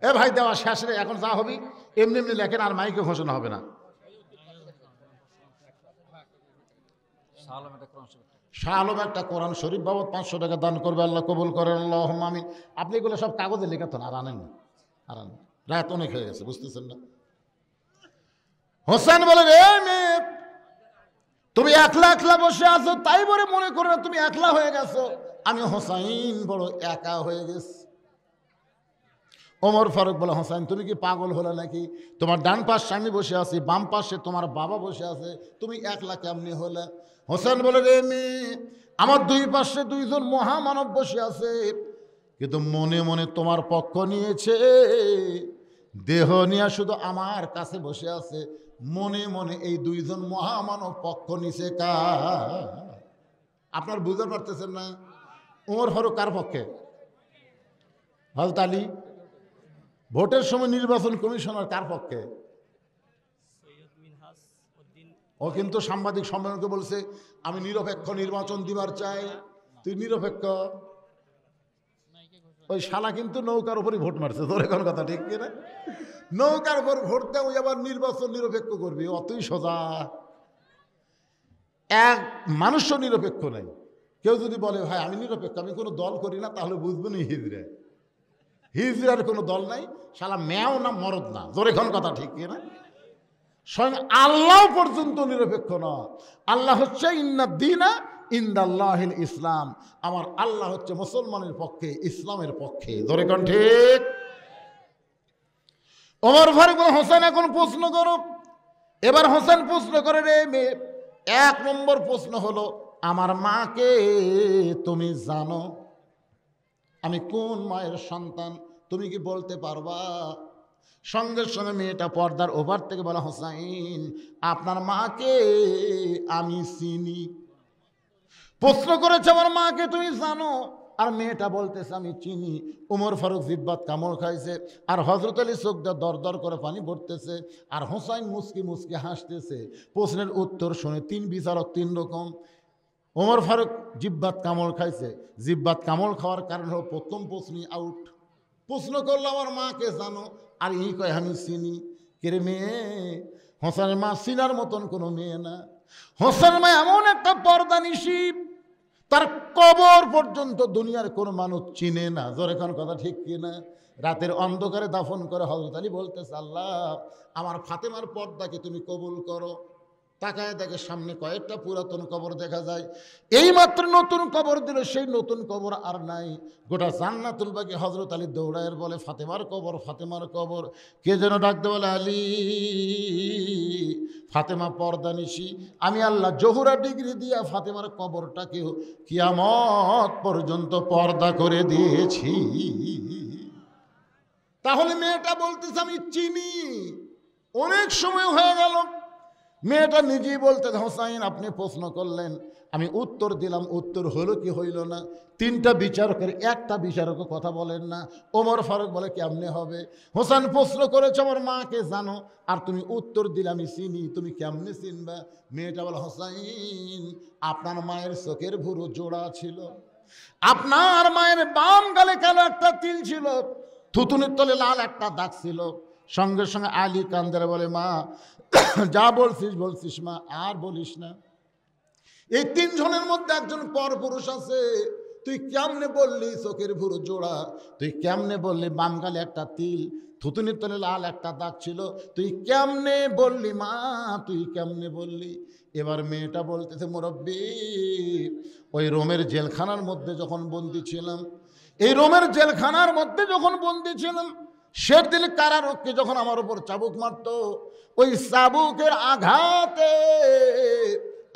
এ ভাই দেওয়া শেষ রে, এখন যা হবি এমনি এমনি লেখেন, আর মাইকে ঘোষণা হবে না। শাহ আলম একটা কোরআন শরীফ বাবদ 500 টাকা দান করবে, আল্লাহ কবুল করেন, আল্লাহুম্মা আমিন। আপনি এগুলো সব কাগজে লেখাতেন, আর আনেন না, আর আনেন, রাত অনেক হয়ে গেছে, বুঝতেছেন না? হোসেন বলে, রে মেয়ে তুমি একলা একলা বসে আছো, তাই বলে মনে করো না তুমি একলা হয়ে গেছো। আমি হোসাইন বড় একা হয়ে গেছি। ওমর ফারুক বলে, হোসাইন তুমি কি পাগল হলে নাকি? তোমার ডান পাশে আমি বসে আছি, বাম পাশে তোমার বাবা বসে আছে, তুমি একলা কেমনি হলে? হোসেন বলে, রে মেয়ে, আমার দুই পাশে দুইজন মহামানব বসে আছে, কিন্তু মনে মনে তোমার পক্ষ নিয়েছে, দেহ নিয়ে শুধু আমার কাছে বসে আছে, মনে মনে এই দুইজন মহামানব পক্ষ নিছে কার? আপনার বুঝতে পারতেছেন না? ওমর ফারুক কার পক্ষে? হযরত আলী। ভোটের সময় নির্বাচন কমিশনার কার পক্ষে? ও কিন্তু সাংবাদিক সম্মেলনকে বলছে, আমি নিরপেক্ষ নির্বাচন দিবার চাই। তুই নিরপেক্ষ? ওই শালা কিন্তু নৌকার উপরই ভোট মারছে। তোর এখন কথা ঠিক কিনা? নৌকার উপর ভোট দেয়, ওই আবার নির্বাচন নিরপেক্ষ করবি? অতই সোজা। এক মানুষও নিরপেক্ষ নাই। কেউ যদি বলে ভাই আমি নিরপেক্ষ, আমি কোনো দল করি না, তাহলে বুঝবেন হিজড়া। হিজড়ার কোনো দল নাই, শালা মেয়াও না মরদ না। তোর এখন কথা ঠিক কিনা? স্বয়ং আল্লাহ পর্যন্ত নিরপেক্ষ না। আল্লাহ হচ্ছে ইন্নাদ্দীনা ইনদাল্লাহিল ইসলাম। আমার আল্লাহ হচ্ছে মুসলমানের পক্ষে, ইসলামের পক্ষে। ধরে কোন ঠিক? ওমর ফারুক বলে, হোসেন এখন প্রশ্ন করো। এবার হোসেন প্রশ্ন করে, রে মেয়ে, এক নম্বর প্রশ্ন হলো, আমার মাকে তুমি জানো? আমি কোন মায়ের সন্তান তুমি কি বলতে পারবা? সঙ্গে সঙ্গে মেয়েটা পর্দার ওপার থেকে বলা, হোসাইন আপনার মাকে আমি চিনি। প্রশ্ন করেছে আমার মাকে তুমি জানো, আর মেয়েটা বলতেছে আমি চিনি। উমর ফারুক জিব্বাত কামড় খাইছে, আর হযরত আলী চোখ দিয়ে দর দর করে পানি পড়তেছে, আর হোসাইন মুসকি মুসকি হাসতেছে। প্রশ্নের উত্তর শুনে তিন বিচারক তিন রকম। ওমর ফারুক জিব্বাত কামড় খাইছে, জিব্বাত কামড় খাওয়ার কারণ হলো প্রথম প্রশ্নই আউট। প্রশ্ন করলো আমার মাকে জানো, আর এই কয় আমি চিনি। কেরে মেয়ে, হোসেনের মা চিনার মতন কোনো মেয়ে না। হোসেনের মা এমন একটা পর্দানিশী, তার কবর পর্যন্ত দুনিয়ার কোনো মানুষ চিনে না। জোরে কোন কথা ঠিক কিনা? রাতের অন্ধকারে দাফন করে হযরত আলী বলতেছে, আল্লাহ আমার ফাতেমার পর্দাকে তুমি কবুল করো। তাকায় দেখে সামনে কয়েকটা পুরাতন কবর দেখা যায়। এই মাত্র নতুন কবর দিল, সেই নতুন কবর আর নাই। গোটা জান্নাতুল বাকি হযরত আলী দৌড়ায়ের বলে, ফাতেমার কবর, ফাতেমার কবর। কে যেন ডাকতে বলে, আলী ফাতেমা পর্দানিশী, আমি আল্লাহ জোহরা ডিগ্রি দিয়া ফাতেমার কবরটাকেও কিয়ামত পর্যন্ত পর্দা করে দিয়েছি। তাহলে মেয়েটা বলতেছে আমি চিনি। অনেক সময় হয়ে গেল, মেয়েটা নিজেই বলতে, হোসাইন আপনি প্রশ্ন করলেন, আমি উত্তর দিলাম, উত্তর হলো কি হইল না? তিনটা বিচারকের একটা বিচারকও কথা বলেন না। ওমর ফারুক বলে কেমনে হবে? হোসেন প্রশ্ন করেছে আমার মাকে জানো, আর তুমি উত্তর দিলে আমি চিনি, তুমি কেমনে চিনবা? মেয়েটা বলে, হোসাইন আপনার মায়ের চোখের ভুরু জোড়া ছিল, আপনার মায়ের বাম গালে কালো একটা তিল ছিল, থুতুনির তলে লাল একটা দাগ ছিল। সঙ্গে সঙ্গে আলী কান্দারে বলে, মা যা বলছিস বলছিস মা, আর বলিস না। এই তিনজনের মধ্যে একজন পরপুরুষ আছে, তুই কেমনে বললি চোখের ভুরু জোড়া? তুই কেমনে বললি বাম গালে একটা তিল, থুতুনির তলে লাল একটা দাগ ছিল? তুই কেমনে বললি মা, তুই কেমনে বললি? এবার মেয়েটা বলতেছে, মুরব্বি ওই রোমের জেলখানার মধ্যে যখন বন্দি ছিলাম, এই রোমের জেলখানার মধ্যে যখন বন্দি ছিলাম, সেদিন কারারক্ষী যখন আমার উপর চাবুক মারত, ওই চাবুকের আঘাতে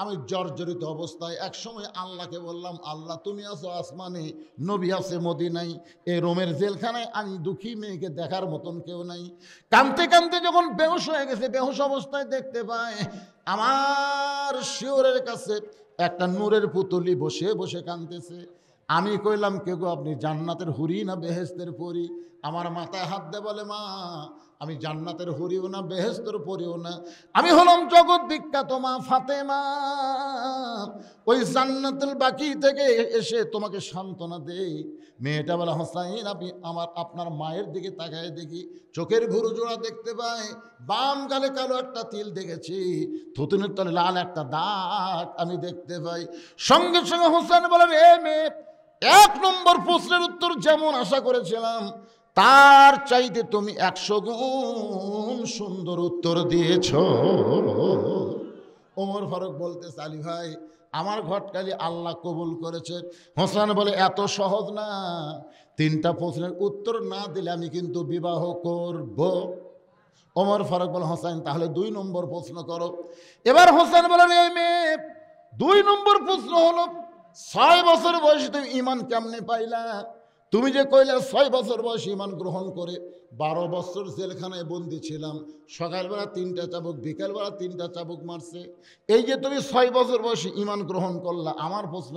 আমি জর্জরিত অবস্থায় একসময় আল্লাহকে বললাম, আল্লাহ তুমি আছো আসমানে, নবী আছে মদিনায়, এই রোমের জেলখানায় আমি দুঃখী মেয়েকে দেখার মতন কেউ নাই। কাঁদতে কাঁদতে যখন বেহুশ হয়ে গেছে, বেহুশ অবস্থায় দেখতে পায় আমার শিওরের কাছে একটা নূরের পুতুলি বসে বসে কাঁদতেছে। আমি কইলাম, কে গো আপনি, জান্নাতের হুরি না বেহেশতের পরি? আমার মাথায় হাত দে বলে, মা আমি জান্নাতের হুরিও না বেহেশতের পরিও না, আমি হলাম জগৎ বিখ্যাত মা ফাতেমা, ওই জান্নাতুল বাকি থেকে এসে তোমাকে সান্ত্বনা দেই। মেয়েটা বলে, হোসাইন আপনি আপনার মায়ের দিকে তাকায় দেখি, চোখের ভুরু জোড়া দেখতে পাই, বাম গালে কালো একটা তিল দেখেছি, থুতুনির তলে লাল একটা দাগ আমি দেখতে পাই। সঙ্গে সঙ্গে হোসেন বলেন, এ মেয়ে, এক নম্বর প্রশ্নের উত্তর যেমন আশা করেছিলাম, তার চাইতে তুমি 100 গুণ সুন্দর উত্তর দিয়েছ। ওমর ফারুক বলতেছে আলী ভাই আমার ঘটকালি আল্লাহ কবুল করেছে। হোসেন বলে এত সহজ না, 3টা প্রশ্নের উত্তর না দিলে আমি কিন্তু বিবাহ করব। ওমর ফারুক বলে হোসেন তাহলে 2 নম্বর প্রশ্ন করো। এবার হোসেন বলেন এই মেয়ে 2 নম্বর প্রশ্ন হলো 6 বছর বয়সে তুমি ঈমান কেমনে পাইলা? তুমি যে কইলা 6 বছর বয়সে ঈমান গ্রহণ করে 12 বছর জেলখানায় বন্দি ছিলাম, সকালবেলা 3টা চাবুক বিকালবেলা 3টা চাবুক মারছে, এই যে তুমি 6 বছর বয়সে ঈমান গ্রহণ করলা, আমার প্রশ্ন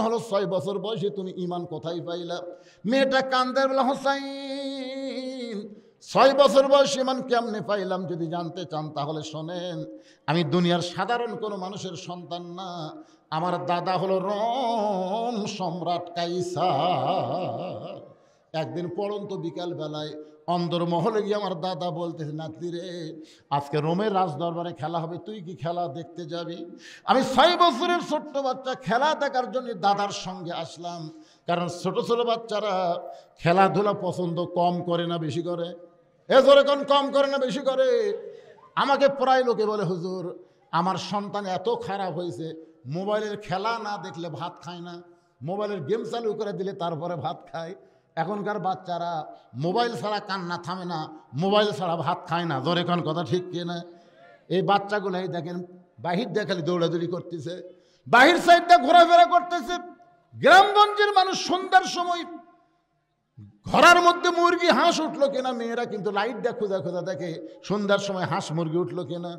হলো 6 বছর বয়সে তুমি ঈমান কোথায় পাইলা? মেয়েটা কান্দের বলে হোসাইন 6 বছর বয়সে ঈমান কেমনে পাইলাম যদি জানতে চান তাহলে শোনেন, আমি দুনিয়ার সাধারণ কোনো মানুষের সন্তান না, আমার দাদা হলো রোম সম্রাট কাইসার। একদিন পড়ন্ত বিকাল বেলায় অন্দরমহলে গিয়ে আমার দাদা বলতেছে নাতি রে আজকে রোমের রাজদরবারে খেলা হবে, তুই কি খেলা দেখতে যাবি? আমি 6 বছরের ছোট্ট বাচ্চা খেলা দেখার জন্য দাদার সঙ্গে আসলাম, কারণ ছোট ছোট বাচ্চারা খেলাধুলা পছন্দ কম করে না বেশি করে? এখন কম করে না বেশি করে? আমাকে প্রায় লোকে বলে হুজুর আমার সন্তান এত খারাপ হয়েছে, মোবাইলের খেলা না দেখলে ভাত খায় না, মোবাইলের গেম চালু করে দিলে তারপরে ভাত খায়। এখনকার বাচ্চারা মোবাইল ছাড়া কান্না থামে না, মোবাইল ছাড়া ভাত খায় না। জোরে কোন কথা ঠিক কিনা? এই বাচ্চাগুলাই দেখেন বাহির দিয়ে খালি দৌড়াদৌড়ি করতেছে, বাহির সাইডটা ঘোরাফেরা করতেছে। গ্রামগঞ্জের মানুষ সন্ধ্যার সময় ঘরের মধ্যে মুরগি হাঁস উঠলো কিনা, মেয়েরা কিন্তু লাইট দিয়ে খোঁজা খোঁজা দেখে সন্ধ্যার সময় হাঁস মুরগি উঠলো কিনা।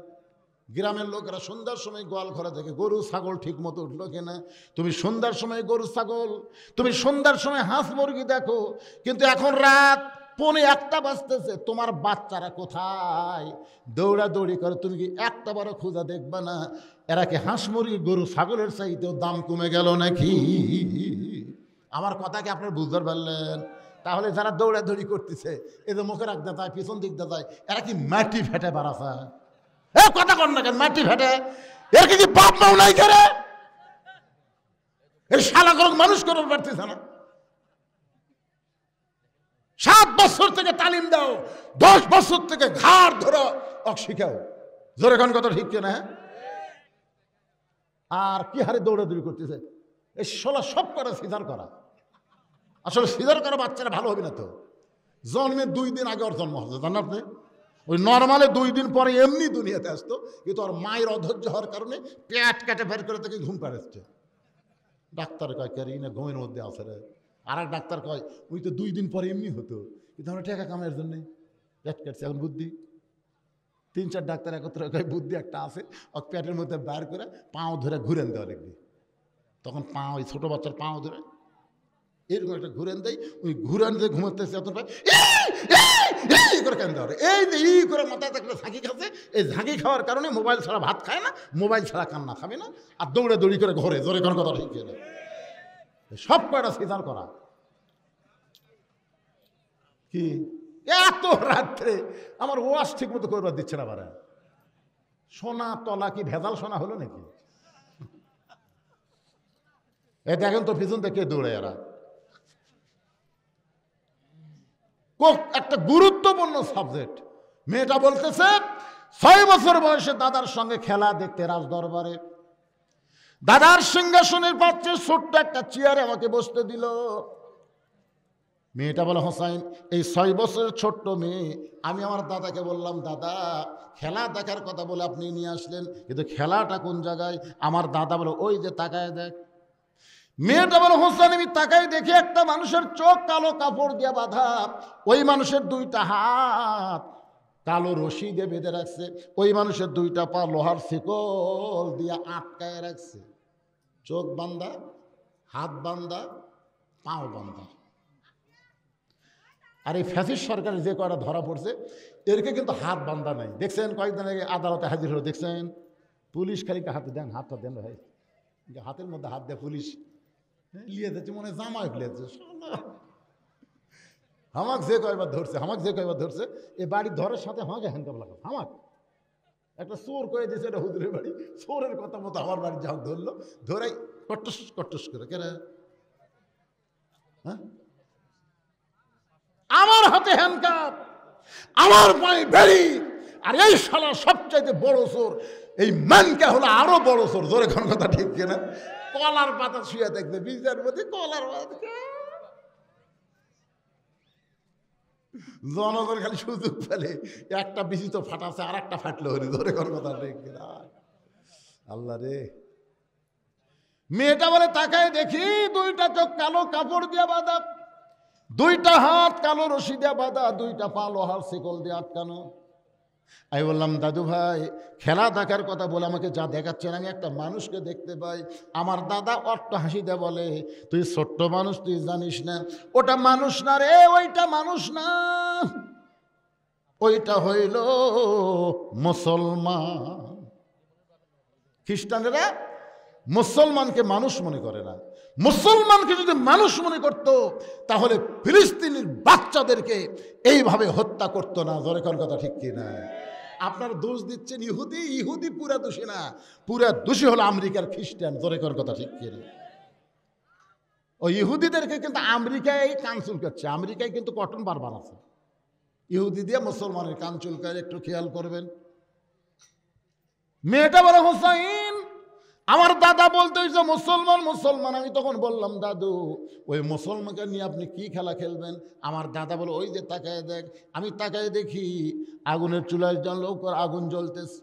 গ্রামের লোকেরা সন্ধ্যার সময় গোয়াল ঘরে দেখে গরু ছাগল ঠিক মতো উঠলো কিনা। তুমি সন্ধ্যার সময় গরু ছাগল, তুমি সন্ধ্যার সময় হাঁস মুরগি দেখো, কিন্তু এখন রাত 1:45 বাজতেছে, তোমার বাচ্চারা কোথায়? দৌড়াদৌড়ি করে, তুমি কি একটা বারো খোঁজা দেখবা না এরা কি হাঁস মুরগি গরু ছাগলের চাইতেও দাম কমে গেল নাকি? আমার কথা কি আপনার বুঝতে পারলেন? তাহলে যারা দৌড়াদৌড়ি করতেছে এদের মুখে রাখতে যায় পিছন দিক দিয়ে যায়, এরা কি মাটি ফেটে বাড়াছে? কথা কর না কেন? মাটি ফেটে এর কি বাপ মাও নাই করে? এই শালা করক মানুষ করার পারতেছে না। 7 বছর থেকে তালিম দাও, 10 বছর থেকে ঘাড় ধরো শিখাও। জোরে কোন কথা ঠিক কিনা? আর কি হারে দৌড়াদৌড়ি করতেছে? এই শালা সব করা সিজার করা। আসলে সিজার করা বাচ্চারা ভালো হবে না তো। জন্মের 2 দিন আগে ওর জন্ম হচ্ছে, জানেন আপনি? ওই নর্মালে 2 দিন পরে এমনি দুনিয়াতে আসতো, কিন্তু ওর মায়ের অধৈর্য হওয়ার কারণে পেট কেটে বের করে তাকে ঘুম পাড়াচ্ছে। ডাক্তার কয় কে না ঘুমের মধ্যে আসে রে। আর এক ডাক্তার কয় ওই তো 2 দিন পরে এমনি হতো, কিন্তু আমরা টাকা কামাইয়ের জন্যে পেট কাটছে। এখন বুদ্ধি 3-4 ডাক্তার একত্র কয় বুদ্ধি একটা আছে, ও পেটের মধ্যে বার করে পাও ধরে ঘুরেন দেওয়া লিখবি। তখন পাও ওই ছোটো বাচ্চার পাও ধরে এরকম একটা ঘুরেন দেয়, ওই ঘুরান দিয়ে ঘুমাতেছে এত করে কেন দেওয়া, এই যে ই করে মাথায় একটা ঝাঁকি খাচ্ছে। এই ঝাঁকি খাওয়ার কারণে মোবাইল ছাড়া ভাত খায় না, মোবাইল ছাড়া কান্না খাবে না, আর দৌড়ে দৌড়ি করে ঘরে। জোরে কোনো কথা ঠিক না? সব কয়টা সিজার করা। কি এত রাত্রে আমার ওয়াশ ঠিক মতো করবার দিচ্ছে না। বারা সোনা তলা কি ভেজাল সোনা হলো নাকি? এই দেখেন তো পিছন থেকে দৌড়ে এরা। একটা গুরুত্বপূর্ণ সাবজেক্ট। মেয়েটা বলতেছে 6 বছর বয়সে দাদার সঙ্গে খেলা দেখতে রাজ দরবারে, দাদার সিংহাসনের পাচ্ছে ছোট্ট একটা চেয়ারে আমাকে বসতে দিল। মেয়েটা বলে হোসাইন এই 6 বছরের ছোট্ট মেয়ে, আমি আমার দাদাকে বললাম দাদা খেলা দেখার কথা বলে আপনি নিয়ে আসলেন, কিন্তু খেলাটা কোন জায়গায়? আমার দাদা বলে ওই যে তাকায় দেখ। মেয়েটা বলে হোসেন আমি তাকাই দেখি একটা মানুষের চোখ কালো কাপড় দিয়ে বাঁধা, ওই মানুষের 2টা হাত কালো রশি দিয়ে বেঁধে রাখছে, ওই মানুষের 2টা পা লোহার শিকল দিয়ে আটকায় রাখছে। চোখ বান্ধা, হাত বান্ধা, পাও বান্ধা। আর এই ফ্যাসিস্ট সরকারের যে কয়টা ধরা পড়ছে এরকে কিন্তু হাত বান্ধা নাই। দেখছেন কয়েকদিন আগে আদালতে হাজির হলো, দেখছেন পুলিশ খালি হাতে দেন, হাতটা দেন ভাই, হাতের মধ্যে হাত দেয় পুলিশ লিয়ে যাচ্ছে, মনে হয় জামাই ফেলেছে। হামাক যে কয়বার ধরছে, এ বাড়ি ধরার সাথে আমাকে হ্যান্ডকাপ লাগাল। হামাক একটা চোর কয়ে দিয়েছে, এটা হুজুরের বাড়ি, চোরের কথা মতো আমার বাড়ি যা ধরলো, ধরাই কট্টস কট্টস করে কেরা। হ্যাঁ আমার হাতে হ্যান্ডকাপ, আমার পায়ে বেড়ি, আর এই শালা সবচাইতে বড় চোর, এই মানকা হলো আরো বড় সর, জোরে কোন কথা ঠিক কিনা? কলার পাতা শুয়ে দেখবে বীজের মধ্যে কলার পাতা, জনগণ খালি সুযোগ পেলে একটা বিচি তো ফাটাছে আর একটা ফাটলো হরি, ধরে কোন কথা ঠিক কিনা? আল্লাহ রে, মেয়েটা বলে তাকায় দেখি দুইটা চোখ কালো কাপড় দিয়ে বাঁধা, দুইটা হাত কালো রশি দিয়ে বাঁধা, দুইটা পা লোহার শিকল দিয়ে আটকানো। আমি বললাম দাদু ভাই খেলা দেখার কথা বলে আমাকে যা দেখাচ্ছেন আমি একটা মানুষকে দেখতে পাই। আমার দাদা অট্ট হাসি দিয়ে বলে তুই ছোট্ট মানুষ, তুই জানিস না ওটা মানুষ না রে, ওইটা মানুষ না, ওইটা হইল মুসলমান। খ্রিস্টানেরা মুসলমানকে মানুষ মনে করে না, মুসলমানকে যদি মানুষ মনে করত তাহলে ফিলিস্তিনের বাচ্চাদেরকে এইভাবে হত্যা করতো না। জোরে কোন কথা ঠিক কি না? আপনার দোষ দিচ্ছেন ইহুদি, ইহুদি পুরা দোষী না, পুরা দোষী হলো আমেরিকার খ্রিস্টান। জোরে কোন কথা ঠিক কি না? ওই ইহুদিদেরকে কিন্তু আমেরিকায় কান চুলকাচ্ছে, আমেরিকায় কিন্তু কটন বার বানাচ্ছে, ইহুদি দিয়ে মুসলমানের কান চুলকায়, একটু খেয়াল করবেন। মেয়েটা বলে হোসাইন আমার দাদা বলতে হয়েছে মুসলমান মুসলমান। আমি তখন বললাম দাদু ওই মুসলমানকে নিয়ে আপনি কি খেলা খেলবেন? আমার দাদা বলে ওই যে তাকায় দেখ। আমি তাকায় দেখি আগুনের চুলায় জ্বললেও আগুন জ্বলতেছে,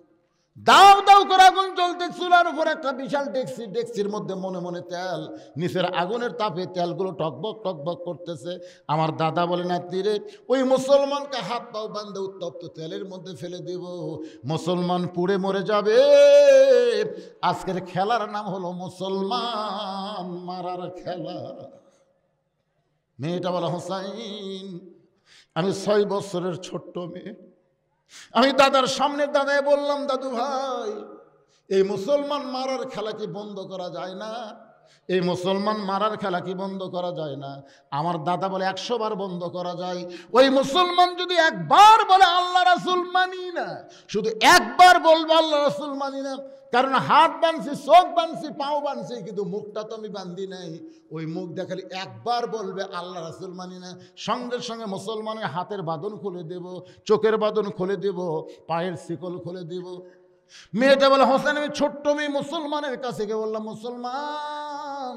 দাও দাও করে আগুন জ্বলতে, চুলার উপর একটা বিশাল ডেকসি, ডেকসির মধ্যে মনে মনে তেল, নিচের আগুনের তাপে তেলগুলো টকবক টকবক করতেছে। আমার দাদা বলে না তীরে ওই মুসলমানকে হাত পাও বান্ধে উত্তপ্ত তেলের মধ্যে ফেলে দেব, মুসলমান পুড়ে মরে যাবে। আজকের খেলার নাম হলো মুসলমান মারার খেলা। মেয়েটা বলে হোসাইন আমি 6 বছরের ছোট্ট মেয়ে, আমি দাদার সামনে দাদায় বললাম দাদু ভাই এই মুসলমান মারার খেলা কি বন্ধ করা যায় না? এই মুসলমান মারার খেলা কি বন্ধ করা যায় না? আমার দাদা বলে 100 বার বন্ধ করা যায়। ওই মুসলমান যদি একবার বলে আল্লাহ রাসূল মানি না, শুধু একবার বলবো আল্লাহ রাসূল মানি না, কারণ হাত বানছি, চোখ বানছি, পাও বানছি, কিন্তু মুখটা তো আমি বান্ধি নাই। ওই মুখ দেখালে একবার বলবে আল্লাহ রাসূল মানি না, সঙ্গে সঙ্গে মুসলমানের হাতের বাঁধন খুলে দেব, চোখের বাঁধন খুলে দেব, পায়ের শিকল খুলে দেব। মেয়েটা বলে হোসেন আমি ছোট্ট মেয়ে, মুসলমানের কাছে গিয়ে বললাম মুসলমান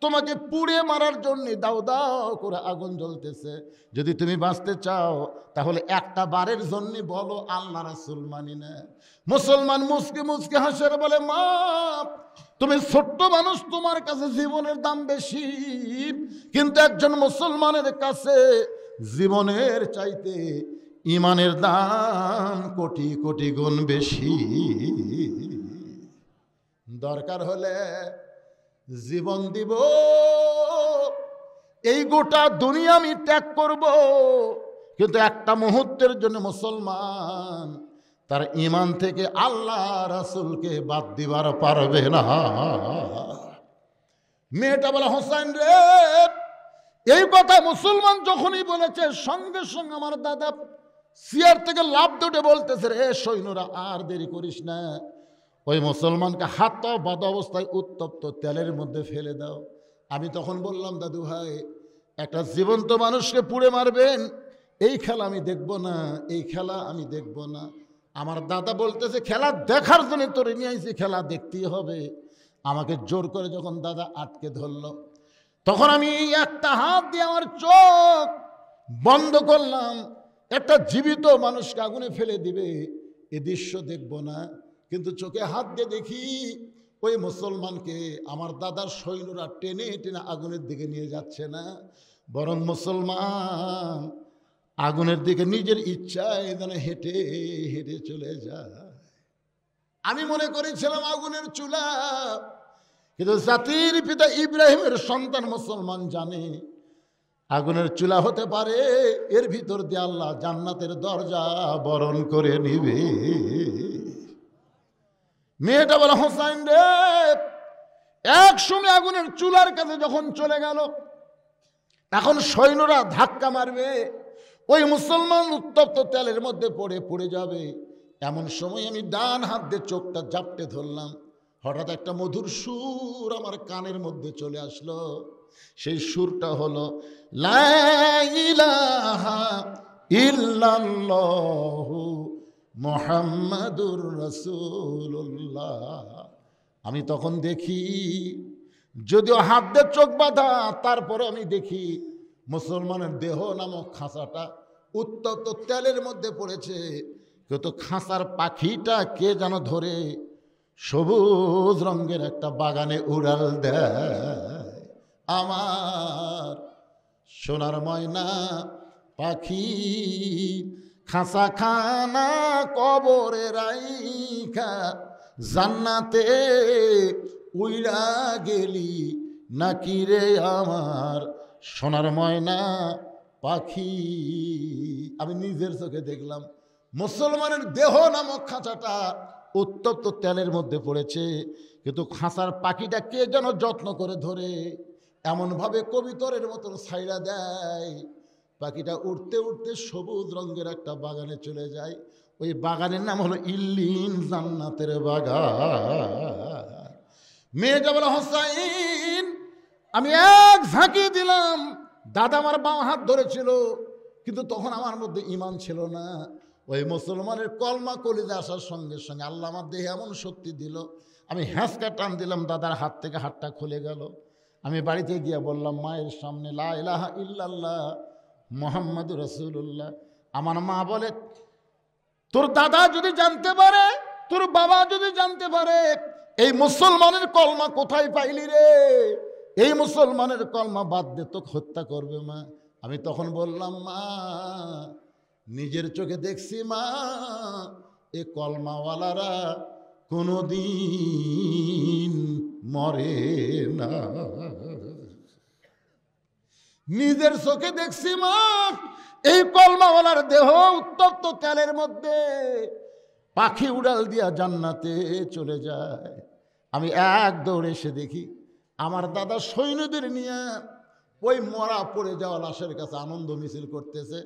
তোমাকে পুড়ে মারার জন্য দাও দাও করে আগুন জ্বলতেছে, যদি তুমি বাঁচতে চাও তাহলে একটা বারের জন্য বলো আল্লাহ রাসূল মানি না। মুসলমান মুসকে মুসকে হাসের বলে মা তুমি ছোট্ট মানুষ, তোমার কাছে জীবনের দাম বেশি, কিন্তু একজন মুসলমানের কাছে জীবনের চাইতে ইমানের দাম কোটি কোটি গুণ বেশি। দরকার হলে জীবন দিব, এই গোটা দুনিয়া আমি ত্যাগ করব, কিন্তু একটা মুহূর্তের জন্য মুসলমান তার ইমান থেকে আল্লাহ রাসূলকে বাদ দিবার পারবে না। মেয়েটা বলে হোসেন রে, এই কথা মুসলমান যখনই বলেছে সঙ্গে সঙ্গে আমার দাদা চেয়ার থেকে লাফ দুটে বলতেছে রে সৈন্যরা আর দেরি করিস না, ওই মুসলমানকে হাত পা বাঁধা অবস্থায় উত্তপ্ত তেলের মধ্যে ফেলে দাও। আমি তখন বললাম দাদু ভাই একটা জীবন্ত মানুষকে পুড়ে মারবেন, এই খেলা আমি দেখব না, এই খেলা আমি দেখব না। আমার দাদা বলতেছে খেলা দেখার জন্য তোরে নিয়ে আইছি, খেলা দেখতেই হবে। আমাকে জোর করে যখন দাদা আটকে ধরলো, তখন আমি একটা হাত দিয়ে আমার চোখ বন্ধ করলাম। একটা জীবিত মানুষকে আগুনে ফেলে দিবে এ দৃশ্য দেখব না, কিন্তু চোখে হাত দিয়ে দেখি ওই মুসলমানকে আমার দাদার সৈন্যরা টেনে টেনে আগুনের দিকে নিয়ে যাচ্ছে না, বরং মুসলমান আগুনের দিকে নিজের ইচ্ছায় যেন হেঁটে হেঁটে চলে যায়। আমি মনে করেছিলাম আগুনের চুলা, কিন্তু জাতির পিতা ইব্রাহিমের সন্তান মুসলমান জানে আগুনের চুলা হতে পারে, এর ভিতর দিয়ে আল্লাহ জান্নাতের দরজা বরণ করে নিবে। মেয়েটা বলে হোসাইন রে, এক সময় আগুনের চুলার কাছে যখন চলে গেল, এখন সৈন্যরা ধাক্কা মারবে, ওই মুসলমান উত্তপ্ত তেলের মধ্যে পড়ে পড়ে যাবে। এমন সময় আমি ডান হাত দিয়ে চোখটা জাপটে ধরলাম, হঠাৎ একটা মধুর সুর আমার কানের মধ্যে চলে আসলো। সেই সুরটা হলো লা ইলাহা ইল্লাল্লাহু মুহাম্মাদুর রাসূলুল্লাহ। আমি তখন দেখি, যদিও হাত দিয়ে চোখ বাঁধা, তারপরে আমি দেখি মুসলমানের দেহ নামক খাঁচাটা উত্তপ্ত তেলের মধ্যে পড়েছে। কিন্তু খাঁচার পাখিটা কে যেন ধরে সবুজ রঙের একটা বাগানে উড়াল দেয়। আমার সোনার ময়না পাখি খাঁচা খানা কবরে রাইখা জান্নাতে উইড়া গেলি নাকি রে আমার সোনার ময়না পাখি। আমি নিজের চোখে দেখলাম মুসলমানের দেহ নামক খাঁচাটা উত্তপ্ত তেলের মধ্যে পড়েছে, কিন্তু খাঁচার পাখিটা কে যেন যত্ন করে ধরে এমনভাবে কবিতরের মতন ছাইড়া দেয়। পাখিটা উড়তে উড়তে সবুজ রঙের একটা বাগানে চলে যায়। ওই বাগানের নাম হলো ইল্লিন, জান্নাতের বাগান। মেয়েটা বলে, হোসাইন, আমি এক ঝাঁকি দিলাম। দাদা আমার বাঁ হাত ধরেছিল, কিন্তু তখন আমার মধ্যে ঈমান ছিল না। ওই মুসলমানের কলমা কলিজা আসার সঙ্গে সঙ্গে আল্লাহ আমার দেহে এমন শক্তি দিল, আমি হ্যাঁচকা টান দিলাম, দাদার হাত থেকে হাতটা খুলে গেল। আমি বাড়িতে গিয়ে বললাম মায়ের সামনে, লা ইলাহা ইল্লাল্লাহ মুহাম্মাদুর রাসূলুল্লাহ। আমার মা বলে, তোর দাদা যদি জানতে পারে, তোর বাবা যদি জানতে পারে এই মুসলমানের কলমা কোথায় পাইলি রে, এই মুসলমানের কলমা বাদ দে, তোকে হত্যা করবে মা। আমি তখন বললাম, মা নিজের চোখে দেখছি মা, এ কলমাওয়ালারা কোনোদিন মরে না। নিজের চোখে দেখছি মা, এই কলমাওয়ালার দেহ উত্তপ্ত তেলের মধ্যে পাখি উড়াল দিয়া জান্নাতে চলে যায়। আমি এক দৌড়ে এসে দেখি আমার দাদা সৈন্যদের নিয়ে ওই মরা পড়ে যাওয়া লাশের কাছে আনন্দ মিছিল করতেছে।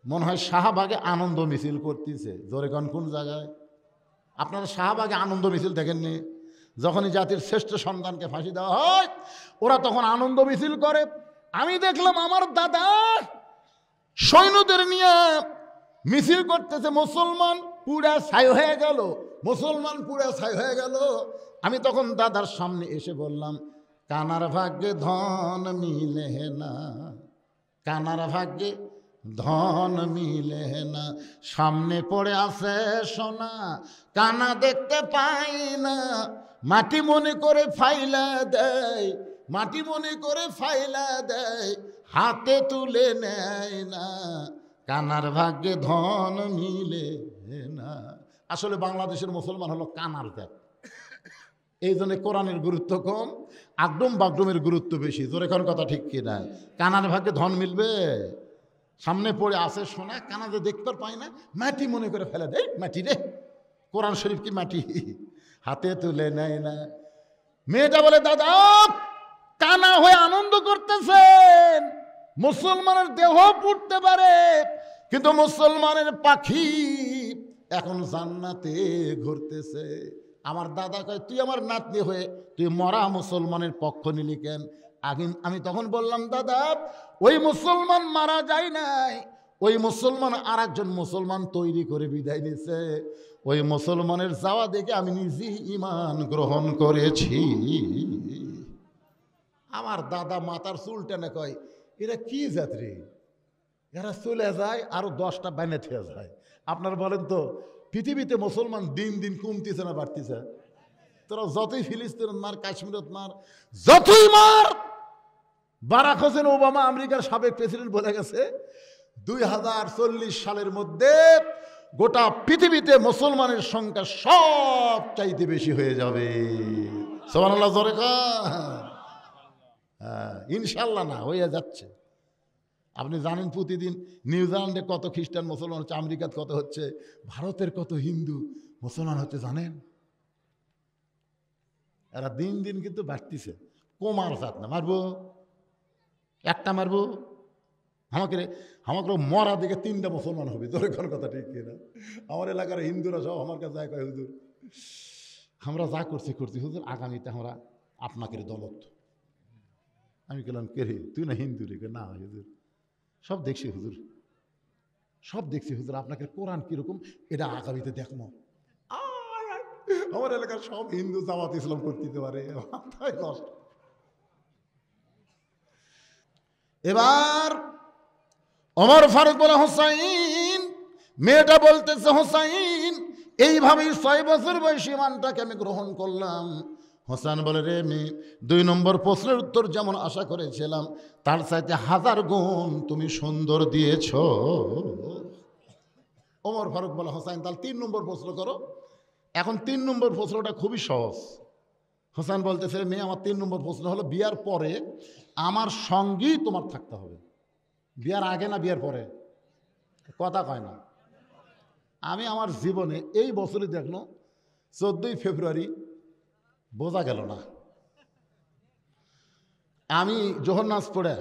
মনে হয় শাহবাগে আনন্দ মিছিল করতেছে। জোরে কোন কোন জায়গায়? আপনারা শাহবাগে আনন্দ মিছিল দেখেননি? যখনই জাতির শ্রেষ্ঠ সন্তানকে ফাঁসি দেওয়া হয়, ওরা তখন আনন্দ মিছিল করে। আমি দেখলাম আমার দাদা সৈন্যদের নিয়ে মিছিল করতেছে। মুসলমান পুরা ছাই হয়ে গেল, মুসলমান পুরা ছাই হয়ে গেল। আমি তখন দাদার সামনে এসে বললাম, কানার ভাগ্যে ধন মিলে না, কানার ভাগ্যে ধন মিলে না, সামনে পড়ে আছে সোনা, কানা দেখতে পাই না, মাটি মনে করে ফাইলা দেয়, মাটি মনে করে ফাইলা দেয়, হাতে তুলে নেয় না, কানার ভাগ্যে ধন মিলে না। আসলে বাংলাদেশের মুসলমান হলো কানার জাত। এই জন্য কোরআনের গুরুত্ব কম, আগডুম বাগডুমের গুরুত্ব বেশি। তোর এখন কথা ঠিক কিনা? কানার ভাগ্যে ধন মিলবে, সামনে পড়ে আসে সোনা, কানাতে দেখতে পায় না, মাটি মনে করে ফেলে দেয়, মাটি রে, কোরআন শরীফ কি মাটি, হাতে তুলে নেয় না। মেয়েটা বলে, দাদা কানা হয়ে আনন্দ করতেছেন, মুসলমানের দেহ পুড়তে পারে, কিন্তু মুসলমানের পাখি এখন জান্নাতে ঘুরতেছে। আমার দাদা কয়, তুই আমার নাতনি হয়ে তুই মরা মুসলমানের পক্ষ নিলি কেন? আমি তখন বললাম, দাদা ওই মুসলমান মারা যায় নাই, ওই মুসলমান আর একজন মুসলমান তৈরি করে বিদায় নিছে। ওই মুসলমানের যাওয়া দেখে আমি নিজেই ঈমান গ্রহণ করেছি। আমার দাদা মাথার চুল টেনে কয়, এরা কি যাত্রী, এরা চলে যায় আরো 10টা বাইনে থেকে যায়। আপনারা বলেন তো, পৃথিবীতে মুসলমান দিন দিন কমতেছে না বাড়তেছে? তোরা যতই ফিলিস্তিন মার, কাশ্মীরত মার, যতই মার, বারাক হোসেন ওবামা আমেরিকার সাবেক প্রেসিডেন্ট বলে গেছে 2040 সালের মধ্যে গোটা পৃথিবীতে মুসলমানের সংখ্যা সব চাইতে বেশি হয়ে যাবে। সুবহানাল্লাহ, জোরে কর। ইনশাল্লাহ না, হয়ে যাচ্ছে। আপনি জানেন প্রতিদিন নিউজিল্যান্ডে কত খ্রিস্টান মুসলমান হচ্ছে, আমেরিকাতে কত হচ্ছে, ভারতের কত হিন্দু মুসলমান হচ্ছে জানেন? এরা দিন দিন কিন্তু বাড়তিছে, কমার জাত না। মারবো একটা, মারবো আমাকে মরা দিকে 3টা মুসলমান হবে। তোর কোন কথা ঠিক কিনা? আমার এলাকার হিন্দুরা সব আমার কাছে যায়, কয় হুজুর আমরা যা করছি হুজুর, আগামীতে আমরা আপনাকে দলত। আমি বললাম, কে রে তুই? না হিন্দু রে? না হুজুর সব দেখছি হুজুর, সব দেখছি হুজুর, আপনাকে কোরআন কিরকম এটা আগামীতে দেখবো। আমার এলাকার সব হিন্দু জামাত ইসলাম করতে দিতে পারে, মাথায় নষ্ট। এবার ওমর ফারুক বলে, হোসাইন, মেয়েটা বলতেছে হোসাইন এইভাবেই 6 বছর বয়সী মানটাকে আমি গ্রহণ করলাম। হোসেন বলে, রে মেয়ে, 2 নম্বর প্রশ্নের উত্তর যেমন আশা করেছিলাম তার চাইতে 1000 গুণ তুমি সুন্দর দিয়েছ। ওমর ফারুক বলে, হোসেন তাহলে 3 নম্বর প্রশ্ন করো। এখন 3 নম্বর প্রশ্নটা খুবই সহজ। হোসেন বলতেছে, মেয়ে, আমার 3 নম্বর প্রশ্ন হলো, বিয়ার পরে আমার সঙ্গেই তোমার থাকতে হবে। বিয়ার আগে না বিয়ার পরে? কথা কয় না। আমি আমার জীবনে এই বছরই দেখলো 14ই ফেব্রুয়ারি, বোঝা গেল না, আমি জোহর নামাজ পড়ে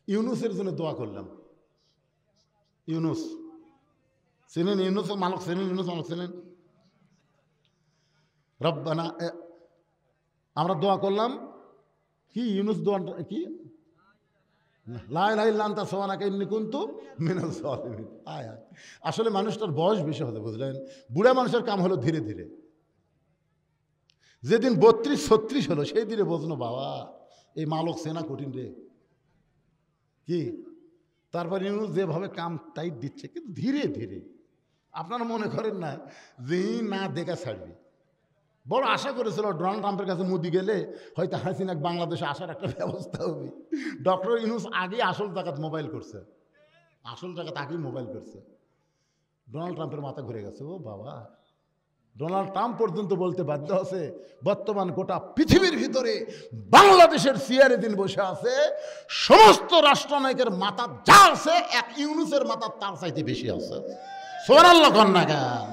ইউনুসের জন্য দোয়া করলাম। ইউনুস চিনেন? ইউনুস মালক চিনেন? ইউনুস মালক চিনেন? রব্বানা, আমরা দোয়া করলাম কি? ইউনুস দোয়াটা কি? লা ইলাহা ইল্লা আনতা সুবহানাকা ইন্নী কুনতু মিনাজ জালিমিন। আসলে মানুষটার বয়স বেশি হতে, বুঝলেন? বুড়া মানুষের কাম হলো ধীরে ধীরে। যেদিন 32-36 হলো সেই দিনে বোঝনো, বাবা এই মালক সেনা কঠিন রে। কি তারপর ইউনুস যেভাবে কাম টাইট দিচ্ছে, কিন্তু ধীরে ধীরে। আপনারা মনে করেন না যে না দেখা ছাড়বি। বড় আশা করেছিল ডোনাল্ড ট্রাম্পের কাছে মোদি গেলে হয়তো হাসিনা বাংলাদেশে আসার একটা ব্যবস্থা হবে। ডক্টর ইউনুস আগে আসল জায়গাত মোবাইল করছে, আসল জায়গাত আগেই মোবাইল করছে। ডোনাল্ড ট্রাম্পের মাথা ঘুরে গেছে। ও বাবা, ডোনাল্ড ট্রাম্প পর্যন্ত বলতে বাধ্য আছে বর্তমান গোটা পৃথিবীর ভিতরে বাংলাদেশের চেয়ারে দিন বসে আছে সমস্ত রাষ্ট্রনায়কের মাথা যা আছে, এক ইউনুসের মাথা তার চাইতে বেশি আছে। সুবহানাল্লাহ কন্যা গান।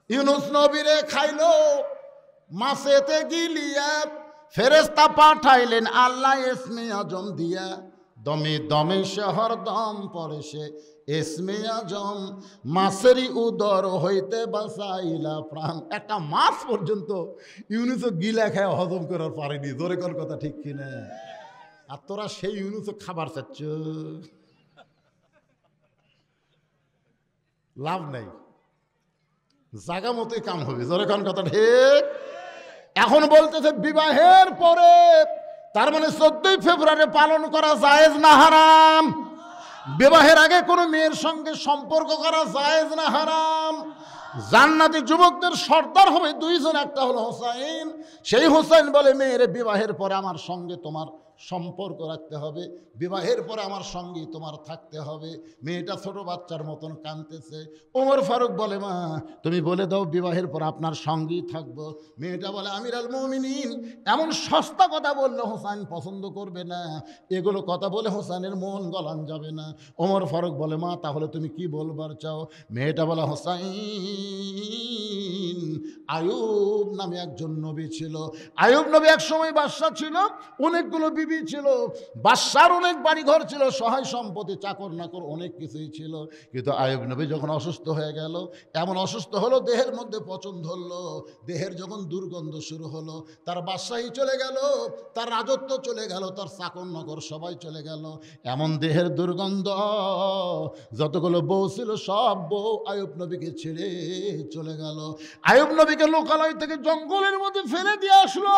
ইউনুস নবীরে খাইলো মাছেতে গিলিয়া, ফেরেশতা পাঠাইলেন আল্লাহ ইসমে আজম দিয়া। দমে দমে শহর দম পড়ে সে ইসমে আজম, মাছেরই উদর হইতে বাঁচাইলা প্রাণ। একটা মাছ পর্যন্ত ইউনুসও গিলা খায় হজম করার পারেনি। জোরে কোন কথা ঠিক কিনা? আর তোরা সেই ইউনুসও খাবার চাচ্ছ, লাভ নাই, জায়গা মতোই কাম হবে। জোরে কোন কথা ঠিক? এখন বলতেছে বিবাহের পরে, তার মানে 14ই ফেব্রুয়ারি পালন করা জায়েজ না হারাম? বিবাহের আগে কোনো মেয়ের সঙ্গে সম্পর্ক করা জায়েজ না হারাম? জান্নাতি যুবকদের সর্দার হবে 2 জন, একটা হলো হোসাইন। সেই হোসাইন বলে, মেয়ের বিবাহের পরে আমার সঙ্গে তোমার সম্পর্ক রাখতে হবে, বিবাহের পরে আমার সঙ্গেই তোমার থাকতে হবে। মেয়েটা ছোট বাচ্চার মতন কাঁদতেছে। ওমর ফারুক বলে, মা তুমি বলে দাও বিবাহের পর আপনার সঙ্গেই থাকবো। মেয়েটা বলে, আমির আল মুমিনিন, এমন সস্তা কথা বললে হোসাইন পছন্দ করবে না, এগুলো কথা বলে হোসাইনের মন গলান যাবে না। ওমর ফারুক বলে, মা তাহলে তুমি কি বলবার চাও? মেয়েটা বলে, হোসাইন, আয়ুব নামে একজন নবী ছিল। আয়ুব নবী এক সময় বাদশা ছিল, অনেকগুলো বিবি ছিল, বাদশার অনেক বাড়িঘর ছিল, সহায় সম্পত্তি, চাকর নাকর অনেক কিছুই ছিল। কিন্তু আয়ুব নবী যখন অসুস্থ হয়ে গেল, এমন অসুস্থ হলো দেহের মধ্যে পচন ধরলো, দেহের যখন দুর্গন্ধ শুরু হলো, তার বাদশাহী চলে গেল, তার রাজত্ব চলে গেল, তার চাকর নগর সবাই চলে গেল। এমন দেহের দুর্গন্ধ, যতগুলো বউ ছিল সব বউ আয়ুব নবীকে ছেড়ে চলে গেল। আয়ুব নবীকে লোকালয় থেকে জঙ্গলের মধ্যে ফেলে দিয়ে আসলো।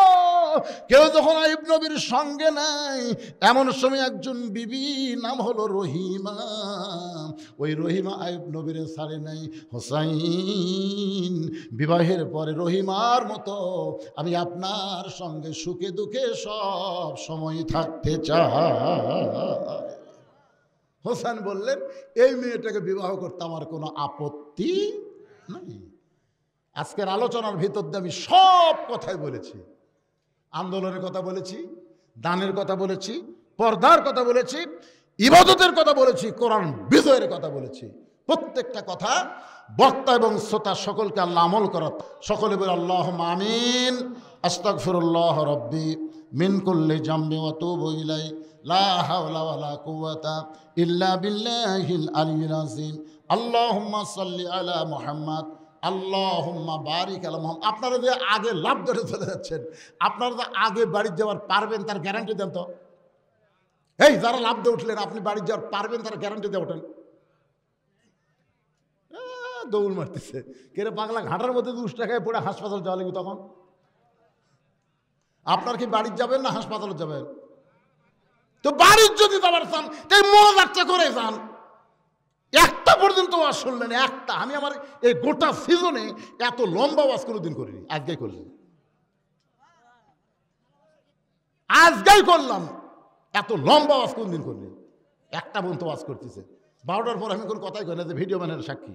কেউ যখন আয়ুব নবীর সঙ্গে নাই, এমন সময় একজন বিবি, নাম হলো রহিমা, ওই রহিমা আয়ুব নবীর ছাড়ে নাই। হোসাইন, বিবাহের পরে রহিমার মতো আমি আপনার সঙ্গে সুখে দুঃখে সব সময় থাকতে চাই। হোসেন বললেন, এই মেয়েটাকে বিবাহ করতে আমার কোনো আপত্তি নাই। আজকের আলোচনার ভিতর দিয়ে আমি সব কথাই বলেছি, আন্দোলনের কথা বলেছি, দানের কথা বলেছি, পর্দার কথা বলেছি, ইবাদতের কথা বলেছি, কোরআন বিজয়ের কথা বলেছি। প্রত্যেকটা কথা বক্তা এবং শ্রোতা সকলকে আল্লাহ আমল করাত। সকলে বলে আল্লাহুম্মা আমিন। আস্তাগফিরুল্লাহ রাব্বি মিন কুল্লি জামবি ওয়া তুবু ইলাই, লা হাওলা ওয়ালা কুওয়াতা ইল্লা বিল্লাহিল আলিয়্যিল আযীম। আল্লাহুম্মা সাল্লি আলা মুহাম্মাদ, আল্লাহুম্মা বারিক আলা মুহাম্মাদ। আপনারা যে আগে লাভ ধরে চলে যাচ্ছেন, আপনারা যে আগে বাড়ি যাওয়ার পারবেন তার গ্যারান্টি দেন তো। এই যারা লাভ দিয়ে উঠলেন, আপনি বাড়ি যাওয়ার পারবেন তার গ্যারান্টি দিয়ে ওঠেন। দৌড় মারতেছে। কেরে পাগলা, ঘাটার মধ্যে 2 টাকায় পড়ে হাসপাতাল যাওয়া লাগবে তখন? আপনার কি বাড়ির যাবেন না হাসপাতালে যাবেন? তো বাড়ির যদি যাবার চান তাই মজাটা করে যান। একটা পর্যন্ত ওয়াজ শুনলেন, একটা। আমি আমার এই গোটা সিজনে এত লম্বা ওয়াজ কোনোদিন করিনি, আজকেই করলেন, আজকেই করলাম। এত লম্বা ওয়াজ কোনদিন করলি? একটা পর্যন্ত ওয়াজ করতেছে। 12টার পর আমি কোনো কথাই কই না, যে ভিডিও ম্যানের সাক্ষী।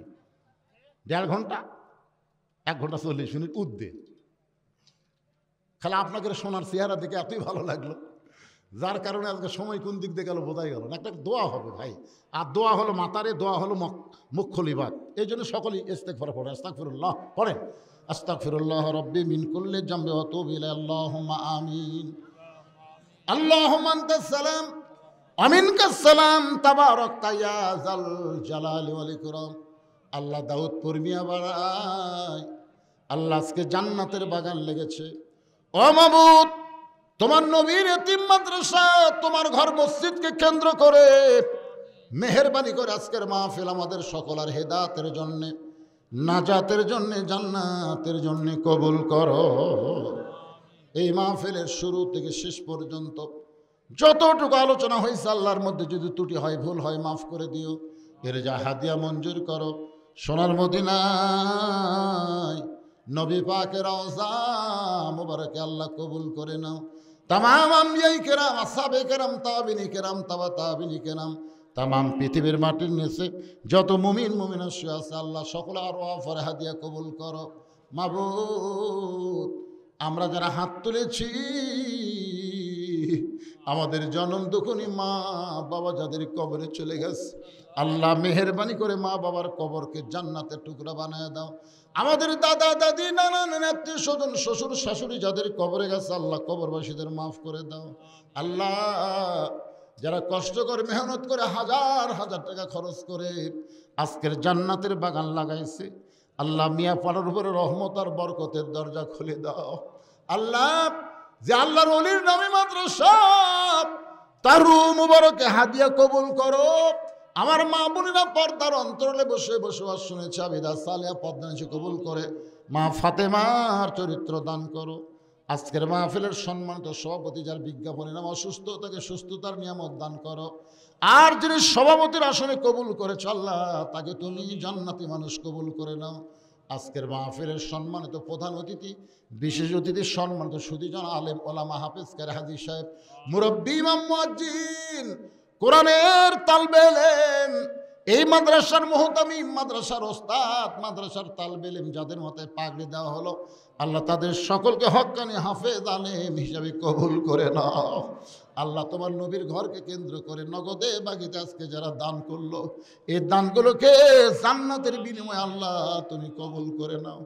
1.5 ঘন্টা, 1 ঘন্টা 40 মিনিট উদ্দে। খালি আপনাকে শোনার চেহারা দেখে এতই ভালো লাগলো, যার কারণে আজকে সময় কোন দিক দিয়ে গেল বোঝাই গেল না। একটা দোয়া হবে ভাই, আর দোয়া হলো মাতারে, দোয়া হলো মুখ্য লিবাদ। এই জন্য সকলেই ইস্তেগফার পড়ে, আস্তাগফিরুল্লাহ পড়েন। আস্তাগফিরুল্লাহ রব্বি মিন কুল্লি জামবি ওয়া তুবু ইলাইহি, আল্লাহুম্মা আমিন। আল্লাহুম্মা আনতাস সালাম ওয়া মিনকাস সালাম, তাবারাকতা ইয়া যাল জালালি ওয়াল ইকরাম। আল্লাহ দাউদপুর মিয়া বাড়ায়, আল্লাহ আজকে জান্নাতের বাগান লেগেছে। ও মাবুদ, তোমার নবীর এতিম মাদ্রাসা, তোমার ঘর মসজিদকে কেন্দ্র করে মেহেরবানি করে আজকের মাহফিল আমাদের সকলের হেদায়েতের জন্য, নাজাতের জন্য, জান্নাতের জন্য কবুল করো। এই মাহফিলের শুরু থেকে শেষ পর্যন্ত যতটুকু আলোচনা হয়েছে আল্লাহর মধ্যে যদি ত্রুটি হয়, ভুল হয়, মাফ করে দিও। এর যা হাদিয়া মঞ্জুর করো। সোনার মদিনায় নবী পাকের রওজা মুবারকে আল্লাহ কবুল করে নাও। তামাম আম্বিয়ায়ে কেরাম, আসহাবে কেরাম, তাবিনী কেরাম, তাবা তাবিনী কেরাম, তামাম পৃথিবীর মাটির নিচে যত মুমিন মুমিনা শুয়ে আছে আল্লাহ সকল আরওয়াহ হাদিয়া কবুল করো। মাবুদ, আমরা যারা হাত তুলেছি, আমাদের জনম দুঃখনী মা বাবা যাদের কবরে চলে গেছে, আল্লাহ মেহেরবানি করে মা বাবার কবরকে জান্নাতের টুকরা বানায় দাও। আমাদের দাদা দাদি, নানা নানি, আত্মীয় স্বজন, শ্বশুর শাশুড়ি যাদের কবরে গেছে আল্লাহ কবরবাসীদের মাফ করে দাও। আল্লাহ, যারা কষ্ট করে মেহনত করে হাজার হাজার টাকা খরচ করে আজকের জান্নাতের বাগান লাগাইছে, আল্লাহ মিয়া পাড়ার উপরে রহমত আর বরকতের দরজা খুলে দাও। আল্লাহ, যে আল্লাহর ওলির নামে মাদ্রাসা, তার মুবারকে হাদিয়া কবুল করো। আমার মা বোনেরা পর্দার অন্তরালে বসে বসবাস শুনেছে, আবিদা সালেহা পদ্মা নিচে কবুল করে মা ফাতেমার চরিত্র দান করো। আজকের মাহফিলের সম্মানিত সভাপতি, যার বিজ্ঞাপনের নাম অসুস্থ, তাকে সুস্থতার নিয়ামত দান করো। আর যিনি সভাপতির আসনে কবুল করেছ আল্লাহ, তাকে তুমি জান্নাতি মানুষ কবুল করে নাও। আজকের মাহফিলের সম্মানিত প্রধান অতিথি, বিশেষ অতিথি, সম্মানিত সুধীজন আলেম ওলামা, হাফেজ কারি হাজী সাহেব, মুরব্বী, ইমাম, মুয়াজ্জিন, কোরআনের তালবে ইলম, এই মাদ্রাসার মুহতামিম, মাদ্রাসার ওস্তাদ, মাদ্রাসার তালবে ইলম যাদের মাথায় পাগড়ি দেওয়া হলো, আল্লাহ তাদের সকলকে হক্কানি হাফেজ আলেম হিসাবে কবুল করে নাও। আল্লাহ, তোমার নবীর ঘরকে কেন্দ্র করে নগদে বাগিতে আজকে যারা দান করলো, এই দানগুলোকে জান্নাতের বিনিময়ে আল্লাহ তুমি কবুল করে নাও।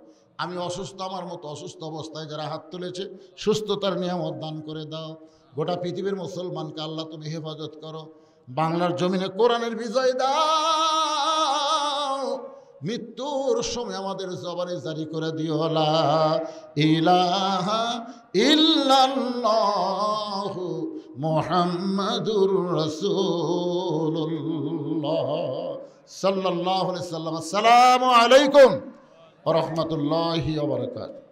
আমি অসুস্থ, আমার মতো অসুস্থ অবস্থায় যারা হাত তুলেছে, সুস্থতার নিয়ামত দান করে দাও। গোটা পৃথিবীর মুসলমানকে আল্লাহ তুমি হেফাজত করো। বাংলার জমিনে কোরআনের বিজয় দাও। মৃত্যুর সময় আমাদের জবানে জারি করে দিও, লা ইলাহা ইল্লাল্লাহু মুহাম্মাদুর রাসূলুল্লাহ সাল্লাল্লাহু আলাইহি ওয়াসাল্লাম। আসসালামু আলাইকুম ওয়া রাহমাতুল্লাহি ওয়া বারাকাতুহু।